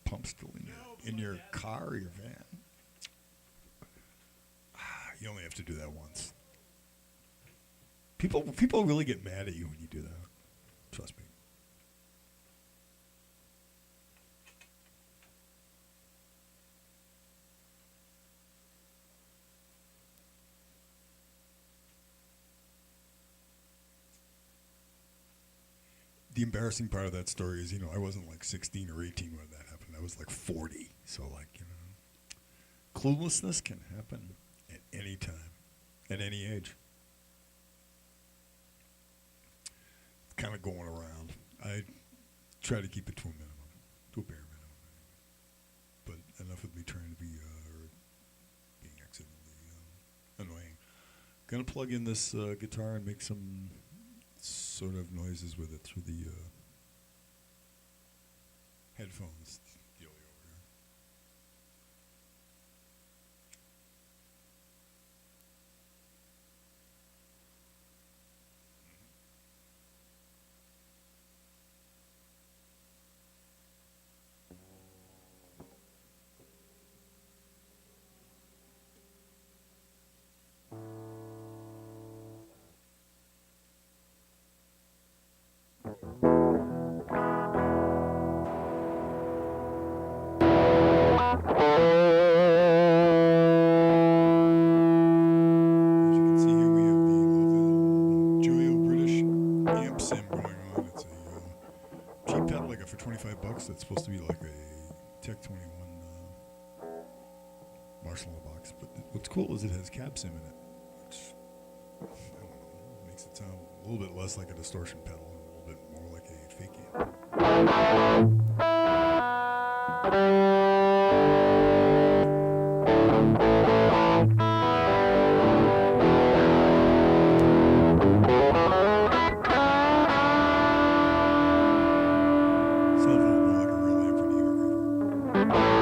S2: pump still in your car or your van? You only have to do that once. People really get mad at you when you do that. Trust me. The embarrassing part of that story is, I wasn't like 16 or 18 when that happened. I was like 40. So, cluelessness can happen at any time, at any age. It's kind of going around. I try to keep it to a minimum, to a bare minimum. But enough of me trying to be, or being accidentally annoying. Gonna plug in this guitar and make some sort of noises with it through the headphones dealio over here. As you can see here, we have the lovely Joyo British amp sim going on. It's a cheap pedal I got for $25. That's supposed to be like a Tech 21 Marshall in a box. But what's cool is it has cab sim in it, which I don't know, makes it sound a little bit less like a distortion pedal and a little bit more like a fake amp. Sounds a little more like a real amp when you hear it.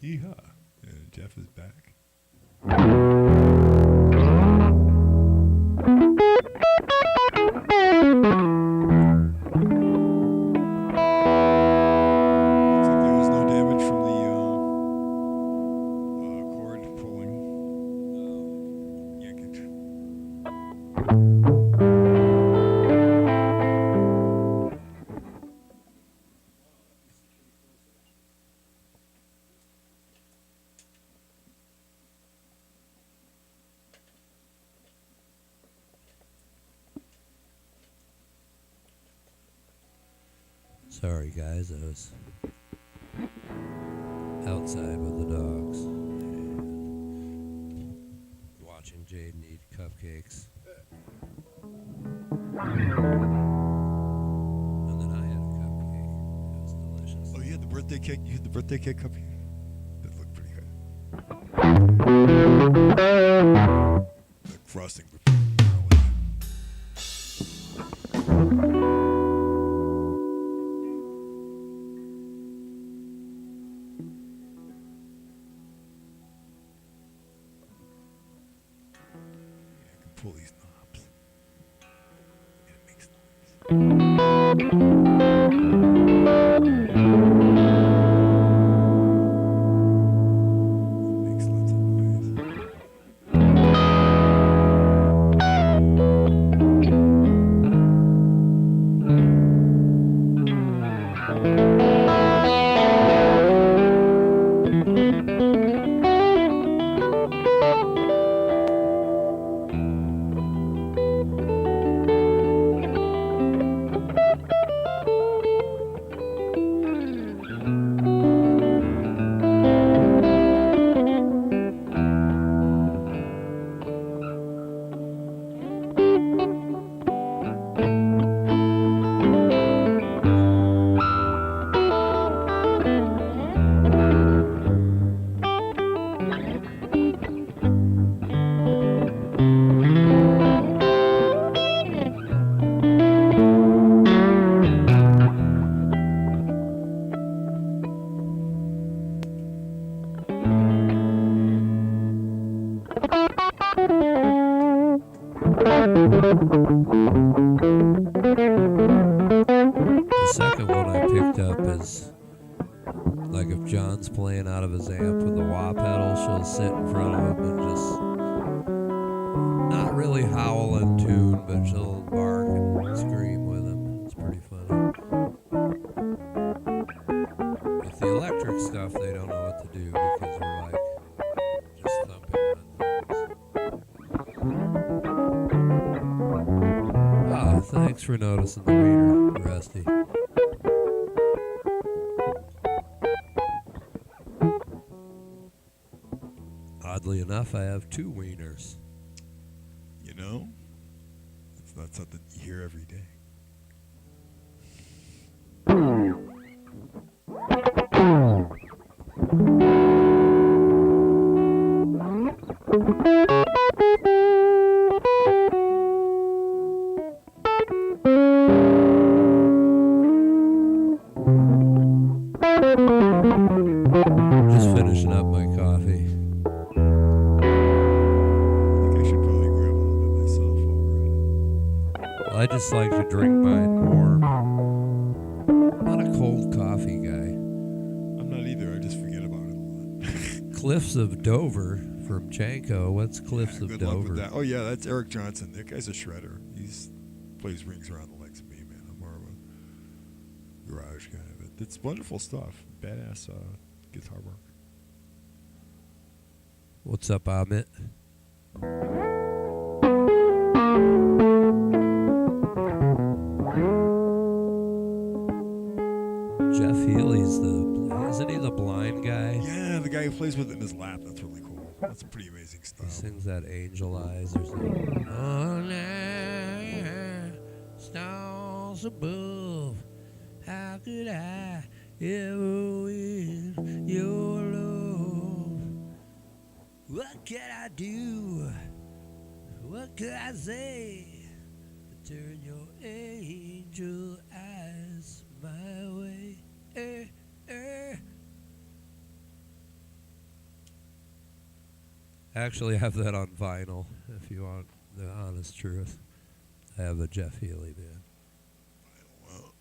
S2: Yeehaw. And Jeff is back. Looks like there was no damage from the cord pulling. Yankage.
S1: Sorry, guys, I was outside with the dogs and watching Jaden eat cupcakes. And then I had a cupcake. It was delicious.
S2: Oh, you had the birthday cake? You had the birthday cake up here? That looked pretty good. The frosting was gnarly. I can pull these knobs. And it makes noise. Makes lots of noise. The second one I picked up is
S1: Like if John's playing out of his amp with the wah pedal, she'll sit in front of him and just not really howl in tune, but she'll bark and scream with him. It's pretty funny. With the electric stuff, they don't know what to do because we're like just thumping on things. Ah, thanks for noticing the wiener, Rusty. Oddly enough, I have 2 wieners.
S2: You know, it's not something you hear every day.
S1: Just finishing up my coffee.
S2: I think I should probably grab a little bit myself while we're at it.
S1: I just like to drink mine warm. I'm not a cold coffee guy.
S2: I'm not either. I just forget about it a lot.
S1: Cliffs of Dover from Janko. What's Cliffs of
S2: Good luck
S1: Dover?
S2: with that. Oh yeah, that's Eric Johnson. That guy's a shredder. He's plays rings around the legs of me, man. I'm more of a garage guy, but it's wonderful stuff. Badass guitar work.
S1: What's up, Amit? Jeff Healy's isn't he the blind guy?
S2: Yeah, the guy who plays with it in his lap. That's really cool. That's pretty amazing
S1: He
S2: stuff.
S1: sings that Angel Eyes or something. Oh, now, stars above, how could I ever win your love? What can I do? What could I say? Turn your angel eyes my way. I actually have that on vinyl, if you want the honest truth. I have a Jeff Healy band.
S2: Well,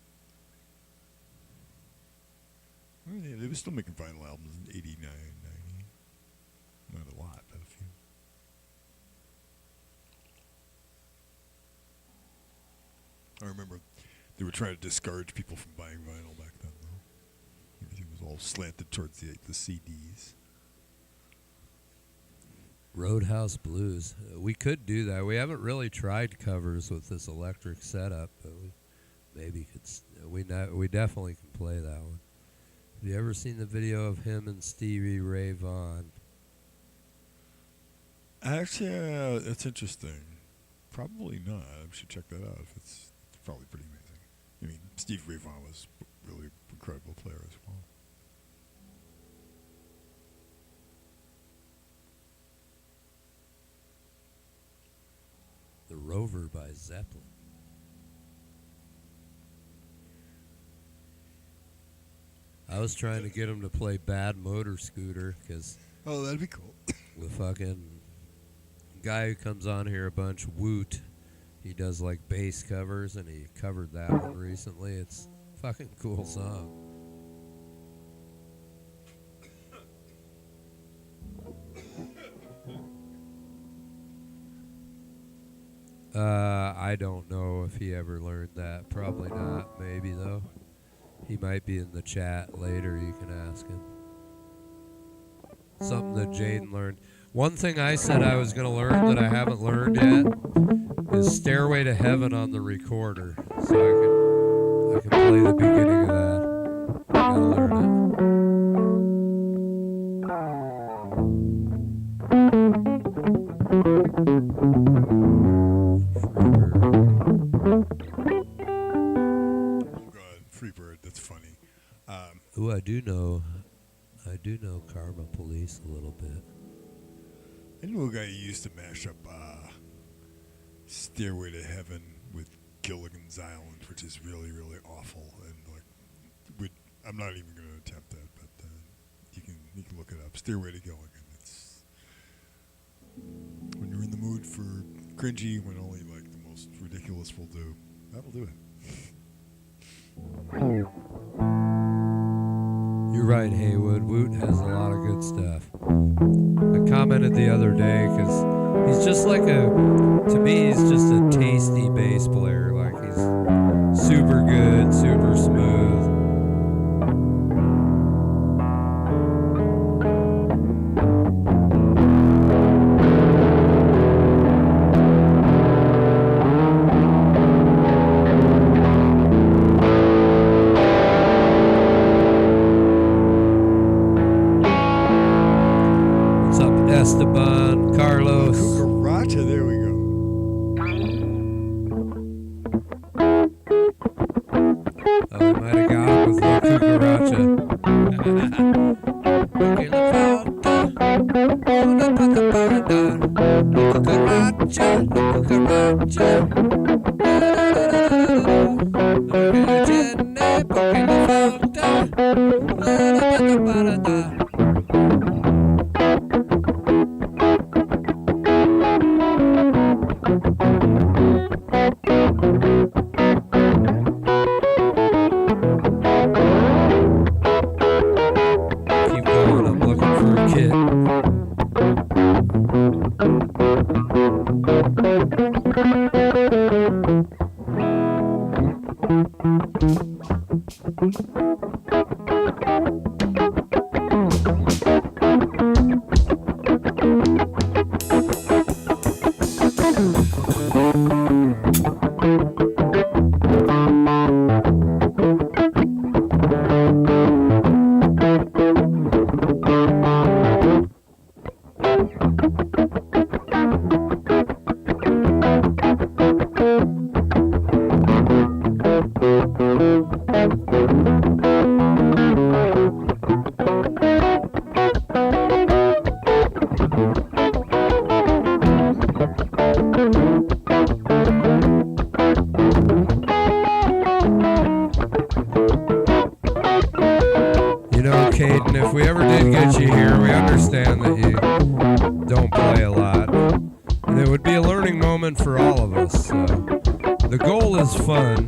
S2: they were still making vinyl albums in 89, 90. Not a lot, but a few. I remember they were trying to discourage people from buying vinyl back then, though. Everything was all slanted towards the CDs.
S1: Roadhouse Blues. We could do that. We haven't really tried covers with this electric setup, but we maybe could. We definitely can play that one. Have you ever seen the video of him and Stevie Ray Vaughan?
S2: Actually, that's interesting. Probably not. I should check that out. It's probably pretty amazing. I mean, Steve Ray Vaughan was a really incredible player as well.
S1: The Rover by Zeppelin. I was trying to get him to play Bad Motor Scooter because
S2: Oh, that'd be cool.
S1: the fucking guy who comes on here a bunch, Woot, he does like bass covers, and he covered that one recently. It's a fucking cool song. I don't know if he ever learned that. Probably not. Maybe, though. He might be in the chat later. You can ask him. Something that Jaden learned. One thing I said I was going to learn that I haven't learned yet is Stairway to Heaven on the recorder. So I can play the beginning of that. Gotta learn it.
S2: Oh, God. Freebird. That's funny.
S1: Ooh, I do know Karma Police a little bit.
S2: I knew a guy who used to mash up Stairway to Heaven with Gilligan's Island, which is really, really awful. And I'm not even going to attempt that, but you can look it up. Stairway to Gilligan. It's when you're in the mood for cringy, when only like the most ridiculous will do. That'll do it.
S1: You're right, Haywood. Woot has a lot of good stuff. I commented the other day because he's just like to me, he's just a tasty bass player. Like he's super good, super smooth. Esteban, Carlos.
S2: Cucaracha, there we go.
S1: Oh, we might have got with the cucaracha. Keep going, I'm looking for a kid. You know, Caden, if we ever did get you here, we understand that you don't play a lot. And it would be a learning moment for all of us. So the goal is fun.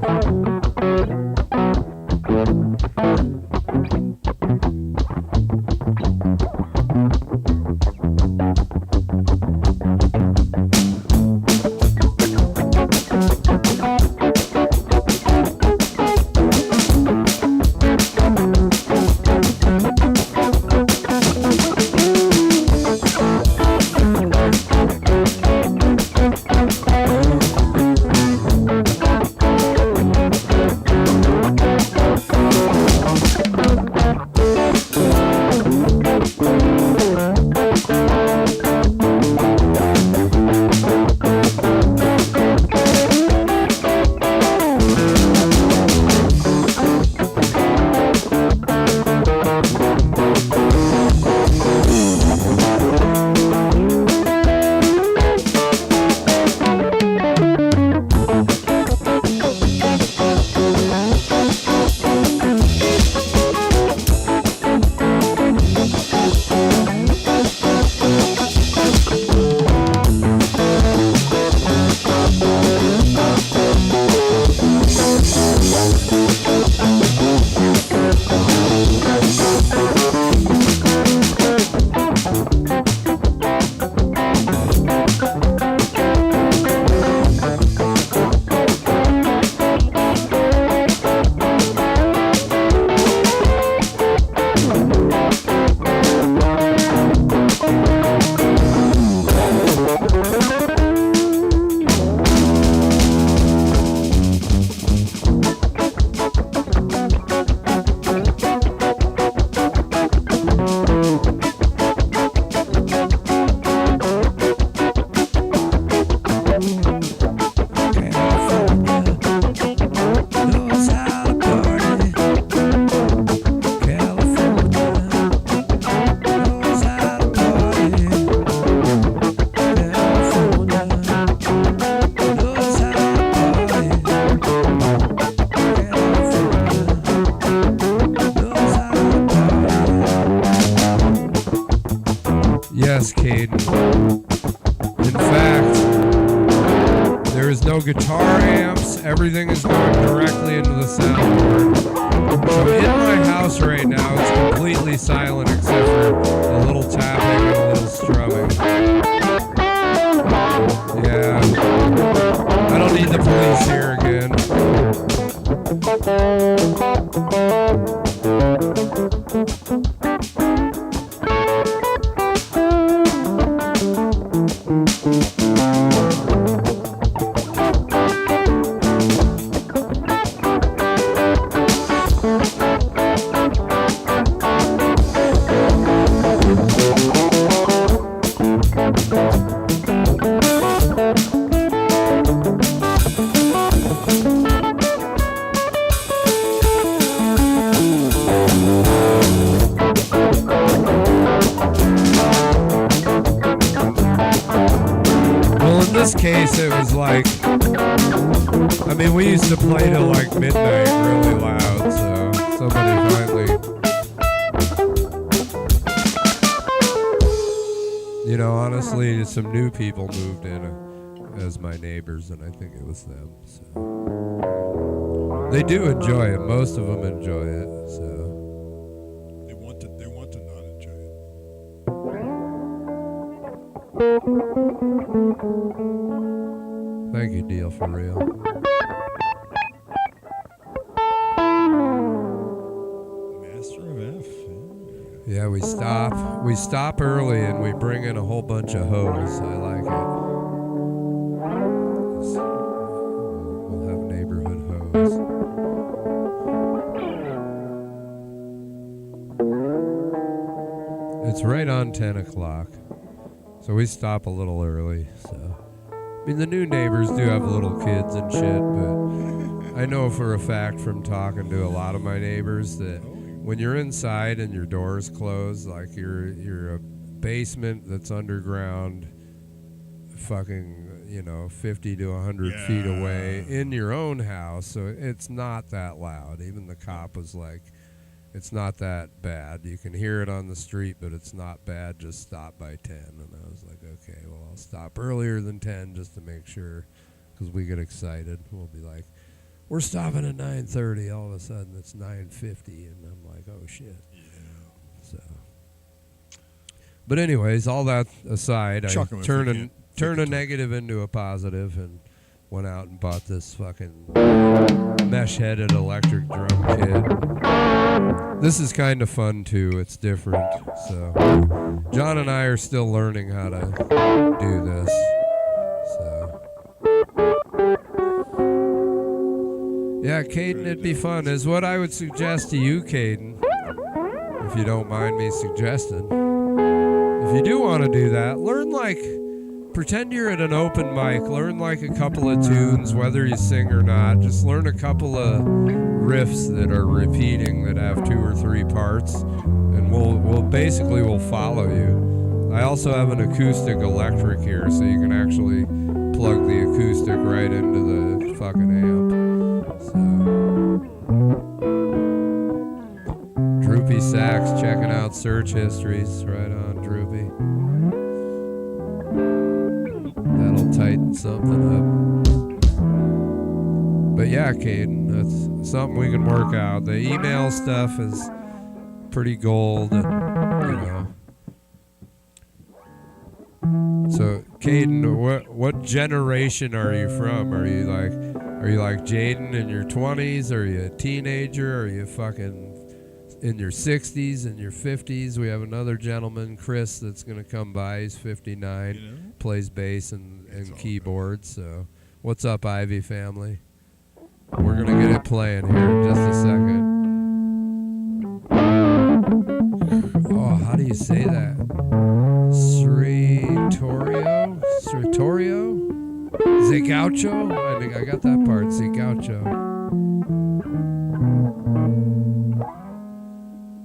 S1: Yes, Caden. In fact, there is no guitar amps. Everything is going directly into the soundboard. So in my house right now, it's completely silent except for a little tapping and a little strumming. Yeah. I don't need the police here again. Case it was like, I mean, we used to play till like midnight really loud, so somebody finally, you know, honestly some new people moved in as my neighbors, and I think it was them, so they do enjoy it. Most of them enjoy it, so
S2: They want to not enjoy it.
S1: thank you, Deal, for real.
S2: Master of F.
S1: Yeah, we stop early and we bring in a whole bunch of hoes. I like it. We'll have neighborhood hoes. It's right on 10 o'clock. So we stop a little early, so. I mean, the new neighbors do have little kids and shit, but I know for a fact from talking to a lot of my neighbors that when you're inside and your door's closed, like you're a basement that's underground, fucking, you know, 50 to 100 feet away in your own house, so it's not that loud. Even the cop was like, it's not that bad. You can hear it on the street, but it's not bad. Just stop by 10. And I was like, okay, well, I'll stop earlier than 10 just to make sure, because we get excited. We'll be like, we're stopping at 9:30. All of a sudden, it's 9:50, and I'm like, oh, shit. Yeah. So, but anyways, all that aside, I turn a negative into a positive and went out and bought this fucking mesh-headed electric drum kit. This is kind of fun, too. It's different. So John and I are still learning how to do this. So yeah, Caden, it'd be fun. Is what I would suggest to you, Caden, if you don't mind me suggesting. If you do want to do that, learn pretend you're at an open mic. Learn like a couple of tunes, whether you sing or not. Just learn a couple of riffs that are repeating that have 2 or 3 parts, and we'll follow you. I also have an acoustic electric here, so you can actually plug the acoustic right into the fucking amp. So, Droopy Sax checking out search histories. Right on, Droopy. That'll tighten something up. But yeah, Caden, that's something we can work out. The email stuff is pretty gold, and, you know. So, Caden, what generation are you from? Are you like Jaden in your 20s? Are you a teenager? Are you fucking in your 60s and your 50s? We have another gentleman, Chris, that's going to come by. He's 59, plays bass and keyboards. So, what's up, Ivy family? We're going to get it playing here in just a second. Oh, how do you say that? Sritorio? Zagaucho? I think I got that part. Zagaucho.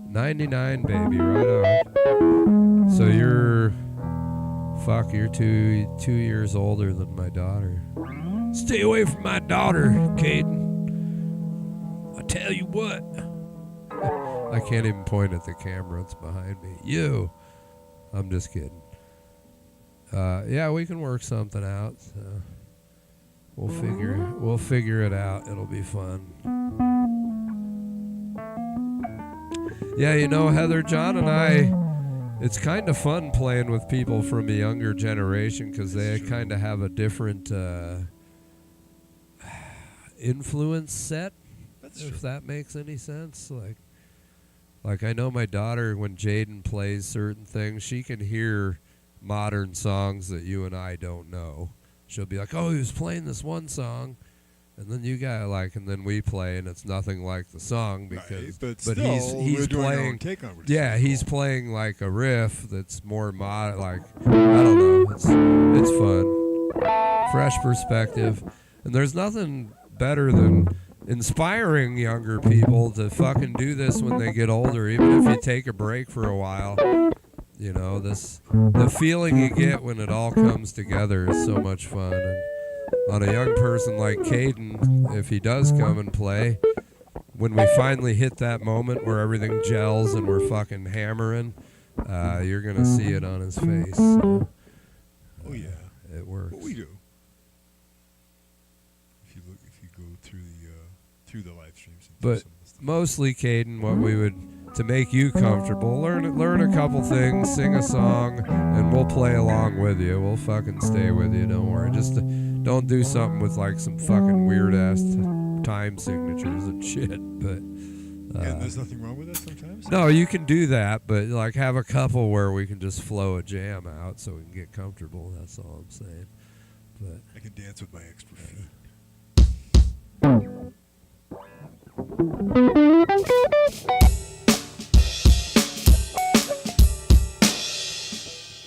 S1: 99, baby, right on. So you're 2 years older than my daughter. Stay away from my daughter, Caden. I tell you what. I can't even point at the camera. It's behind me. You. I'm just kidding. Yeah, we can work something out. So we'll figure it out. It'll be fun.
S2: 99, baby, right on. So you're
S1: 2 Yeah, you know, Heather, John and I, it's kind of fun playing with people from a younger generation because they kind of have a different influence set, if that makes any sense. Like I know my daughter, when Jaden plays certain things, she can hear modern songs that you and I don't know. She'll be like, oh, he was playing this one song. And then you got and then we play, and it's nothing like the song because,
S2: but still,
S1: he's
S2: doing our
S1: playing.
S2: own take on it.
S1: Yeah, he's playing like a riff that's more I don't know. It's fun, fresh perspective, and there's nothing better than inspiring younger people to fucking do this when they get older, even if you take a break for a while. You know, the feeling you get when it all comes together is so much fun. And on a young person like Caden, if he does come and play, when we finally hit that moment where everything gels and we're fucking hammering, you're going to see it on his face. So,
S2: oh, yeah.
S1: It works.
S2: What we do. If you go through the live streams.
S1: But mostly, Caden, what we would, to make you comfortable, learn a couple things, sing a song, and we'll play along with you. We'll fucking stay with you, don't worry. Just don't do something with like some fucking weird-ass time signatures and shit. But
S2: and there's nothing wrong with that sometimes?
S1: No, you can do that, but like have a couple where we can just flow a jam out so we can get comfortable. That's all I'm saying. But
S2: I can dance with my extra feet.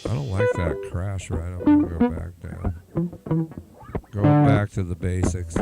S1: I don't like that crash right. I'm going to go back down. Going back to the basics.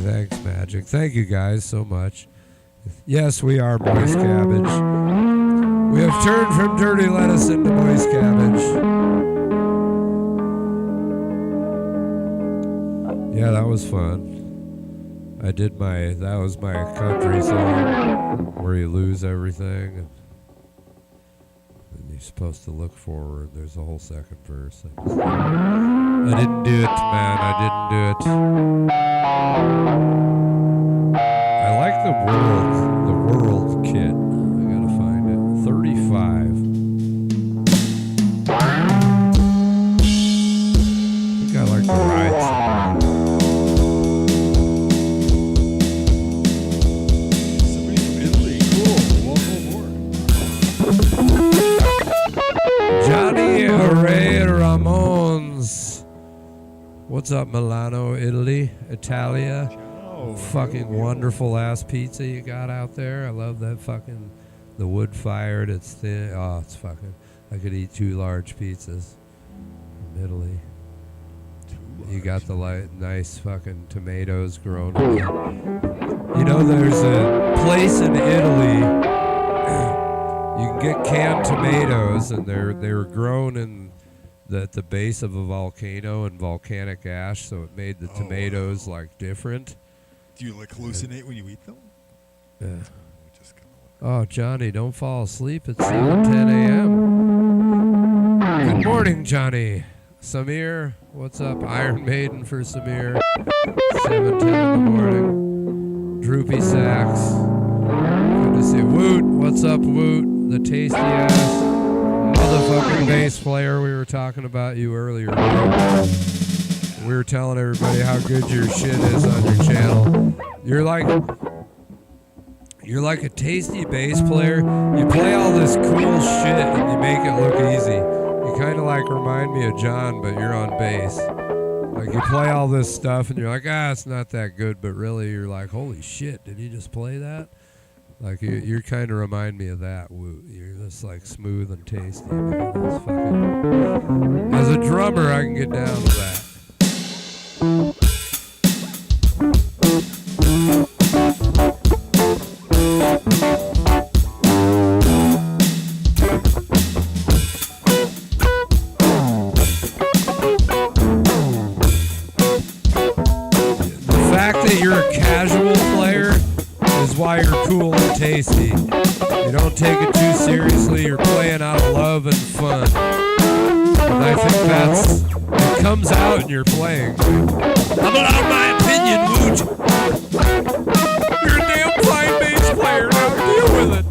S1: thanks, Magic. Thank you guys so much. Yes, we are moist cabbage. We have turned from dirty lettuce into moist cabbage. Yeah, that was fun. That was my country song where you lose everything. And you're supposed to look forward. There's a whole second verse. I didn't do it, man. I didn't do it. I like the world kit. I gotta find it. 35. I think I like the ride song.
S2: Somebody from Italy. Cool. Welcome aboard.
S1: Johnny Ray Ramones. What's up, Milano, Italy, Italia?
S2: Oh,
S1: Fucking wonderful ass pizza you got out there. I love that fucking, the wood fired. It's thin. Oh, it's fucking. I could eat 2 large pizzas from Italy. You got the nice fucking tomatoes grown. You know, there's a place in Italy. You can get canned tomatoes, and they were grown at the base of a volcano and volcanic ash, so it made the tomatoes like different.
S2: Do you like hallucinate when you eat them?
S1: Yeah.
S2: Just kinda
S1: Oh, Johnny, don't fall asleep at 7:10 a.m. Good morning, Johnny. Samir, what's up? Iron Maiden for Samir. 7:10 in the morning. Droopy Sax. Good to see Woot. What's up, Woot? The tasty ass motherfucking bass player. We were talking about you earlier. We were telling everybody how good your shit is on your channel. You're like a tasty bass player. You play all this cool shit and you make it look easy. You kind of like remind me of John, but you're on bass. Like you play all this stuff and you're like, it's not that good, but really you're like, holy shit, did he just play that? Like you kind of remind me of that. You're just like smooth and tasty. Man. That's fucking. As a drummer, I can get down to that. The fact that you're a casual player is why you're cool and tasty. You don't take it too seriously. You're playing out of love and fun. And I think it comes out in your playing. I'm allowed my opinion, Woot. You're a damn fine bass player. Now deal with it.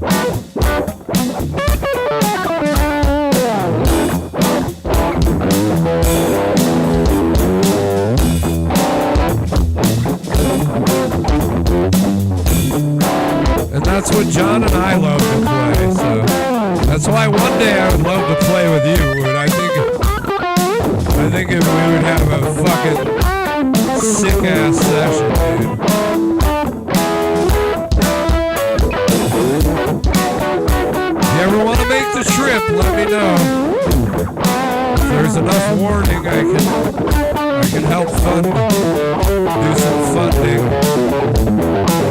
S1: And that's what John and I love to play. So that's why one day I would love to play with you, Woot. I think if we would have a fucking sick ass session, dude. If you ever want to make the trip, let me know. If there's enough warning, I can help fund, do some funding.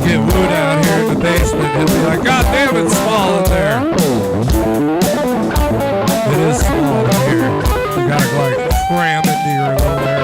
S1: Get Wood out here in the basement. He'll be like, God damn, it's small in there. It is small in here. You gotta like cram into your little area.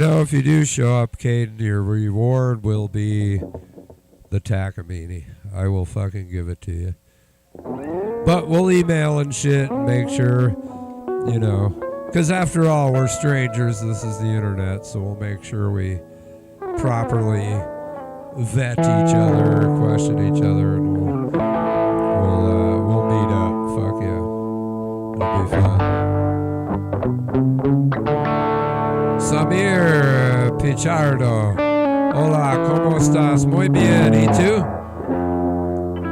S1: know, if you do show up, Caden, your reward will be the Takamine. I will fucking give it to you. But we'll email and shit and make sure, you know, because after all, we're strangers. This is the internet, so we'll make sure we properly vet each other, question each other, and we'll meet up. Fuck yeah, it'll be fun. Samir Pichardo, hola, ¿cómo estás? Muy bien, ¿y tú?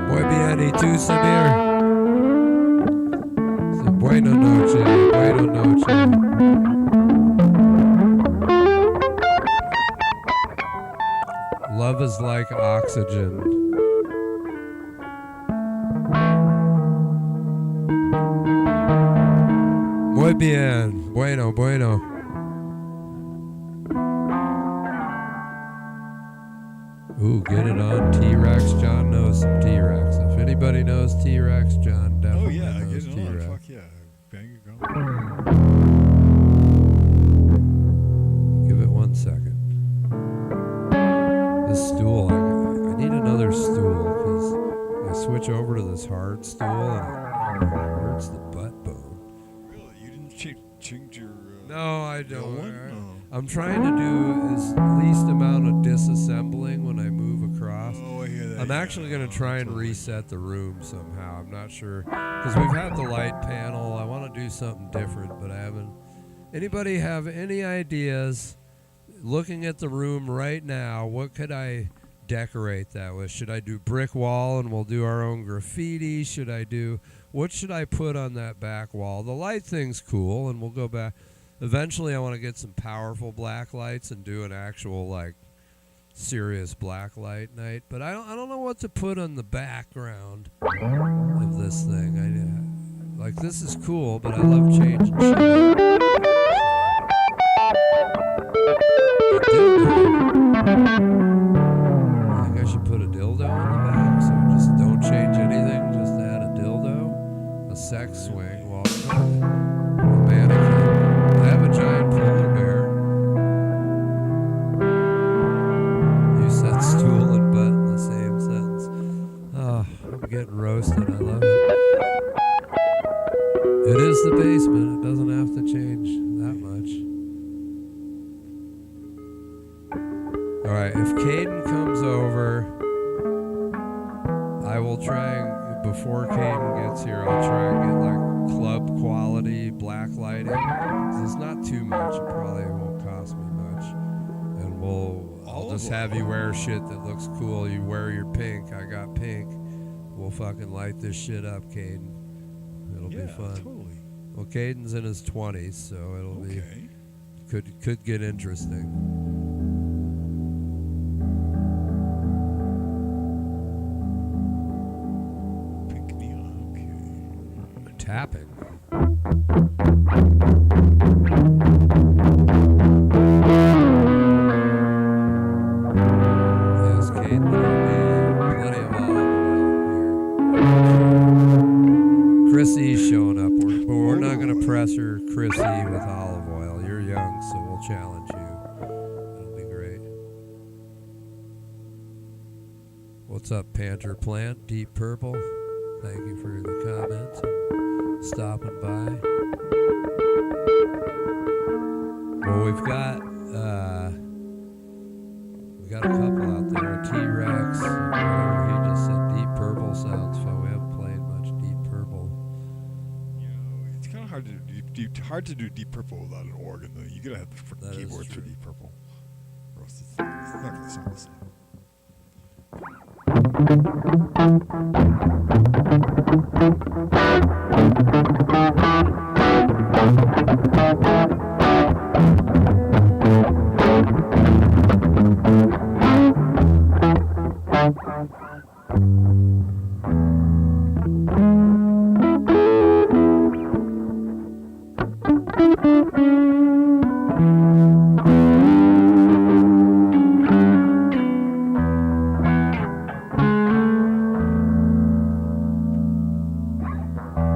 S1: Muy bien, ¿y tú, Samir? Buenas noches, buenas noches. Love is like oxygen. Muy bien, bueno, bueno. Ooh, get it on T-Rex. John knows some T-Rex. If anybody knows T-Rex, John definitely knows
S2: get it
S1: T-Rex.
S2: on. Fuck yeah. Bang it going.
S1: Give it 1 second. This stool, I need another stool because I switch over to this hard stool and it hurts the butt bone.
S2: Really? You didn't change your...
S1: No, I
S2: your
S1: don't.
S2: one? No.
S1: I'm trying to do as least amount of disassembling when I move across.
S2: Oh, I hear that.
S1: I'm actually going to try and reset the room somehow. I'm not sure. Because we've had the light panel. I want to do something different, but I haven't. Anybody have any ideas, looking at the room right now, what could I decorate that with? Should I do brick wall and we'll do our own graffiti? What should I put on that back wall? The light thing's cool, and we'll go back. Eventually, I want to get some powerful black lights and do an actual, like, serious black light night. But I don't know what to put on the background of this thing. Like, this is cool, but I love changing shit up. I think I should put a dildo on the back, so just don't change anything, just add a dildo, a sex swing, a mannequin. I have a giant polar bear. You said stool and butt in the same sentence. Oh, I'm getting roasted. I love it. It is the basement. It doesn't have to change that much. All right, if Caden comes over, I will try and, before Caden gets here, I'll try and get like club quality black lighting. It's not too much. It probably won't cost me much. And I'll just have you wear shit that looks cool. You wear your pink. I got pink. We'll fucking light this shit up, Caden. It'll be fun.
S2: Totally.
S1: Well, Caden's in his 20s, so it'll be could get interesting.
S2: Pink neon. Okay.
S1: Tapping. Yes, Caden, there'll be plenty of olive oil here. Chrissy's showing up, but we're not going to press her, Chrissy, with olive oil. You're young, so we'll challenge you. It'll be great. What's up, Panther Plant? Deep Purple. Thank you for the comments and stopping by. Well, we've got a couple out there. T-Rex, whatever he just said. Deep Purple sounds fun. We haven't played much Deep Purple.
S2: You know, it's kind of hard to do Deep Purple without an organ, though. You gotta have the freaking keyboards for Deep Purple. Or else it's not gonna sound the same.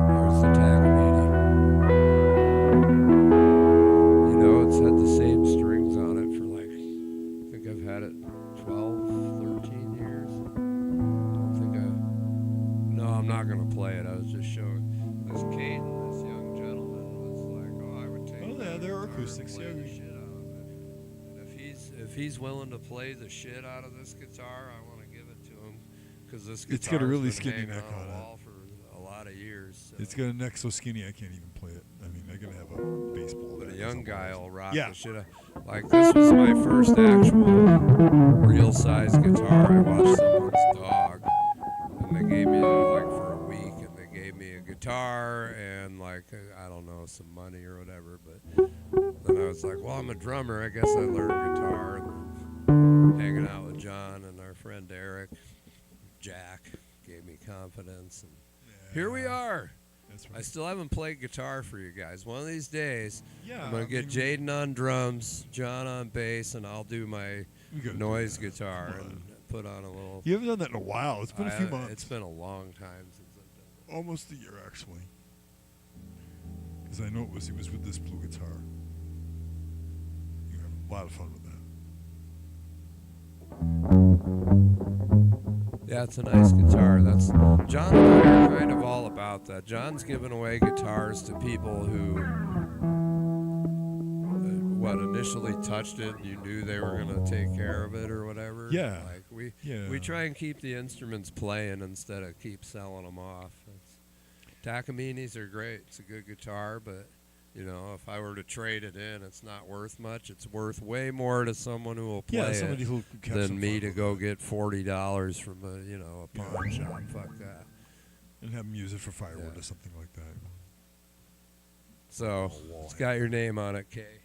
S1: There's the Takamine.
S2: there are acoustics.
S1: Play
S2: Yeah,
S1: the shit out of it. And if he's willing to play the shit out of this guitar, I want to give it to him because this
S2: It's
S1: guitar
S2: got a really
S1: been
S2: skinny
S1: hanging
S2: neck
S1: on
S2: on
S1: the
S2: it.
S1: wall for a lot of years. So.
S2: it's got a neck so skinny I can't even play it. I mean, I gotta have a baseball.
S1: But a
S2: bat or
S1: young
S2: something.
S1: guy will rock
S2: Yeah.
S1: the shit out. Like, this was my first actual real-size guitar. I watched someone's dog, and they gave me, like, for a week, and they gave me a guitar and, like, I don't know, some money or whatever. But then I was like, well, I'm a drummer. I guess I learned guitar. And hanging out with John and our friend Eric, Jack, gave me confidence. And here we are.
S2: That's
S1: I
S2: right.
S1: still haven't played guitar for you guys. One of these days,
S2: Yeah,
S1: I'm going
S2: I
S1: to get
S2: mean,
S1: Jaden on drums, John on bass, and I'll do my
S2: we gotta do
S1: noise
S2: that.
S1: guitar
S2: Come on.
S1: and put on a little...
S2: You haven't done that in a while. It's been a few months.
S1: It's been a long time since I've done it.
S2: Almost a year, actually. Because I know he was with this blue guitar. You have a lot of fun with that.
S1: Yeah, it's a nice guitar. That's John and I are kind of all about that. John's giving away guitars to people who, initially touched it and you knew they were going to take care of it or whatever.
S2: Yeah.
S1: Like
S2: Yeah.
S1: we try and keep the instruments playing instead of keep selling them off. Takamines are great. It's a good guitar, but you know, if I were to trade it in, it's not worth much. It's worth way more to someone who will play
S2: somebody
S1: it
S2: who have
S1: than
S2: some
S1: me
S2: fun
S1: to
S2: with
S1: go
S2: it.
S1: get $40 from a pawn shop. Fuck that.
S2: And have them use it for firewood
S1: Yeah.
S2: or something like that.
S1: So
S2: wall
S1: it's got your name on it, Kay.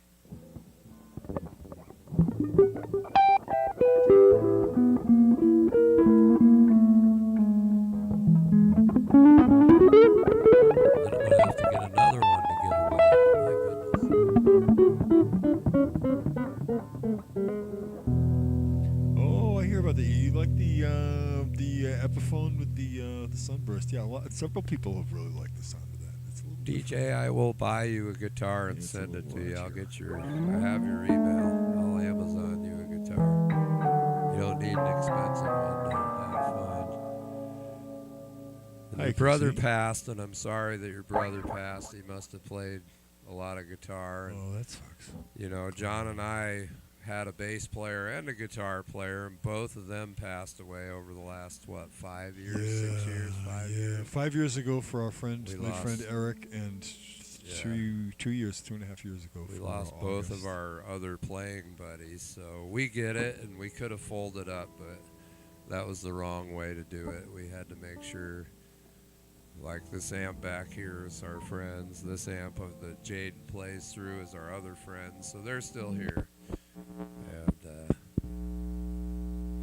S1: Then I'm gonna have to get another one to give away. My goodness.
S2: Oh, I hear about that. You like the Epiphone with the sunburst? Yeah, several people have really liked the sound of that. It's a little
S1: DJ, I will buy you a guitar and
S2: It's a
S1: send it
S2: little
S1: to you. I'll
S2: larger.
S1: get your. I have your email. I'll Amazon you a guitar. You don't need an expensive one to have fun. And
S2: I
S1: your
S2: can
S1: brother
S2: see.
S1: passed, and I'm sorry that your brother passed. He must have played a lot of guitar. And,
S2: Oh, that sucks.
S1: you know, John and I had a bass player and a guitar player, and both of them passed away over the last 5 years, 6 years, 5 years.
S2: 5 years ago for our friend,
S1: We
S2: my friend
S1: lost-
S2: Eric, and
S1: Yeah.
S2: 2.5 years ago.
S1: We
S2: for
S1: lost both
S2: August.
S1: of our other playing buddies, so we get it, and we could have folded up, but that was the wrong way to do it. We had to make sure, like this amp back here is our friends, this amp of that Jaden plays through is our other friends, so they're still here. And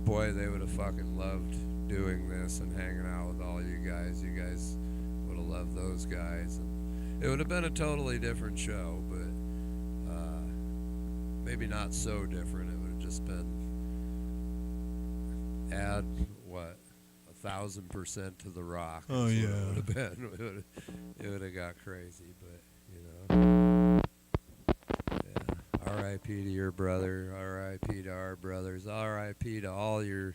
S1: boy, they would have fucking loved doing this and hanging out with all you guys. You guys would have loved those guys. And it would have been a totally different show, but maybe not so different. It would have just been add 1,000% to the rock.
S2: Oh,
S1: is what
S2: yeah.
S1: it would have been. It would have got crazy, but yeah. R.I.P. to your brother. R.I.P. to our brothers. R.I.P. to all your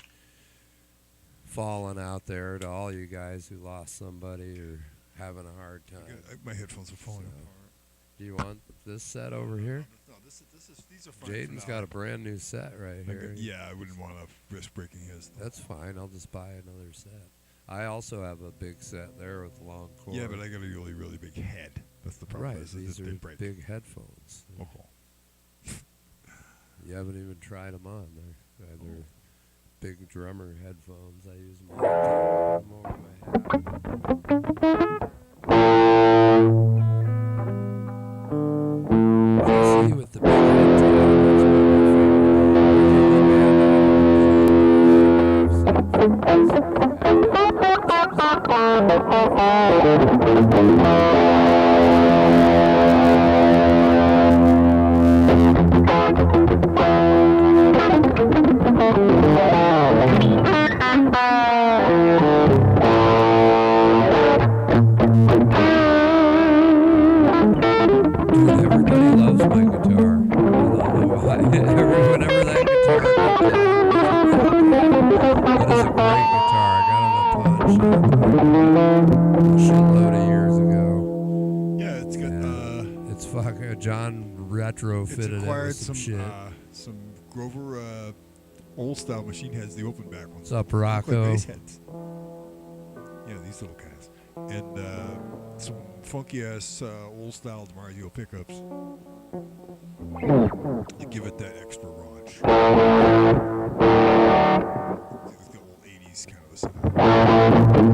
S1: fallen out there. To all you guys who lost somebody or having a hard time.
S2: My headphones are falling
S1: So,
S2: apart.
S1: Do you want this set over here?
S2: No, these are fine.
S1: Jaden's got a brand new set right here.
S2: Yeah, I wouldn't want to risk breaking his.
S1: That's fine. I'll just buy another set. I also have a big set there with a long cord.
S2: Yeah, but I got a really, really big head. That's the problem.
S1: right.
S2: is
S1: These
S2: that
S1: are
S2: they break.
S1: big headphones.
S2: Oh.
S1: You haven't even tried them on. They're big drummer headphones. I use them all the time. See with the big head top, that's one everybody loves my guitar. I don't know why. Whenever that guitar comes out, that is a great guitar. I got it at a pawn shop a shitload of years ago.
S2: Yeah, it's got.
S1: It's It's fucking John retrofitted
S2: It's
S1: it
S2: acquired
S1: with some shit.
S2: some Grover old style machine heads, the open back ones.
S1: What's up,
S2: Look like
S1: Rocco?
S2: bass heads. Yeah, these little guys. And some funky ass old style DiMarzio pickups. To give it that extra raunch. Like the old 80s kind of a sound.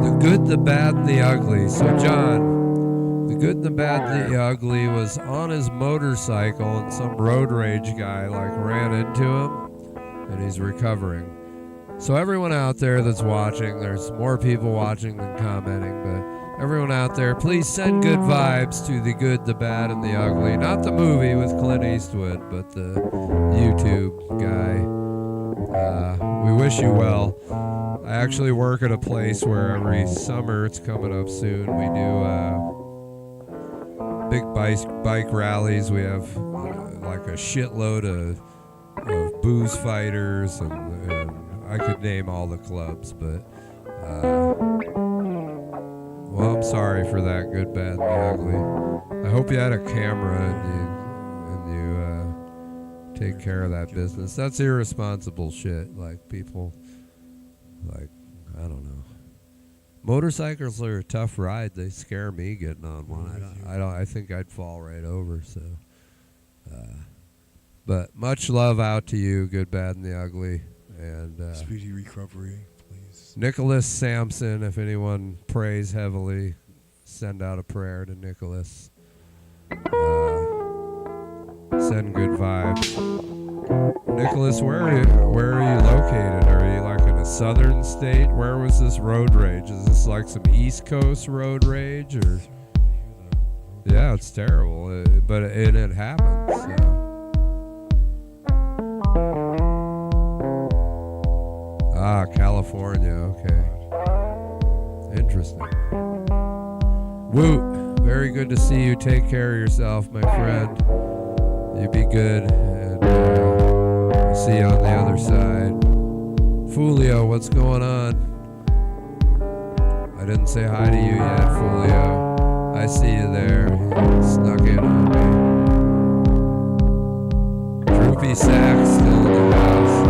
S1: The Good, the Bad, and the Ugly. So, John, The Good, the Bad, and the Ugly was on his motorcycle, and some road rage guy ran into him, and he's recovering. So everyone out there that's watching, there's more people watching than commenting, but everyone out there, please send good vibes to The Good, the Bad, and the Ugly. Not the movie with Clint Eastwood, but the YouTube guy. We wish you well. I actually work at a place where every summer, it's coming up soon, we do big bike rallies. We have a shitload of booze fighters, and I could name all the clubs, but well, I'm sorry for that, Good, Bad, and the Ugly. I hope you had a camera and you take care of that business. That's irresponsible shit. People, I don't know. Motorcycles are a tough ride. They scare me getting on one. I think I'd fall right over. So, but much love out to you, Good, Bad, and the Ugly, and
S2: speedy recovery, please.
S1: Nicholas Sampson. If anyone prays heavily, send out a prayer to Nicholas. Send good vibes. Nicholas, where are you located? southern state? Where was this road rage? Is this like some East Coast road rage, or? Yeah, it's terrible, but it happens. Ah, California. Okay, interesting. Woot. Very good to see you. Take care of yourself, my friend. You be good, and I'll see you on the other side. Fulio, what's going on? I didn't say hi to you yet, Fulio. I see you there. You snuck in on me. Droopy Sack still in the house.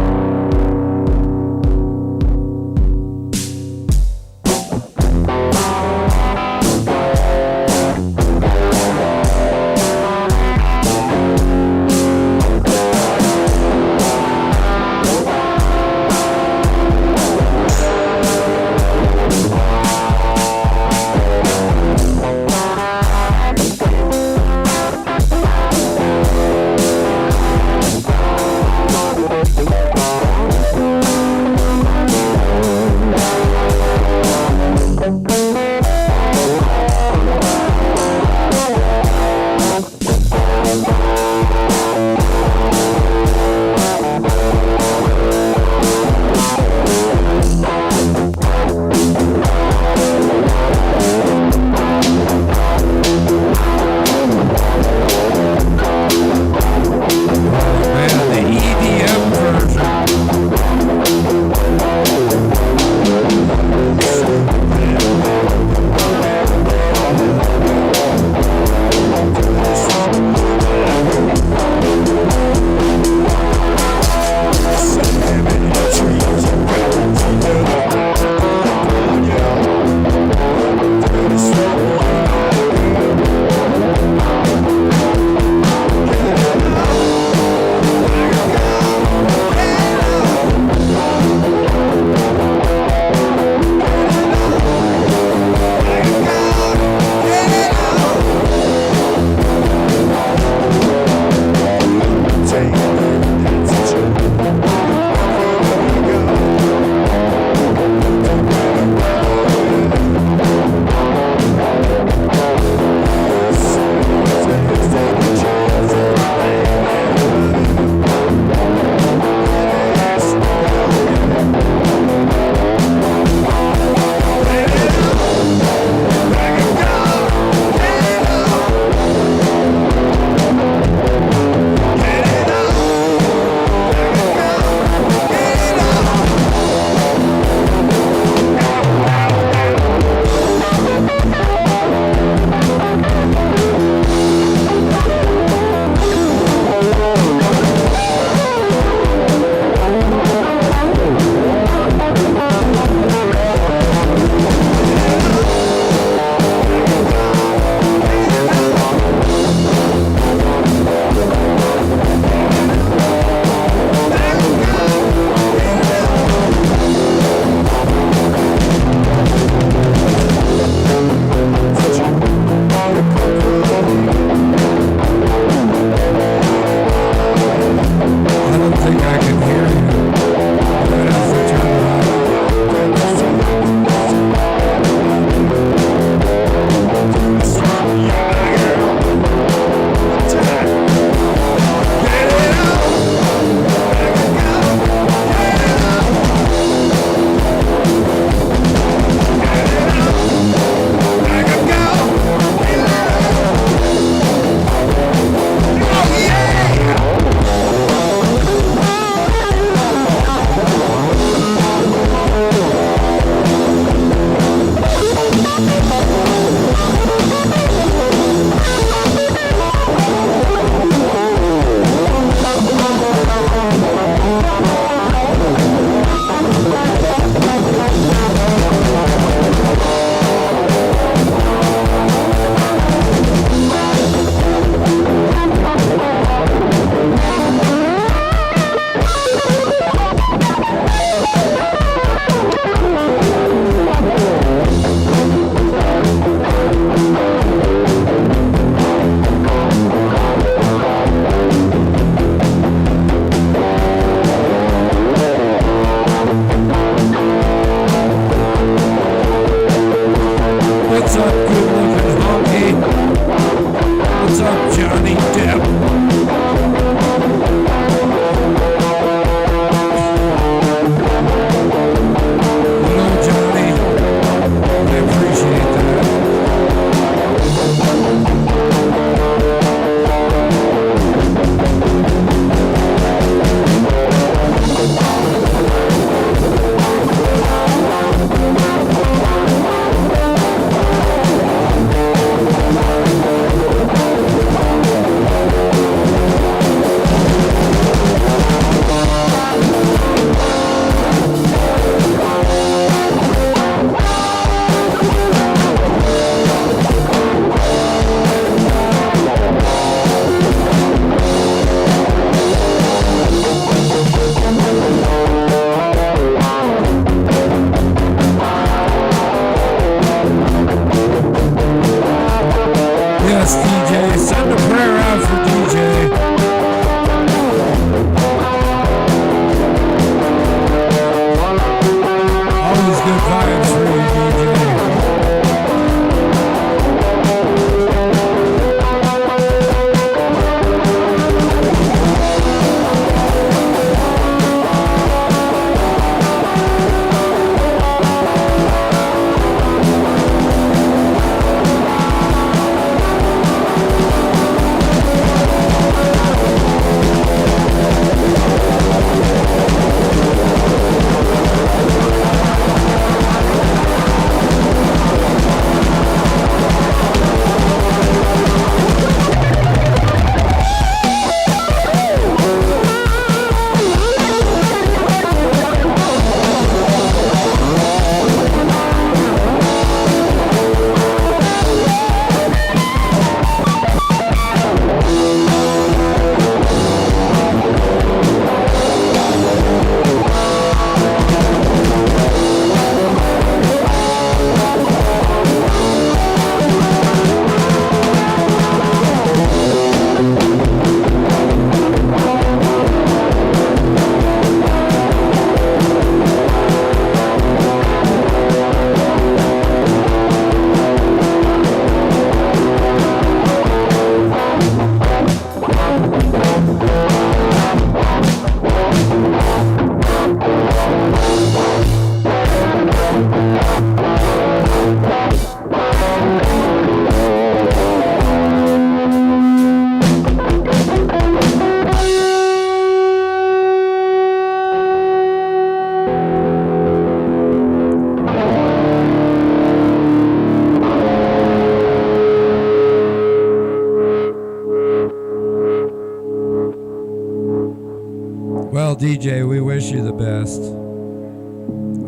S1: DJ, we wish you the best.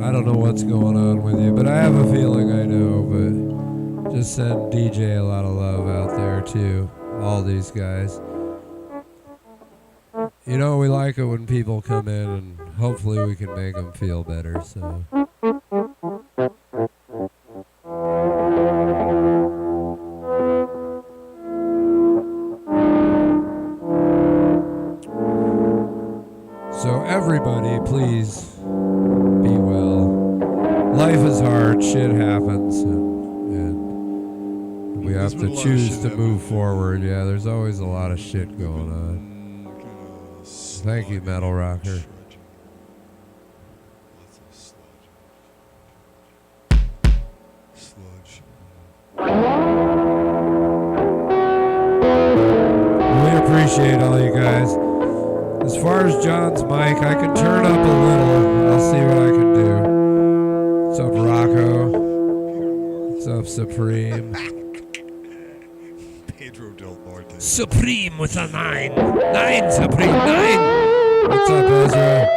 S1: I don't know what's going on with you, but I have a feeling I know. But just send DJ a lot of love out there too. All these guys. You know, we like it when people come in, and hopefully we can make them feel better. So. So everybody, please be well. Life is hard, shit happens, and we have to choose to move forward. Yeah, there's always a lot of shit going on. Thank you, Metal Rocker. We appreciate all you guys. As far as John's mic, I can turn up a little. I'll see what I can do. What's up, Rocco? What's up, Supreme?
S2: Pedro Del Norte.
S1: Supreme with a 9. 9, Supreme, 9. What's up, Ezra?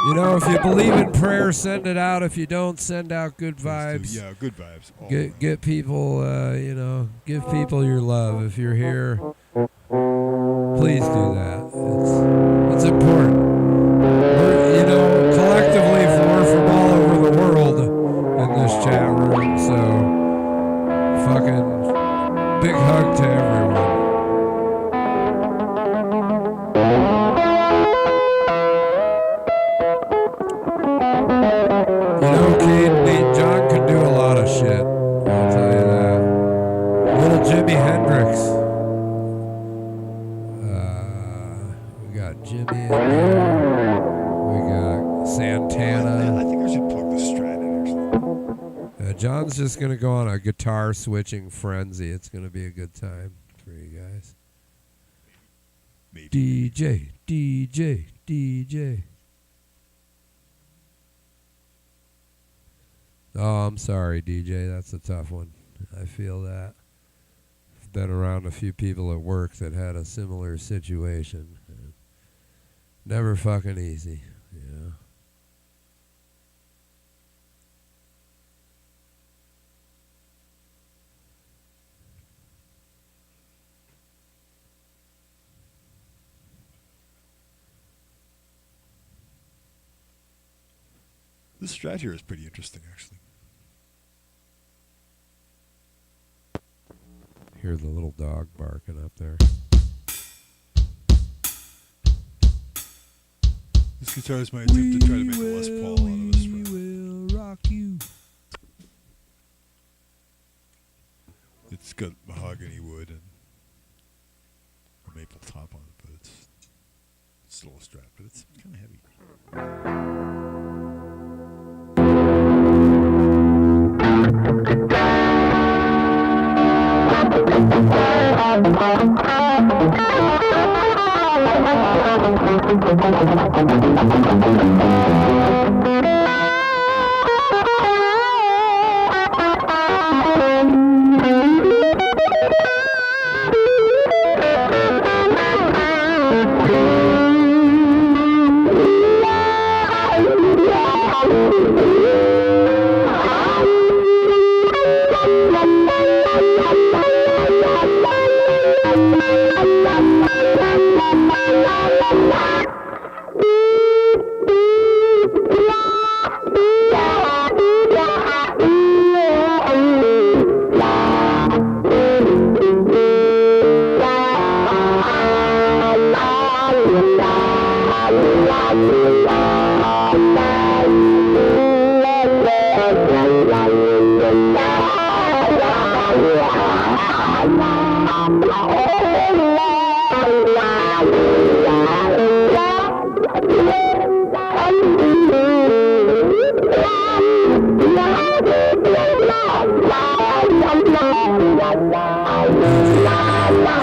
S1: You know, if you believe in prayer, send it out. If you don't, send out good vibes.
S2: Yeah, good vibes.
S1: Get people, give people your love. If you're here, please do that. It's important. We're, collectively, we're from all over the world in this chat room, so fucking big hug to everyone. John can do a lot of shit, I'll tell you that. Little Jimi Hendrix. We got Jimmy in there. We got Santana.
S2: I think I should plug the Strat in or something.
S1: John's just going to go on a guitar switching frenzy. It's going to be a good time for you guys.
S2: Maybe.
S1: DJ. Oh, I'm sorry, DJ. That's a tough one. I feel that. I've been around a few people at work that had a similar situation. Never fucking easy, you know.
S2: This Strat here is pretty interesting, actually.
S1: Hear the little dog barking up there.
S2: This guitar is my attempt to try to make a Les Paul out of this.
S1: We will rock you.
S2: It's got mahogany wood and a maple top on it, but it's still a Strat, but it's kind of heavy.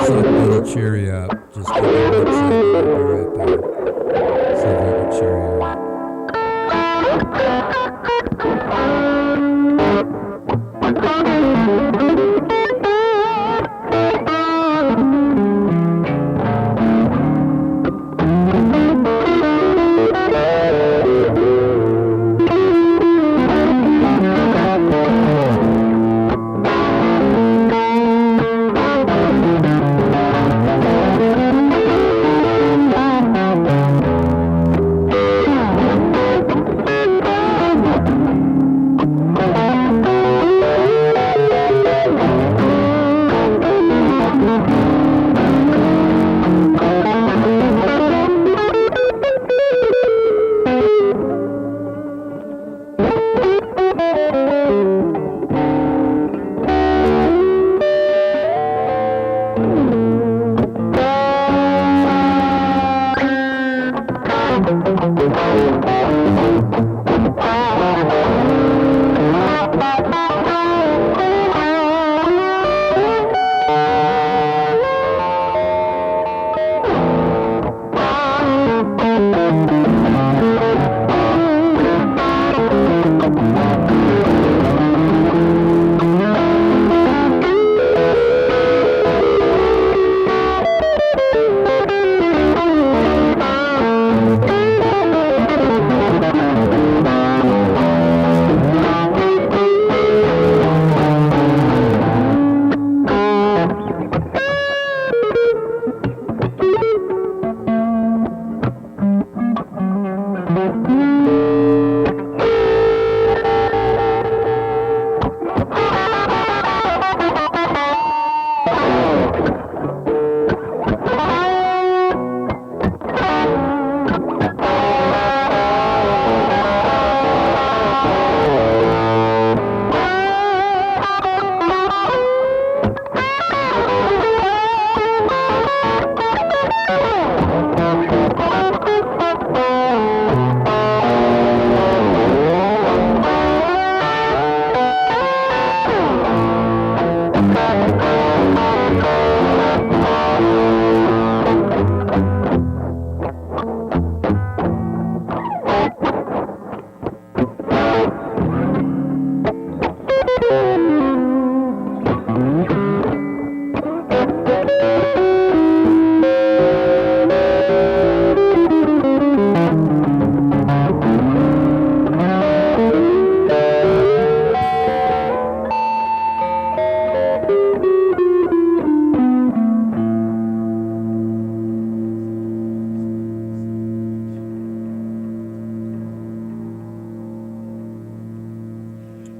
S2: Something to cheer you up. Just give me 1 second. I'll be right back. See if I can cheer you up.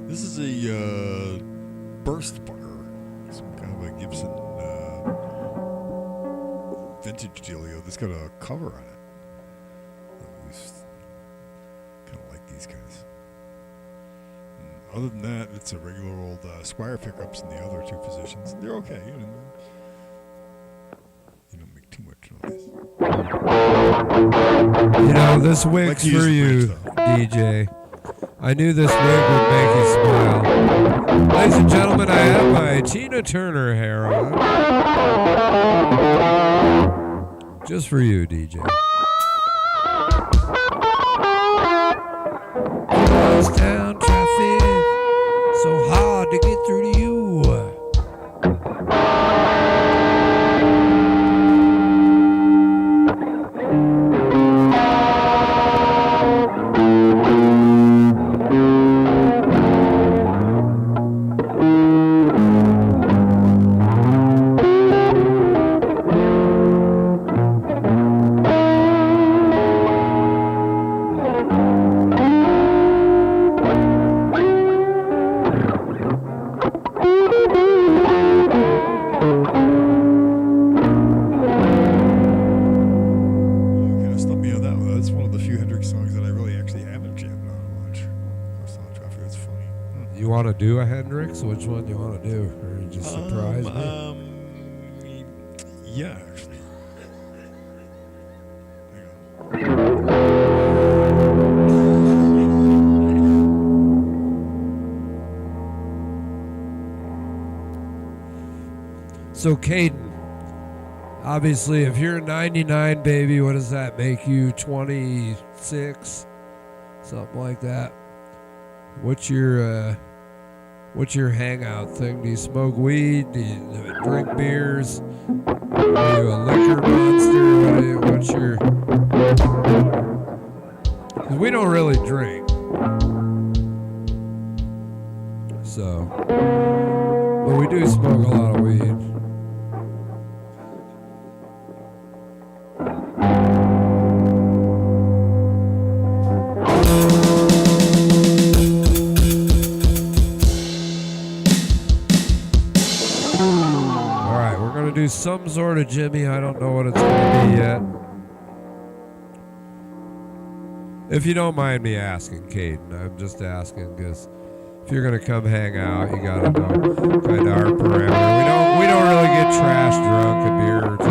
S2: This is a burst bar, some kind of a Gibson vintage dealio that's got a cover on it. I always kind of like these guys. Other than that, it's a regular old Squire pickups in the other two positions. They're okay, you don't make too much noise.
S1: You know, this wig's
S2: Like to use
S1: for
S2: the
S1: you,
S2: bridge, though.
S1: DJ. I knew this wig would make you smile. Ladies and gentlemen, I have my Tina Turner hair on. Just for you, DJ. Close down traffic, so hard to get through to you. You want to do a Hendrix? Which one do you want to do? Or you just surprise me?
S2: Yeah, actually.
S1: So, Caden, obviously, if you're a 99 baby, what does that make you? 26? Something like that. What's your hangout thing? Do you smoke weed? Do you drink beers? Are you a liquor monster? What's your... 'Cause we don't really drink. So, but we do smoke a lot of weed. Do some sort of Jimmy. I don't know what it's going to be yet. If you don't mind me asking, Caden, I'm just asking because if you're going to come hang out, you got to know kind of our parameter. We don't really get trash drunk a beer or two.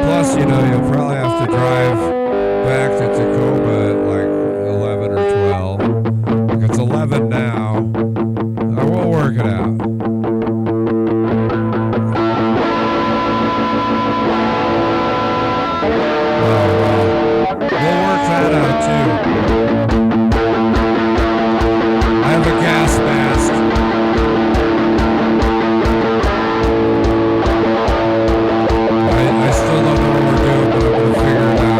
S1: Plus, you'll probably have to drive back to Tacoma at like 11 or 12. If it's 11 now, I will work it out. That out too. I have a gas mask. I still don't know what we're doing, but I'm going to figure it out.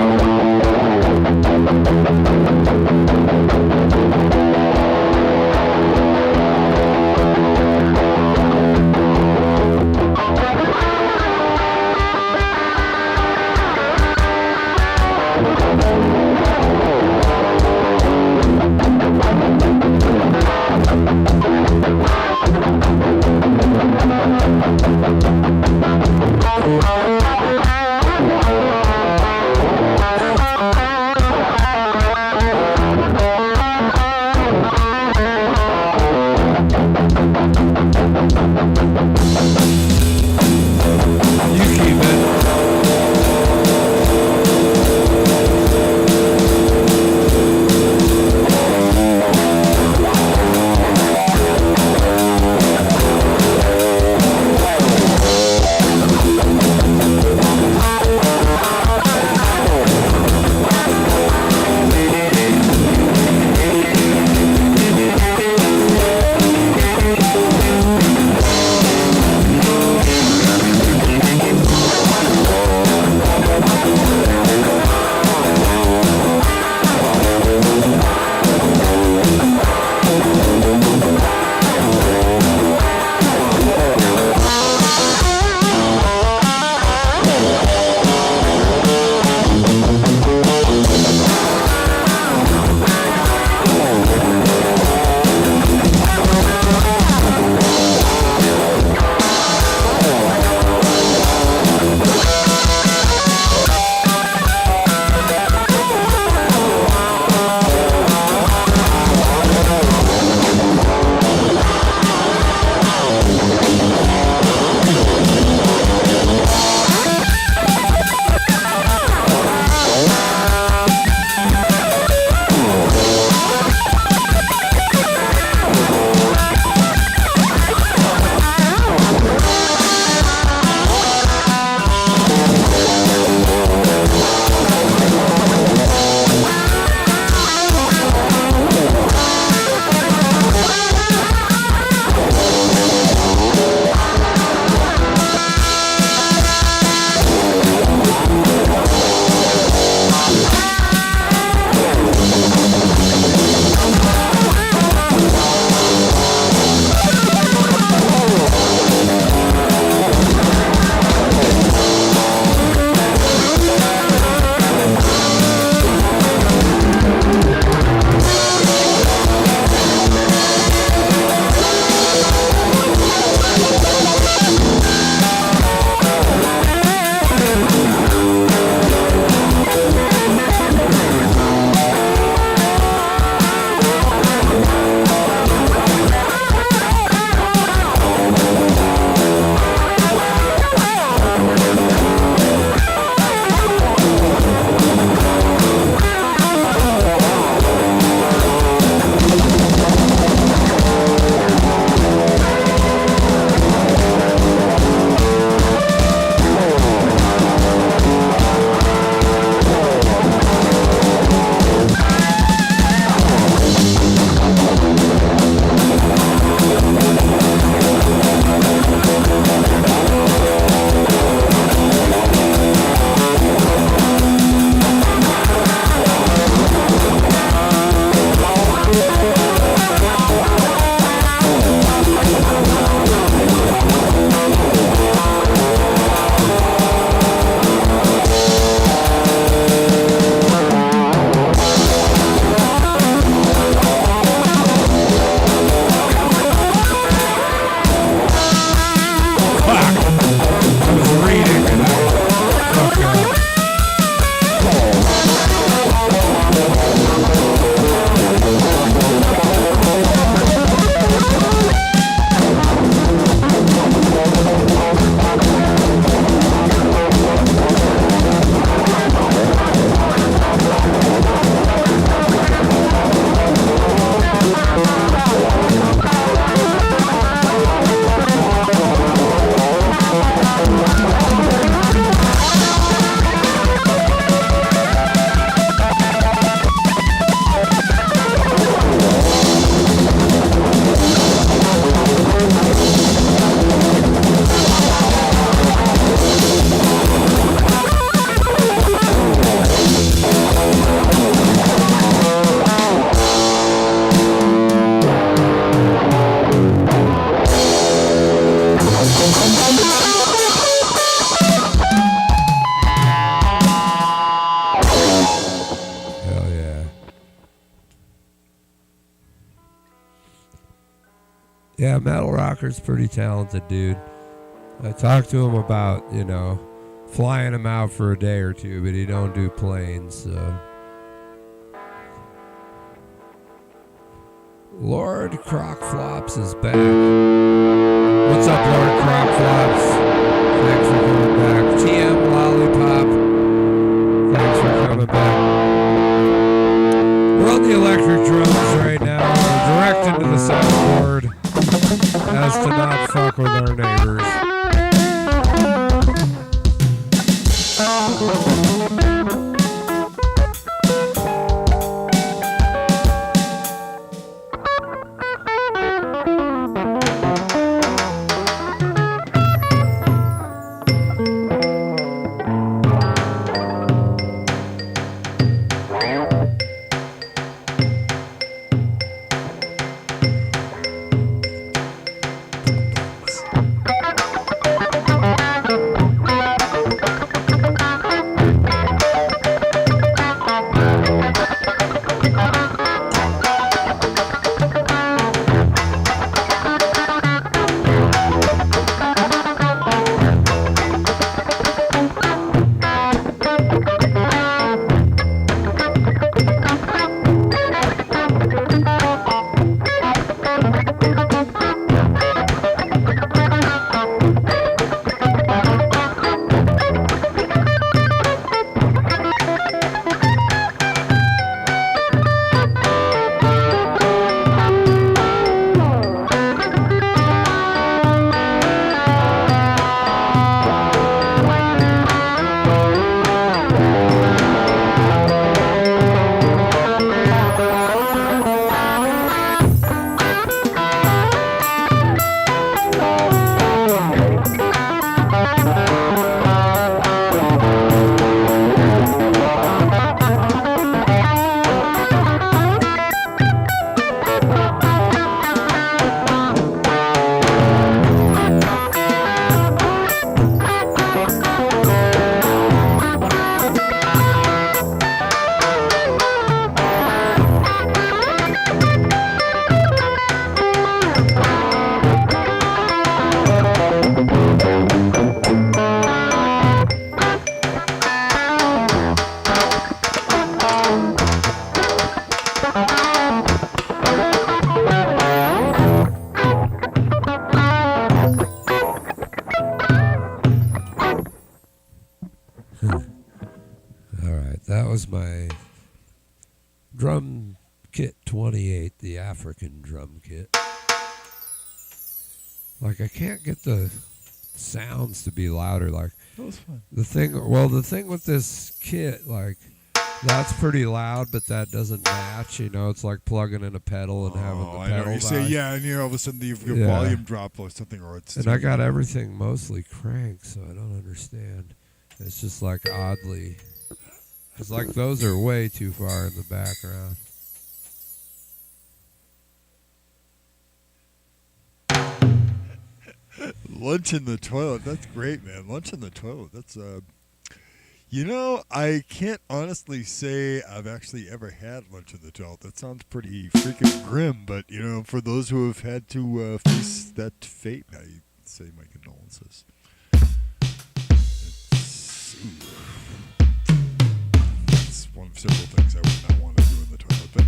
S1: Yeah, Metal Rocker's pretty talented, dude. I talked to him about, flying him out for a day or two, but he don't do planes, so. Lord Crockflops is back. What's up, Lord Crockflops? Thanks for coming back. TM Lollipop, thanks for coming back. We're on the electric drums right now. We're direct into the soundboard as to not fuck with our neighbors. My drum kit 28, the African drum kit. Like, I can't get the sounds to be louder. Like,
S2: that was fun.
S1: The thing with this kit, like, that's pretty loud, but that doesn't match. It's like plugging in a pedal and having the pedal.
S2: You say and all of a sudden you've got volume drop or something, or it's.
S1: And I got everything mostly cranked, so I don't understand. It's just like oddly. It's like those are way too far in the background.
S2: Lunch in the toilet. That's great, man. Lunch in the toilet. That's I can't honestly say I've actually ever had lunch in the toilet. That sounds pretty freaking grim, but for those who have had to face that fate, I say my condolences. It's one of several things I would not want to do in the toilet, but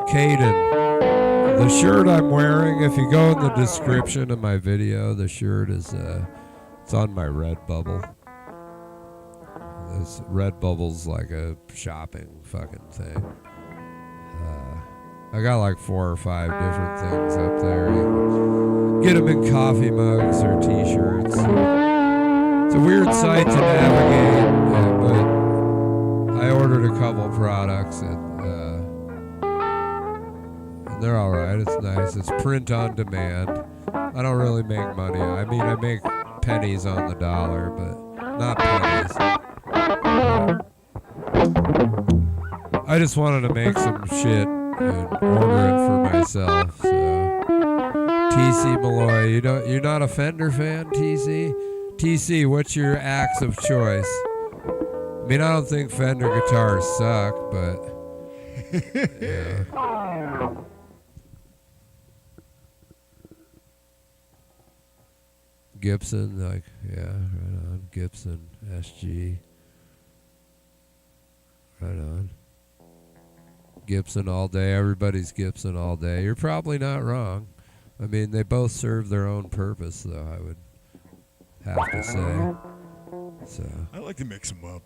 S1: Caden, the shirt I'm wearing, if you go in the description of my video, the shirt is it's on my Redbubble. This Redbubble's like a shopping fucking thing. I got like 4 or 5 different things up there. You can get them in coffee mugs or t-shirts. It's a weird site to navigate, but I ordered a couple products and they're all right. It's nice. It's print on demand. I don't really make money. I mean, I make pennies on the dollar, but not pennies. I just wanted to make some shit and order it for myself. So, TC Malloy, you're not a Fender fan, TC? TC, what's your axe of choice? I mean, I don't think Fender guitars suck, but Yeah. Gibson, like, yeah, right on. Gibson, SG. Right on. Gibson all day. Everybody's Gibson all day. You're probably not wrong. I mean, they both serve their own purpose, though, I would have to say. So
S2: I like to mix them up.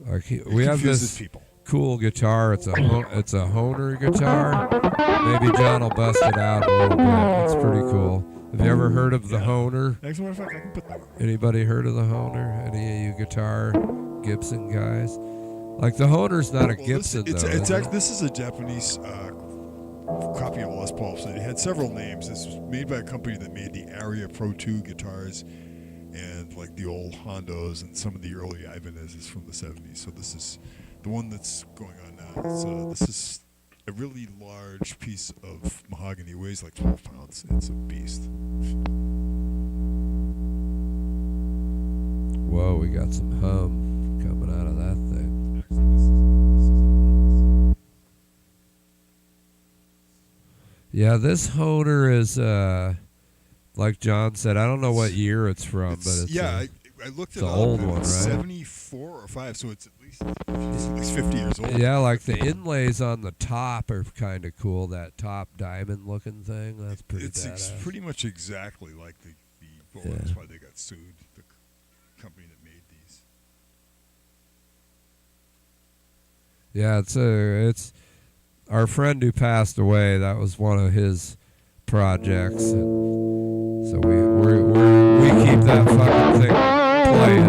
S1: we have
S2: confuses
S1: this
S2: people.
S1: cool guitar. It's a Hahner guitar. Maybe John will bust it out a little bit. It's pretty cool. Have you ever heard of the Hahner?
S2: As a matter of fact, I can put that on.
S1: Anybody heard of the Hahner? Any of you guitar Gibson guys? Like the Hahner's not a Gibson though.
S2: This is a Japanese copy of Les Paul. So it had several names. This was made by a company that made the Aria Pro 2 guitars and like the old Hondos and some of the early Ibanez's from the 70s. So this is the one that's going on now. This is a really large piece of mahogany. It weighs like 12 pounds. It's a beast.
S1: Whoa, we got some hum coming out of that thing. Yeah, this Hahner is, like John said, I don't know what year it's from, but it's
S2: I looked it
S1: an
S2: up.
S1: old one,
S2: It's
S1: right?
S2: 74 or 5, so it's at least 50 years old.
S1: yeah, like the inlays on the top are kind of cool. That top diamond-looking thing, that's pretty
S2: It's
S1: badass.
S2: pretty much exactly like the well,
S1: Yeah.
S2: that's why they got sued, the company that made these.
S1: Yeah, it's our friend who passed away. That was one of his projects, and so we keep that fucking thing playing.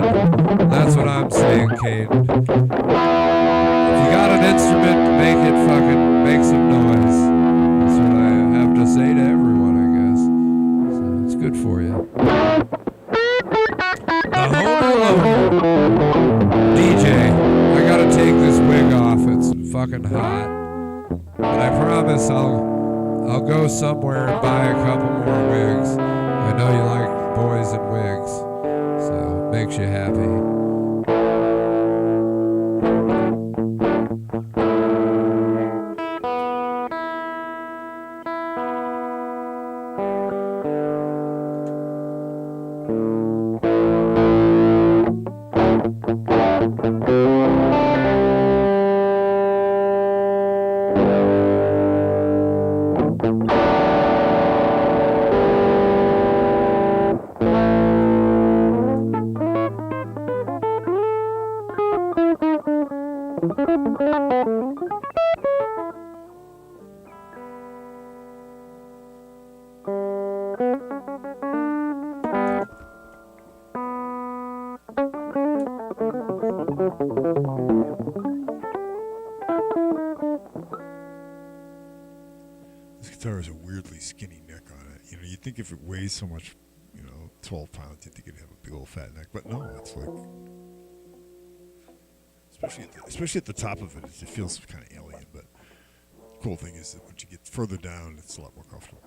S1: That's what I'm saying, Caden. If you got an instrument, make some noise. That's what I have to say to everyone, I guess. So it's good for you. The Hahner DJ, I gotta take this wig off. It's fucking hot. But I promise I'll go somewhere and buy a couple more wigs. I know you like boys and wigs, so it makes you happy.
S2: This guitar has a weirdly skinny neck on it. You know, you'd think if it weighs so much, 12 pounds, you'd think it'd have a big old fat neck. But no, it's like, especially at the top of it, it feels kind of alien. But the cool thing is that once you get further down, it's a lot more comfortable.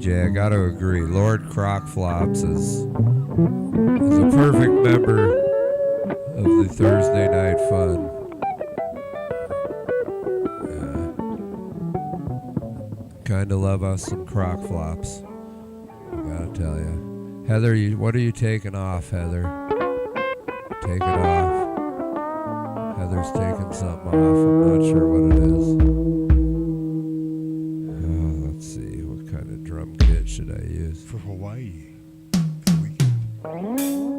S1: DJ. I got to agree. Lord Crockflops is a perfect member of the Thursday Night Fun. Kind of love us some Crockflops. I gotta tell you. Heather, what are you taking off, Heather? Take it off. Heather's taking something off. I'm not sure what it is. Let's see. What kind of drum kit should I use?
S2: For Hawaii. For the weekend.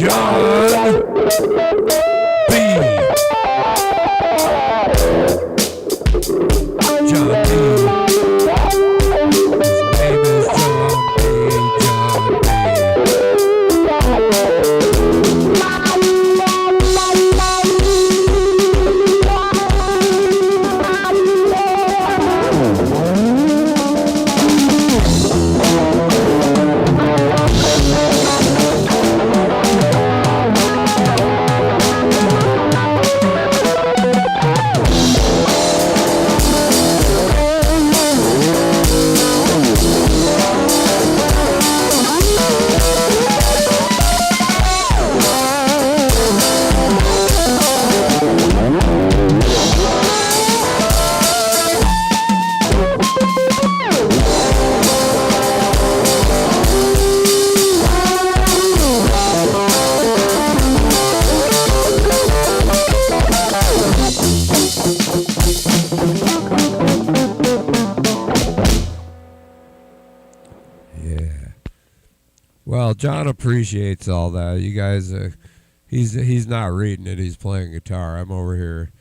S1: John B. John B. His name is John B. John B. Well, John appreciates all that. You guys, he's not reading it. He's playing guitar. I'm over here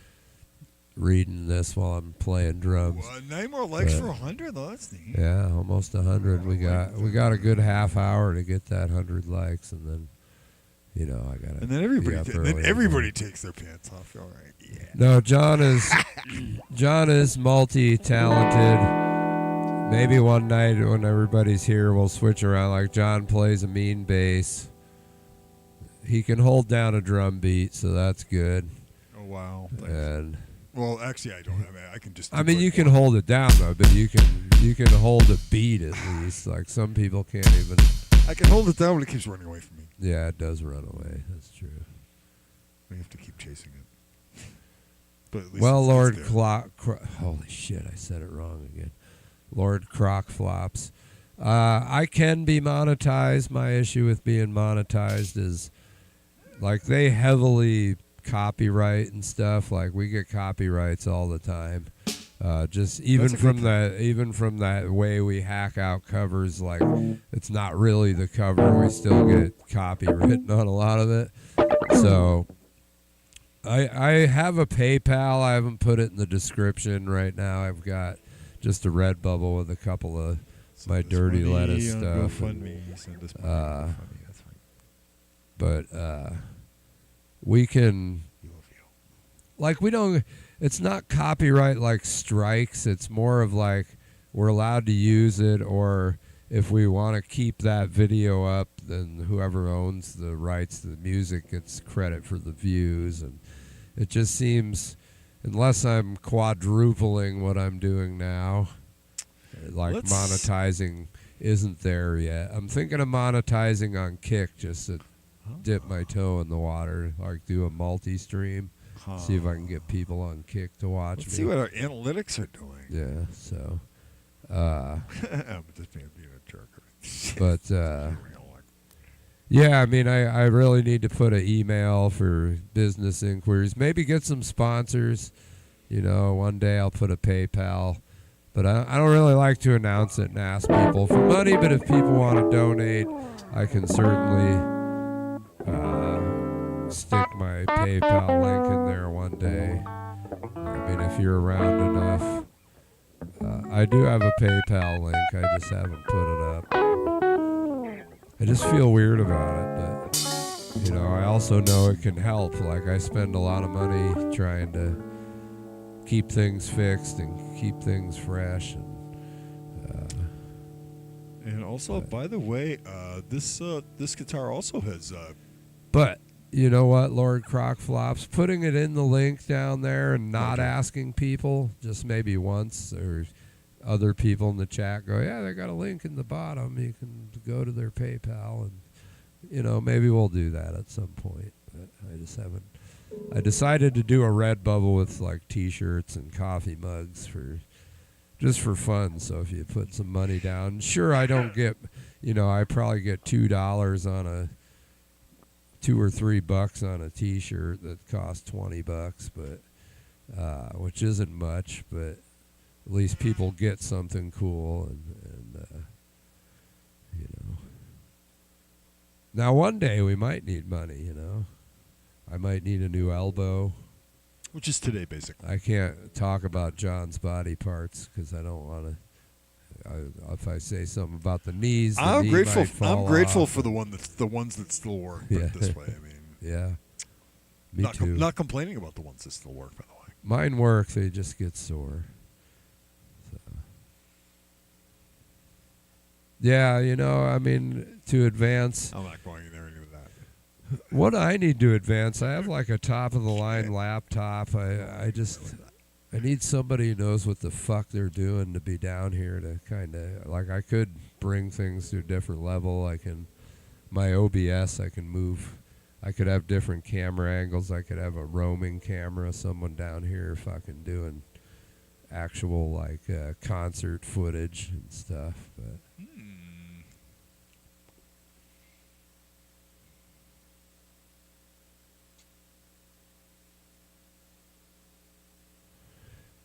S1: reading this while I'm playing drums.
S2: 9 more likes for 100 though. That's neat.
S1: Yeah, almost 100. We got a good half hour to get that 100 likes, and then I gotta.
S2: And then everybody takes their pants off. All right. Yeah.
S1: No, John is multi-talented. Maybe one night when everybody's here, we'll switch around. Like John plays a mean bass. He can hold down a drum beat, so that's good.
S2: Oh wow!
S1: And
S2: well, actually, I don't have it. I can just.
S1: I mean, you can hold it down though, but you can hold a beat at least. Like some people can't even.
S2: I can hold it down when it keeps running away from me.
S1: Yeah, it does run away. That's true.
S2: We have to keep chasing it. But at least
S1: well, Lord Clock. Holy shit! I said it wrong again. Lord Croc Flops. I can be monetized. My issue with being monetized is like they heavily copyright and stuff. Like we get copyrights all the time. Just even from that way we hack out covers, like it's not really the cover. We still get copywritten on a lot of it. So I have a PayPal. I haven't put it in the description right now. I've got just a Redbubble with a couple of my dirty lettuce stuff. But we can, like, we don't. It's not copyright like strikes. It's more of like we're allowed to use it, or if we want to keep that video up, then whoever owns the rights to the music gets credit for the views. And it just seems, unless I'm quadrupling what I'm doing now, like monetizing isn't there yet. I'm thinking of monetizing on Kick just to dip my toe in the water, like do a multi-stream, see if I can get people on Kick to watch me.
S2: See what our analytics are doing.
S1: Yeah, so.
S2: I'm just being a jerk.
S1: But, yeah, I mean, I really need to put an email for business inquiries. Maybe get some sponsors. One day I'll put a PayPal. But I don't really like to announce it and ask people for money. But if people want to donate, I can certainly stick my PayPal link in there one day. I mean, if you're around enough. I do have a PayPal link. I just haven't put it up. I just feel weird about it, but I also know it can help. Like I spend a lot of money trying to keep things fixed and keep things fresh.
S2: And also, by the way, this guitar also has.
S1: But you know what, Lord Croc Flops, putting it in the link down there and not asking people, just maybe once, or other people in the chat go, yeah, they got a link in the bottom. You can go to their PayPal, and maybe we'll do that at some point. But I just haven't. I decided to do a Redbubble with like T-shirts and coffee mugs for fun. So if you put some money down, sure, I don't get, I probably get $2 on a. $2 or $3 on a T-shirt that costs $20, but which isn't much, but at least people get something cool, and Now, one day we might need money, you know. I might need a new elbow.
S2: Which is today, basically.
S1: I can't talk about John's body parts because I don't want to. If I say something about the knees, the knee
S2: grateful.
S1: might fall
S2: I'm grateful
S1: off.
S2: for the ones that still work. Put it this way, I mean,
S1: Yeah, me
S2: not
S1: too.
S2: not complaining about the ones that still work. By the way,
S1: Mine work, they just get sore. So. Yeah, you know, I mean, to advance.
S2: I'm not going in there any of that.
S1: What I need to advance, I have like a top of the line laptop. I need somebody who knows what the fuck they're doing to be down here to kind of, like, I could bring things to a different level. My OBS, I can move. I could have different camera angles. I could have a roaming camera, someone down here fucking doing actual, like, concert footage and stuff. But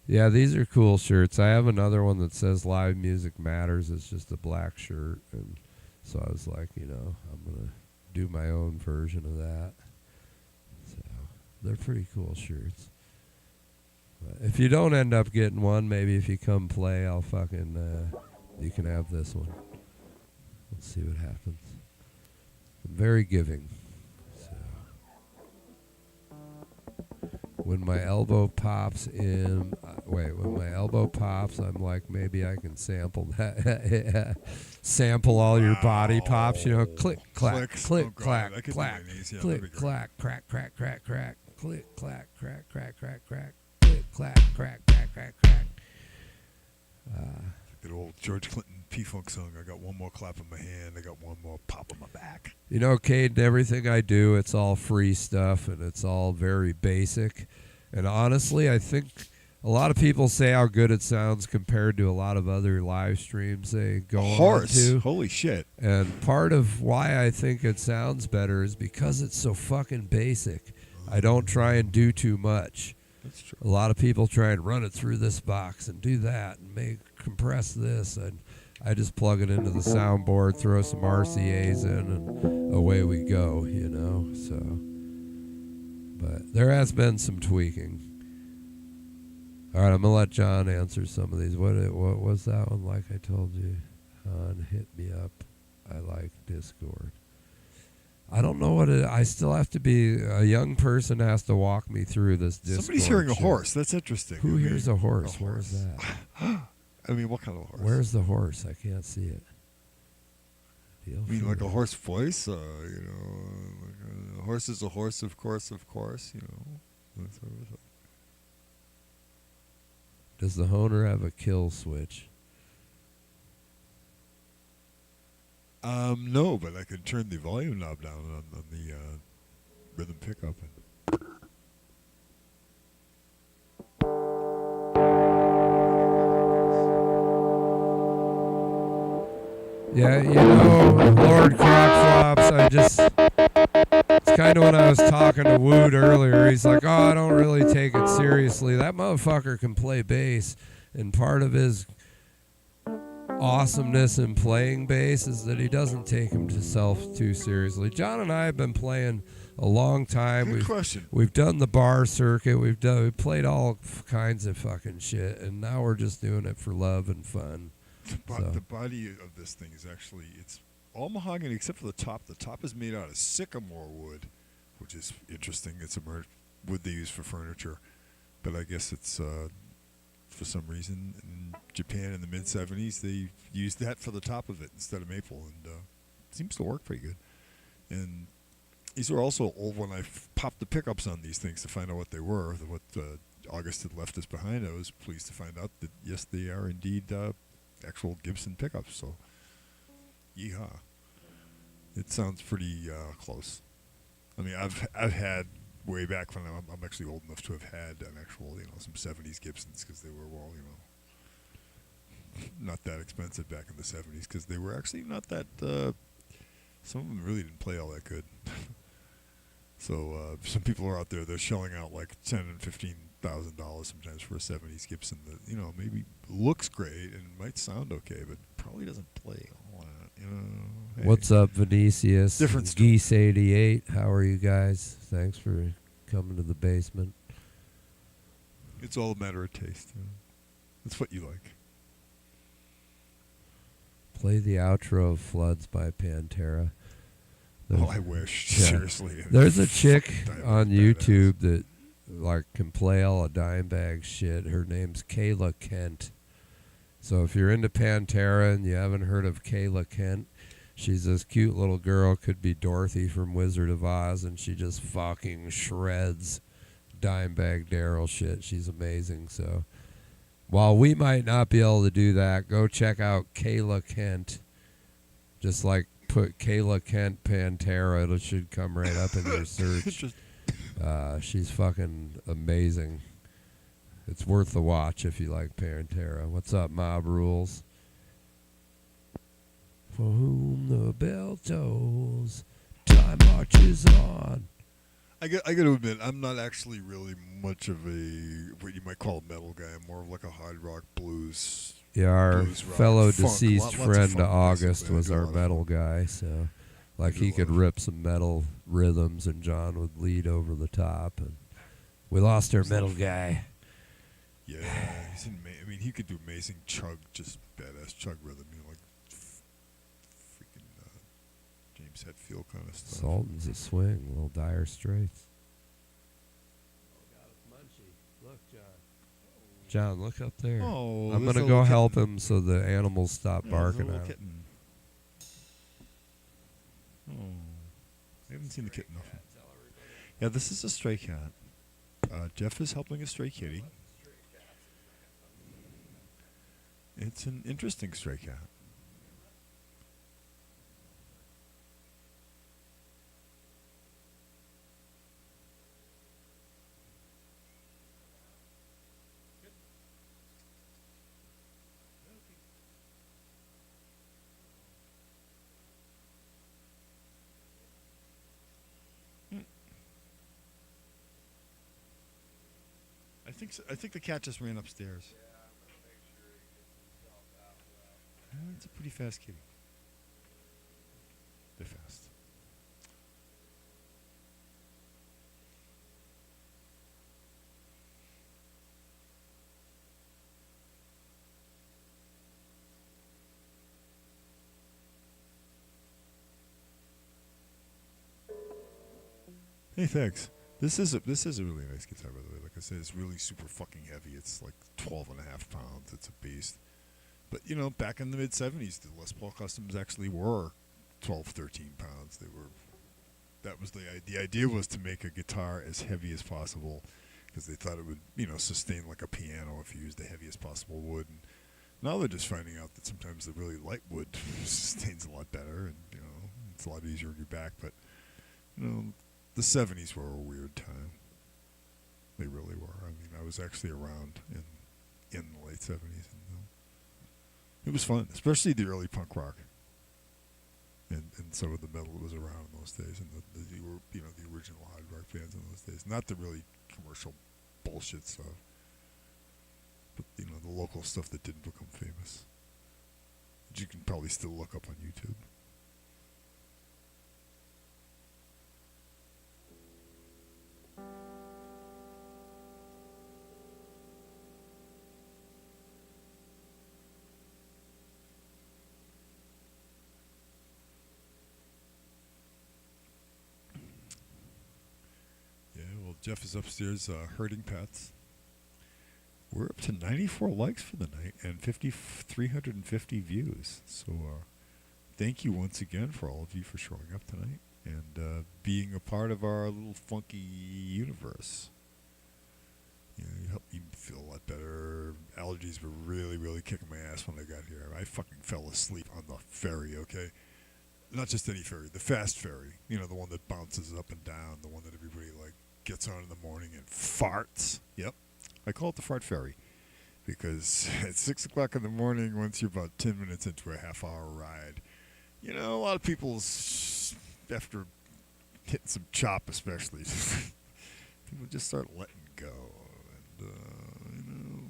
S1: yeah, these are cool shirts. I have another one that says Live Music Matters. It's just a black shirt. And so I was like, you know, I'm going to do my own version of that. So they're pretty cool shirts. But if you don't end up getting one, maybe if you come play, I'll fucking, you can have this one. We'll see what happens. I'm very giving. When my elbow pops in, when my elbow pops, I'm like, maybe I can sample that. Sample all your body pops, you know, click, clack, click, clack, clack, click, clack, crack, crack, crack, crack, click, clack, crack, crack, crack, crack, click, clack, crack, crack, crack, crack.
S2: That old George Clinton P-Funk song, I got one more clap on my hand, I got one more pop on my back.
S1: You know, Cade, everything I do, it's all free stuff, and it's all very basic. And honestly, I think a lot of people say how good it sounds compared to a lot of other live streams they go on to.
S2: Holy shit.
S1: And part of why I think it sounds better is because it's so fucking basic. I don't try and do too much.
S2: That's true.
S1: A lot of people try and run it through this box and do that and compress this, and I just plug it into the soundboard, throw some RCAs in, and away we go, you know. So, but there has been some tweaking. All right, I'm gonna let John answer some of these. What was that one like? I told you, Hahn, hit me up. I like Discord. I don't know what it. I still have to be a young person has to walk me through this Discord.
S2: Somebody's hearing a
S1: shit.
S2: horse. That's interesting.
S1: Who hears a horse? Where's that?
S2: I mean, what kind of horse?
S1: Where's the horse? I can't see it.
S2: I mean, like a horse voice? You know, like a horse is a horse, of course, you know. That's what it is.
S1: Does the Honer have a kill switch?
S2: No, but I could turn the volume knob down on the rhythm pickup.
S1: Yeah, you know, Lord Crockflops, it's kind of when I was talking to Wood earlier, he's like, oh, I don't really take it seriously. That motherfucker can play bass, and part of his awesomeness in playing bass is that he doesn't take himself too seriously. John and I have been playing a long time.
S2: Good question.
S1: We've done the bar circuit. We've played all kinds of fucking shit, and now we're just doing it for love and fun.
S2: The body of this thing is actually, it's all mahogany except for the top. The top is made out of sycamore wood, which is interesting. It's a wood they use for furniture. But I guess it's, for some reason, in Japan in the mid-'70s, they used that for the top of it instead of maple. And it seems to work pretty good. And these were also old when I popped the pickups on these things to find out what they were. What August had left us behind. I was pleased to find out that, yes, they are indeed actual Gibson pickups. So, yeehaw! It sounds pretty close. I mean, I've had way back when I'm actually old enough to have had an actual, you know, some '70s Gibsons because they were, well, you know, not that expensive back in the '70s because they were actually not that. Some of them really didn't play all that good. So some people are out there, they're shelling out like $10,000 and $15,000 sometimes for a '70s Gibson that, you know, maybe looks great and might sound okay, but probably doesn't play a whole lot. You know, hey,
S1: What's up, Vinicius?
S2: Different story.
S1: Geese 88. How are you guys? Thanks for coming to the basement.
S2: It's all a matter of taste. You know? It's what you like.
S1: Play the outro of Floods by Pantera.
S2: Oh, I wish.
S1: Yeah.
S2: Seriously.
S1: There's a chick
S2: Fucking
S1: on
S2: badass.
S1: YouTube that like can play all a dime bag shit. Her name's Kayla Kent. So if you're into Pantera and you haven't heard of Kayla Kent, she's this cute little girl, could be Dorothy from Wizard of Oz, and she just fucking shreds Dimebag Daryl shit. She's amazing. So while we might not be able to do that, go check out Kayla Kent. Just like put Kayla Kent Pantera, it should come right up in your search. She's fucking amazing. It's worth the watch if you like Pantera. What's up, Mob Rules? For whom the bell tolls, time marches on.
S2: I got to admit, I'm not actually really much of a what you might call a metal guy. I'm more of like a hard rock blues.
S1: Yeah, our
S2: Blues, rock,
S1: fellow
S2: funk,
S1: deceased
S2: lots of
S1: friend
S2: funk,
S1: August
S2: basically. I
S1: was
S2: do a
S1: our
S2: lot of
S1: metal
S2: funk.
S1: guy, so like
S2: do
S1: he
S2: a lot
S1: could
S2: of
S1: rip some metal rhythms and John would lead over the top, and we lost our metal guy.
S2: Yeah, he's I mean, he could do amazing chug, just badass chug rhythm, you know, like freaking James Hetfield kind of stuff.
S1: Sultan's a swing, little Dire Straits. Look, John, look up there.
S2: Oh,
S1: I'm
S2: there's
S1: gonna
S2: a
S1: go
S2: little
S1: help
S2: kitten.
S1: him so the animals stop
S2: Yeah, there's a
S1: barking
S2: little
S1: at him.
S2: kitten. Oh, I haven't seen the kitten often. Yeah, this is a stray cat. Jeff is helping a stray kitty. It's an interesting stray cat. I think the cat just ran upstairs. It's a pretty fast kitty. They're fast. Hey, thanks. This is a really nice guitar, by the way. Like I said, it's really super fucking heavy. It's like 12.5 pounds. It's a beast. But, you know, back in the mid-'70s, the Les Paul Customs actually were 12, 13 pounds. That was the idea was to make a guitar as heavy as possible because they thought it would, you know, sustain like a piano if you used the heaviest possible wood. And now they're just finding out that sometimes the really light wood sustains a lot better and, you know, it's a lot easier on your back. But, you know, the 70s were a weird time. They really were. I mean, I was actually around in the late 70s. And, it was fun, especially the early punk rock. And some of the metal that was around in those days. And the original hard rock bands in those days. Not the really commercial bullshit stuff. But, you know, the local stuff that didn't become famous. Which you can probably still look up on YouTube. Jeff is upstairs herding pets. We're up to 94 likes for the night and 350 views. So thank you once again for all of you for showing up tonight and being a part of our little funky universe. You know, you helped me feel a lot better. Allergies were really, really kicking my ass when I got here. I fucking fell asleep on the ferry, okay? Not just any ferry, the fast ferry. You know, the one that bounces up and down, the one that everybody, like, gets on in the morning and farts. Yep. I call it the fart ferry because at 6 o'clock in the morning, once you're about 10 minutes into a half-hour ride, you know, a lot of people, after hitting some chop especially, people just start letting go. And, you know,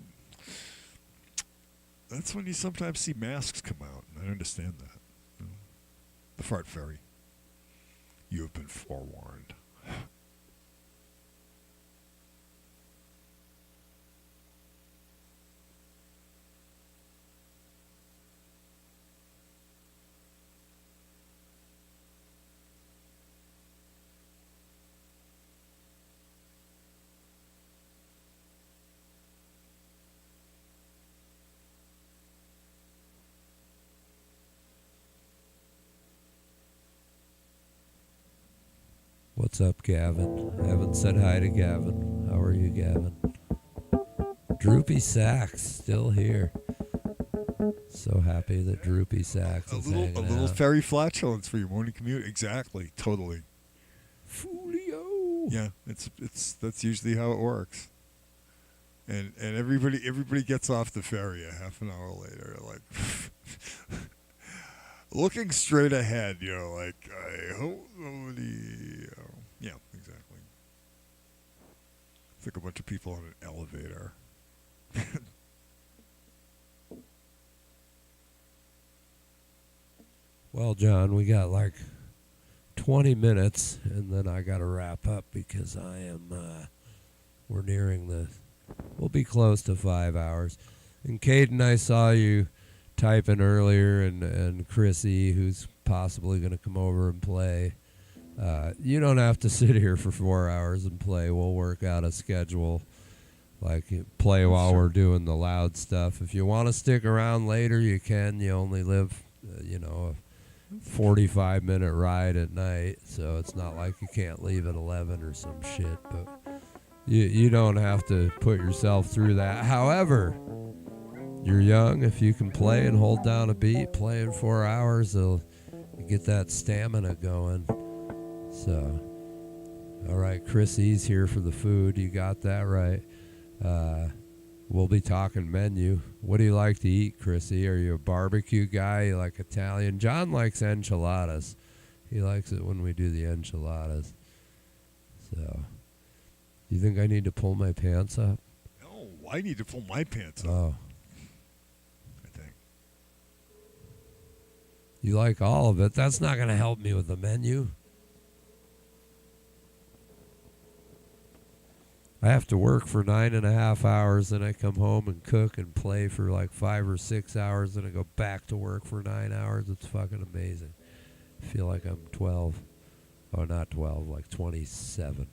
S2: that's when you sometimes see masks come out, and I understand that. You know, The fart fairy. You have been forewarned.
S1: What's up, Gavin? I haven't said hi to Gavin. How are you, Gavin? Droopy Sacks still here. So happy that Droopy Sacks is hanging
S2: A little
S1: out.
S2: fairy flatulence for your morning commute. Exactly. Totally.
S1: Foolio.
S2: Yeah, that's usually how it works. And everybody gets off the ferry a half an hour later, like looking straight ahead, like I hope nobody. Yeah, exactly. It's like a bunch of people on an elevator.
S1: Well, John, we got like 20 minutes, and then I got to wrap up because we're nearing we'll be close to 5 hours. And Caden, I saw you typing earlier, and Chrissy, who's possibly going to come over and play. You don't have to sit here for 4 hours and play. We'll work out a schedule, like play while we're doing the loud stuff. If you want to stick around later, you can. You only live, a 45-minute ride at night, so it's not like you can't leave at 11 or some shit. But you don't have to put yourself through that. However, you're young. If you can play and hold down a beat, playing 4 hours, you get that stamina going. So, all right, Chrissy's here for the food. You got that right. We'll be talking menu. What do you like to eat, Chrissy? Are you a barbecue guy? You like Italian? John likes enchiladas. He likes it when we do the enchiladas. So, you think I need to pull my pants up?
S2: No, I need to pull my pants up.
S1: Oh.
S2: I think.
S1: You like all of it. That's not going to help me with the menu. I have to work for 9.5 hours, then I come home and cook and play for like 5 or 6 hours, then I go back to work for 9 hours. It's fucking amazing. I feel like I'm 12. Oh, not 12, like 27.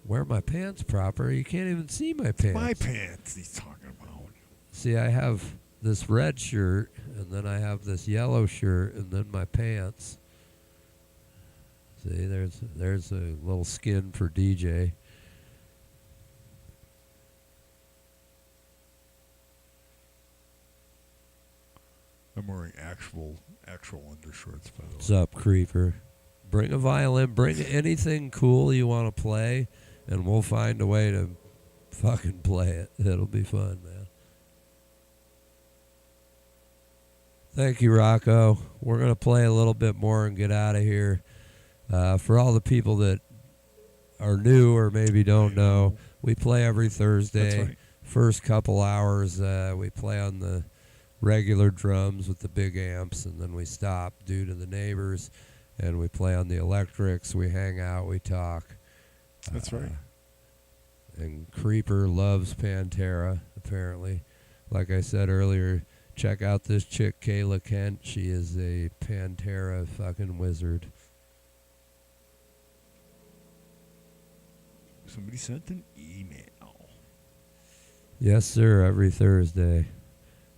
S1: Wear my pants proper. You can't even see my pants.
S2: My pants he's talking about.
S1: See, I have this red shirt, and then I have this yellow shirt, and then my pants. See, there's a little skin for DJ.
S2: I'm wearing actual undershorts, by the way.
S1: What's up, Creeper? Bring a violin. Bring anything cool you want to play, and we'll find a way to fucking play it. It'll be fun, man. Thank you, Rocco. We're going to play a little bit more and get out of here. For all the people that are new or maybe don't know, we play every Thursday.
S2: That's right.
S1: First couple hours, we play on the regular drums with the big amps, and then we stop due to the neighbors, and we play on the electrics. We hang out, we talk.
S2: That's right.
S1: And Creeper loves Pantera, apparently. Like I said earlier, check out this chick, Kayla Kent. She is a Pantera fucking wizard.
S2: Somebody sent an email.
S1: Yes, sir, every Thursday.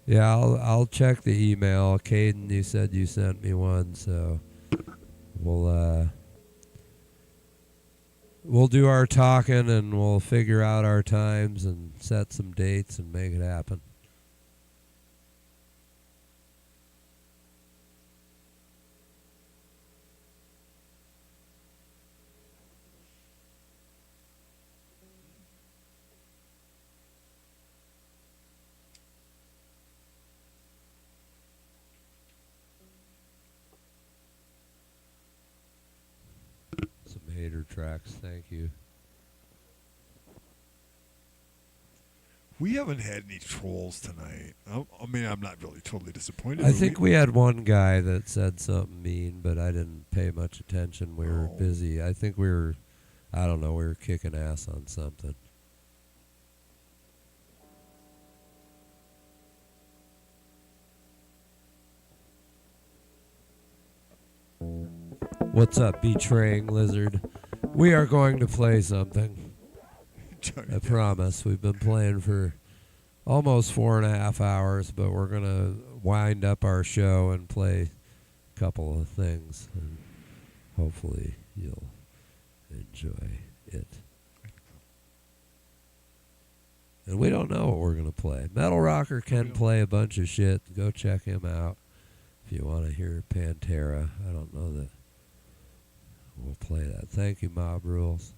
S1: Yeah, I'll check the email. Caden, you said you sent me one, so we'll do our talking, and we'll figure out our times and set some dates and make it happen. Hater tracks, thank you.
S2: We haven't had any trolls tonight. I mean, I'm not really totally disappointed.
S1: I think we had one guy that said something mean, but I didn't pay much attention. We were busy. I think we were kicking ass on something. What's up, betraying lizard? We are going to play something. I promise. We've been playing for almost 4.5 hours, but we're going to wind up our show and play a couple of things. And hopefully you'll enjoy it. And we don't know what we're going to play. Metal Rocker can play a bunch of shit. Go check him out if you want to hear Pantera. I don't know that we'll play that. Thank you, Mob Rules.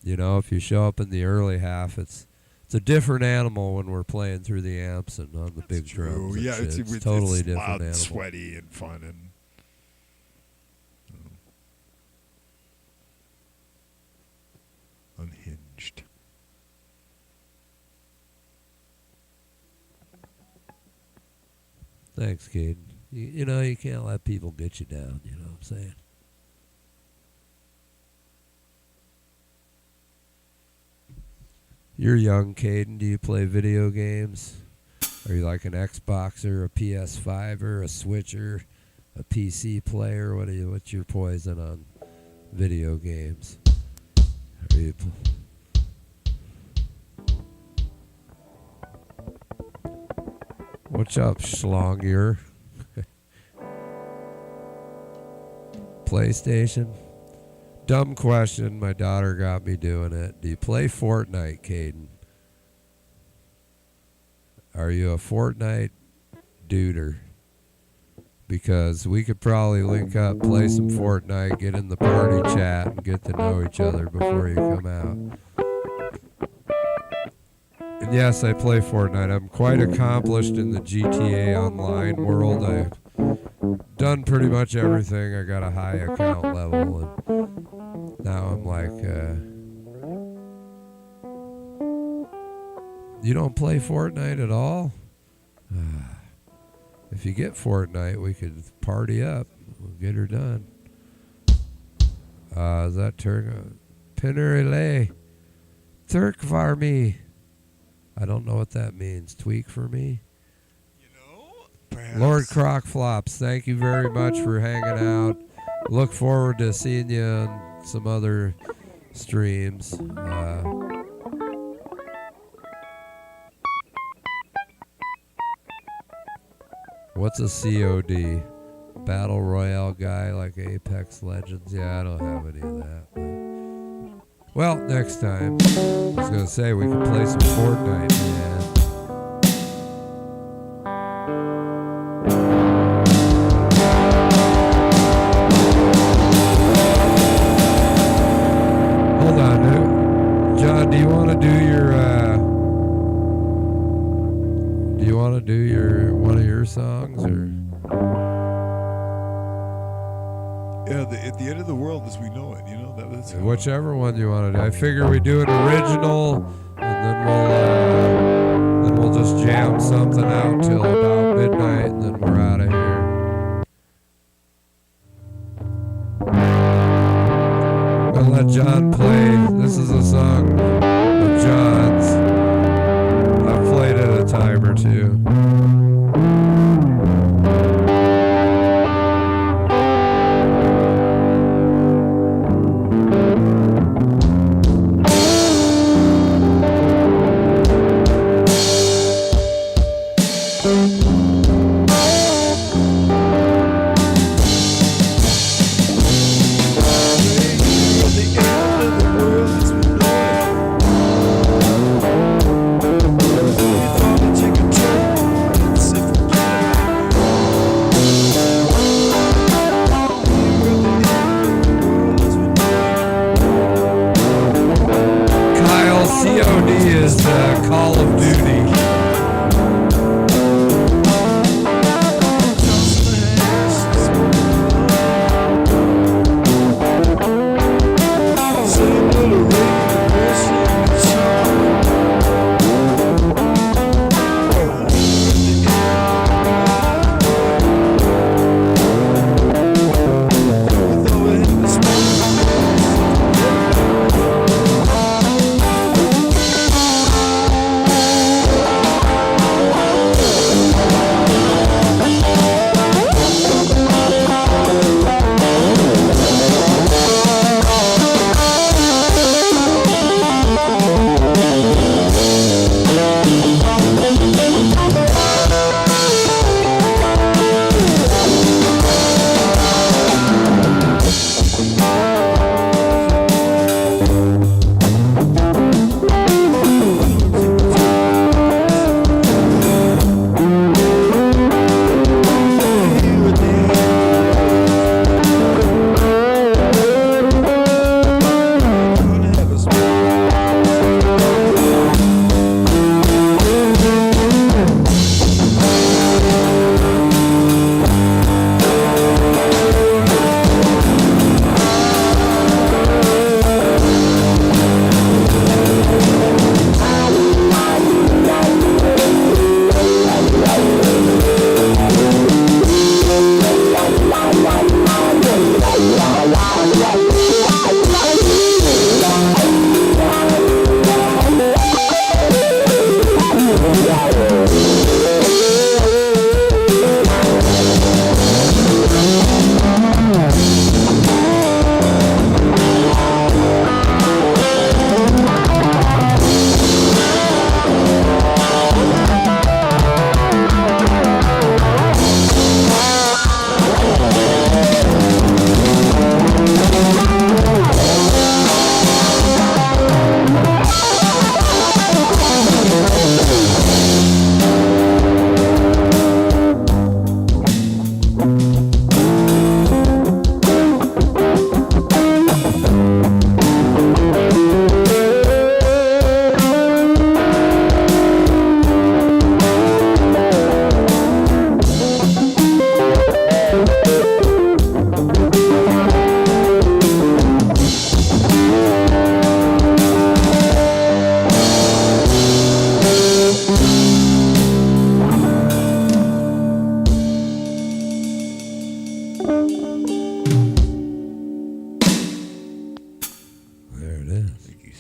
S1: You know, if you show up in the early half, it's a different animal when we're playing through the amps and on the big drums.
S2: Yeah,
S1: it's
S2: it's
S1: totally different
S2: loud,
S1: animal.
S2: sweaty, and fun, and unhinged.
S1: Thanks, Caden. You know, you can't let people get you down, you know what I'm saying? You're young, Caden. Do you play video games? Are you like an Xboxer, a PS5er, a Switcher, a PC player? What's your poison on video games? Are you What's up, Schlongier? PlayStation? Dumb question. My daughter got me doing it. Do you play Fortnite, Caden? Are you a Fortnite duder? Because we could probably link up, play some Fortnite, get in the party chat, and get to know each other before you come out. And yes, I play Fortnite. I'm quite accomplished in the GTA Online world. I've done pretty much everything. I got a high account level, and now I'm like, you don't play Fortnite at all? If you get Fortnite, we could party up. We'll get her done. Is that Pinnerele? Turk for me. I don't know what that means. Tweak for me?
S2: Perhaps.
S1: Lord Croc Flops, thank you very much for hanging out. Look forward to seeing you on some other streams. What's a COD? Battle Royale guy like Apex Legends? Yeah, I don't have any of that. But well, next time. I was going to say we can play some Fortnite, man. Hold on, dude. John, do you want to do your one of your songs, or?
S2: Yeah, at the end of the world as we know it, you know that's
S1: whichever one you want to do. I figure we do an original, and then we'll just jam something out till about midnight, and then we're out of here. I'll let John play. This is a song of John's. I've played it a time or two.
S2: Take a turn.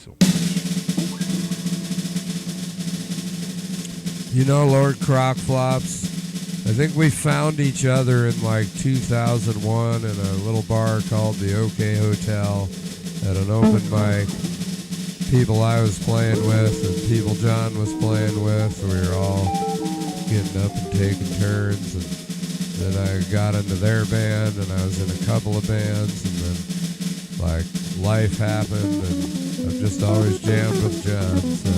S2: so much.
S1: You know, Lord Crockflops, I think we found each other in like 2001 in a little bar called the OK Hotel at an open mic. People I was playing with and people John was playing with, we were all getting up and taking turns. And then I got into their band and I was in a couple of bands, and then like life happened and I've just always jammed with John. So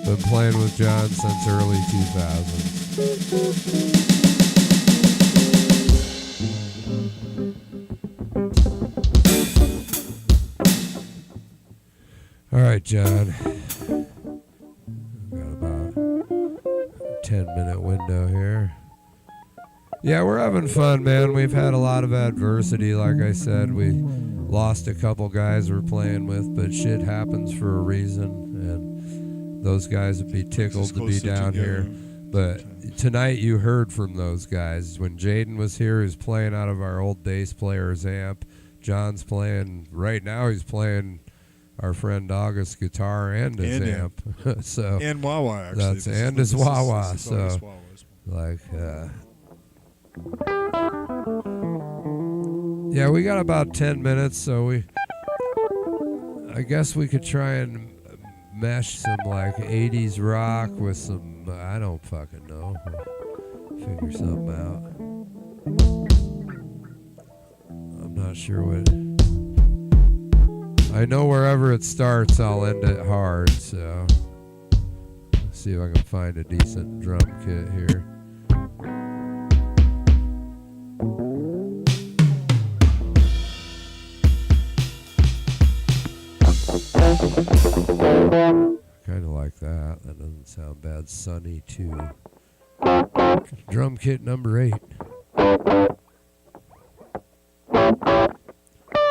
S1: been playing with John since early 2000s. All right, John. I've got about a 10-minute window here. Yeah, we're having fun, man. We've had a lot of adversity. Like I said, we lost a couple guys we're playing with, but shit happens for a reason, and those guys would be tickled to be down here. But tonight you heard from those guys. When Jaden was here, he was playing out of our old bass player's amp. John's playing, right now he's playing our friend August's guitar and his amp. So
S2: and wah-wah, actually.
S1: And his wah-wah. So, like, yeah, we got about 10 minutes, so I guess we could try and mesh some like 80s rock with some, I don't fucking know, figure something out. I'm not sure what, I know wherever it starts I'll end it hard, so let's see if I can find a decent drum kit here. Kind of like that. That doesn't sound bad. Sunny, too. Drum kit number 8.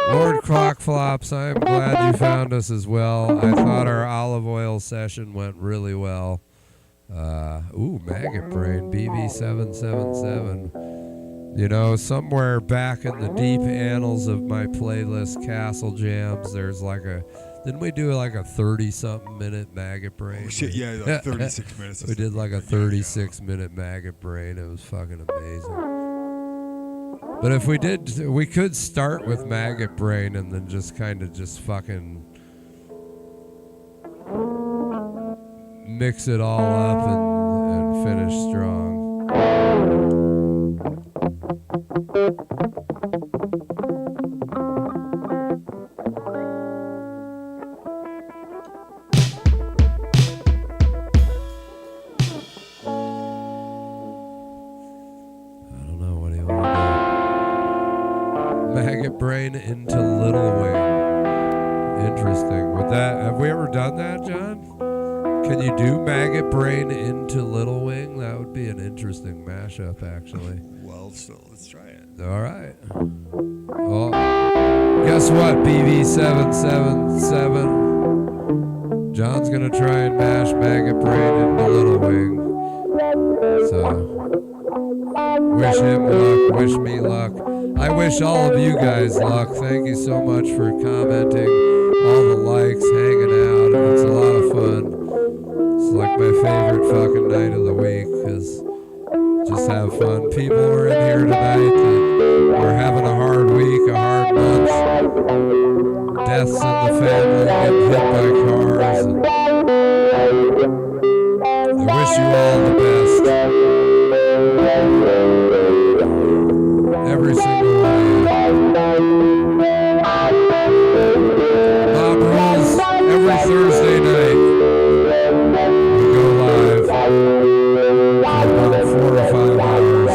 S1: Lord Crockflops, I am glad you found us as well. I thought our olive oil session went really well. Maggot Brain, BB777. You know, somewhere back in the deep annals of my playlist, Castle Jams, there's like a... Didn't we do like a 30-something minute Maggot Brain?
S2: Oh, shit, yeah, like 36 minutes.
S1: We did like a 36-minute Maggot Brain. It was fucking amazing. But if we did, we could start with Maggot Brain and then just kind of just fucking mix it all up and finish strong. Maggot Brain into Little Wing. Interesting. Would that, have we ever done that, John? Can you do Maggot Brain into Little Wing? That would be an interesting mashup, actually.
S2: Well, so let's try it.
S1: All right. Well, guess what, BB777? John's going to try and mash Maggot Brain into Little Wing. So, wish him luck, wish me luck. I wish all of you guys luck. Thank you so much for commenting, all the likes, hanging out. It's a lot of fun. It's like my favorite fucking night of the week, because just have fun. People were in here tonight that were having a hard week, a hard month. Deaths in the family, getting hit by cars. And I wish you all the best. Every single one of you. Mob Rules every Thursday night. We go live for about 4 or 5 hours.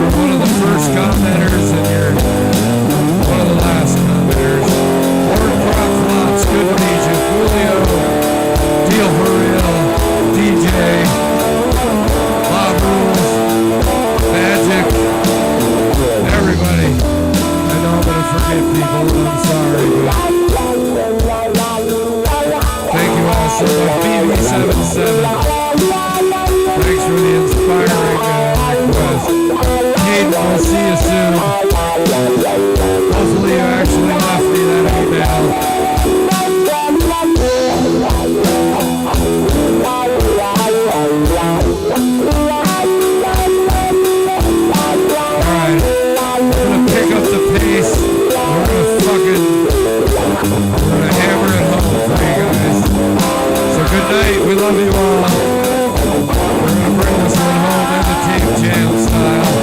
S1: you're one of the first commenters and you're one of the last commenters. Lord Crop Flops, good to meet you. Julio, Deal for Real, DJ, Bob Rules, Magic, everybody. I know I'm going to forget people, and I'm sorry, but thank you all so much. BB77. Thanks for the inspiring request. Kate, we'll see you soon. Hopefully you actually left me that email. Alright, we're gonna pick up the pace. We're gonna hammer it home for you guys. So good night, we love you all. We're gonna bring this one home in the Tape Jam style.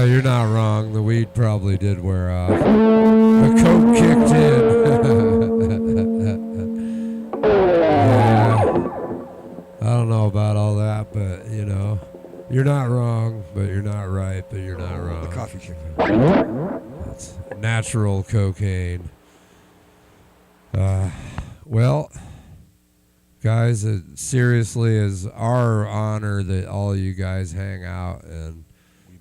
S1: You're not wrong. The weed probably did wear off. The coke kicked in. Yeah. I don't know about all that, but, you know, you're not wrong, but you're not right, but you're not wrong.
S2: The coffee kicked in.
S1: It's natural cocaine. Well, guys, it seriously is our honor that all you guys hang out, and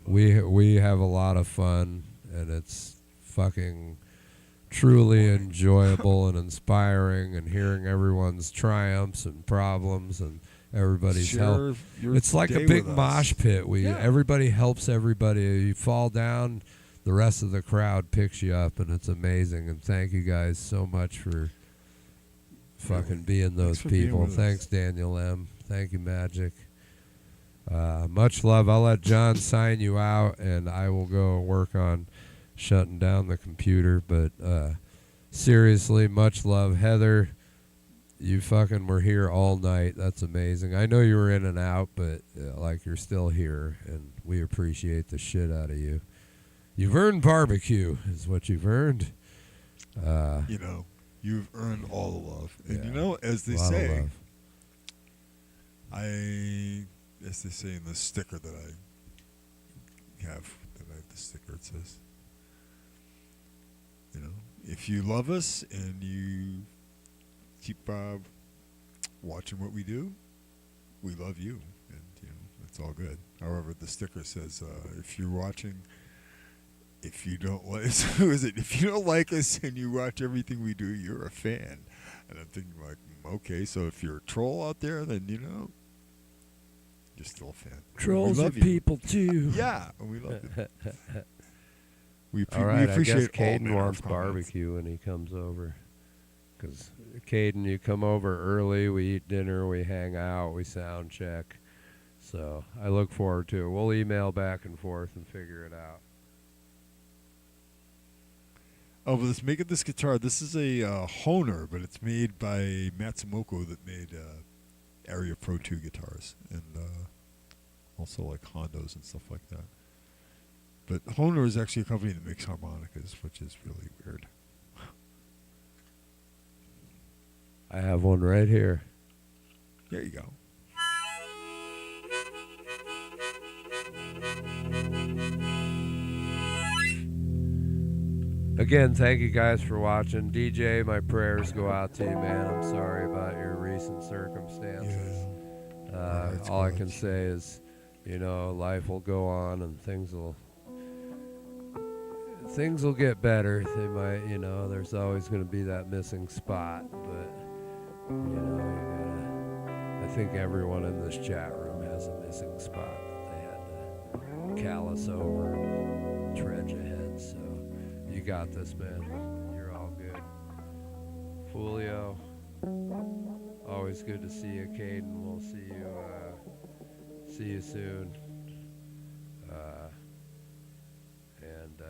S1: we have a lot of fun, and it's fucking truly enjoyable and inspiring, and hearing everyone's triumphs and problems and everybody's help. It's like a big mosh pit. Everybody helps everybody. You fall down, the rest of the crowd picks you up, and it's amazing. And thank you guys so much for fucking being those people. Thanks, Daniel M. Thank you, Magic. Much love. I'll let John sign you out, and I will go work on shutting down the computer. But seriously, much love. Heather, you fucking were here all night. That's amazing. I know you were in and out, but like, you're still here, and we appreciate the shit out of you. You've earned barbecue, is what you've earned.
S2: You know, you've earned all the love. And
S1: Yeah,
S2: you know, as they
S1: a lot of
S2: say,
S1: love.
S2: as they say in the sticker that I have, the sticker, it says, you know, if you love us and you keep watching what we do, we love you, and you know, it's all good. However, the sticker says, if you're watching, if you don't like, who is it? If you don't like us and you watch everything we do, you're a fan. And I'm thinking like, okay, so if you're a troll out there, then you're still a fan.
S1: Trolls
S2: we
S1: are
S2: love you.
S1: people too.
S2: Yeah, and we love you.
S1: All right,
S2: we
S1: I guess
S2: appreciate all
S1: Caden
S2: manner
S1: wants
S2: of comments.
S1: barbecue when he comes over. Because, Caden, you come over early, we eat dinner, we hang out, we sound check. So I look forward to it. We'll email back and forth and figure it out.
S2: Oh, but let's make it this guitar. This is a Hohner, but it's made by Matsumoto that made Area Pro 2 guitars and also like Hondos and stuff like that. But Hohner is actually a company that makes harmonicas, which is really weird.
S1: I have one right here.
S2: There you go.
S1: Again, thank you guys for watching. DJ, my prayers go out to you, man. I'm sorry about your recent circumstances. All I can say is, life will go on and things will get better. They might, there's always going to be that missing spot, but I think everyone in this chat room has a missing spot that they had to callous over and trudge ahead. So you got this, man. You're all good. Fulio, always good to see you, Caden. We'll see you soon. And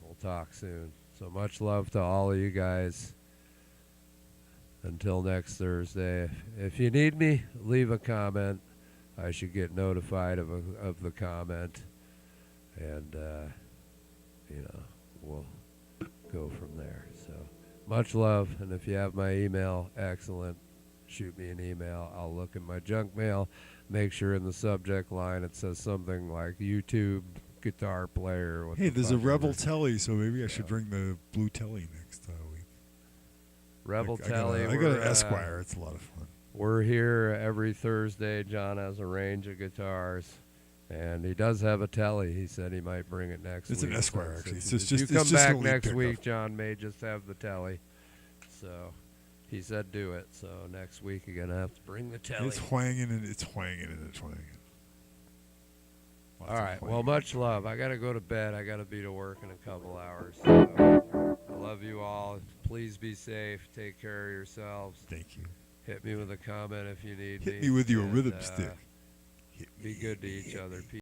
S1: we'll talk soon. So much love to all of you guys. Until next Thursday. If you need me, leave a comment. I should get notified of the comment. And, we'll go from there. So much love. And if you have my email, excellent. Shoot me an email. I'll look in my junk mail. Make sure in the subject line it says something like YouTube guitar player.
S2: Hey, there's a Rebel Telly, so maybe I should bring the blue Telly next week.
S1: Rebel
S2: I
S1: Telly.
S2: got an Esquire. It's a lot of fun.
S1: We're here every Thursday. John has a range of guitars, and he does have a Telly. He said he might bring it next week.
S2: It's an Esquire, actually.
S1: If you come back next week, John may just have the Telly. So he said do it. So next week you're going to have to bring the Telly.
S2: It's whanging and it's whanging and it's whanging.
S1: All right. Well, much love. I got to go to bed. I got to be to work in a couple hours. So I love you all. Please be safe. Take care of yourselves.
S2: Thank you.
S1: Hit me with a comment if you need me.
S2: Hit me with your rhythm stick.
S1: Be good to each other.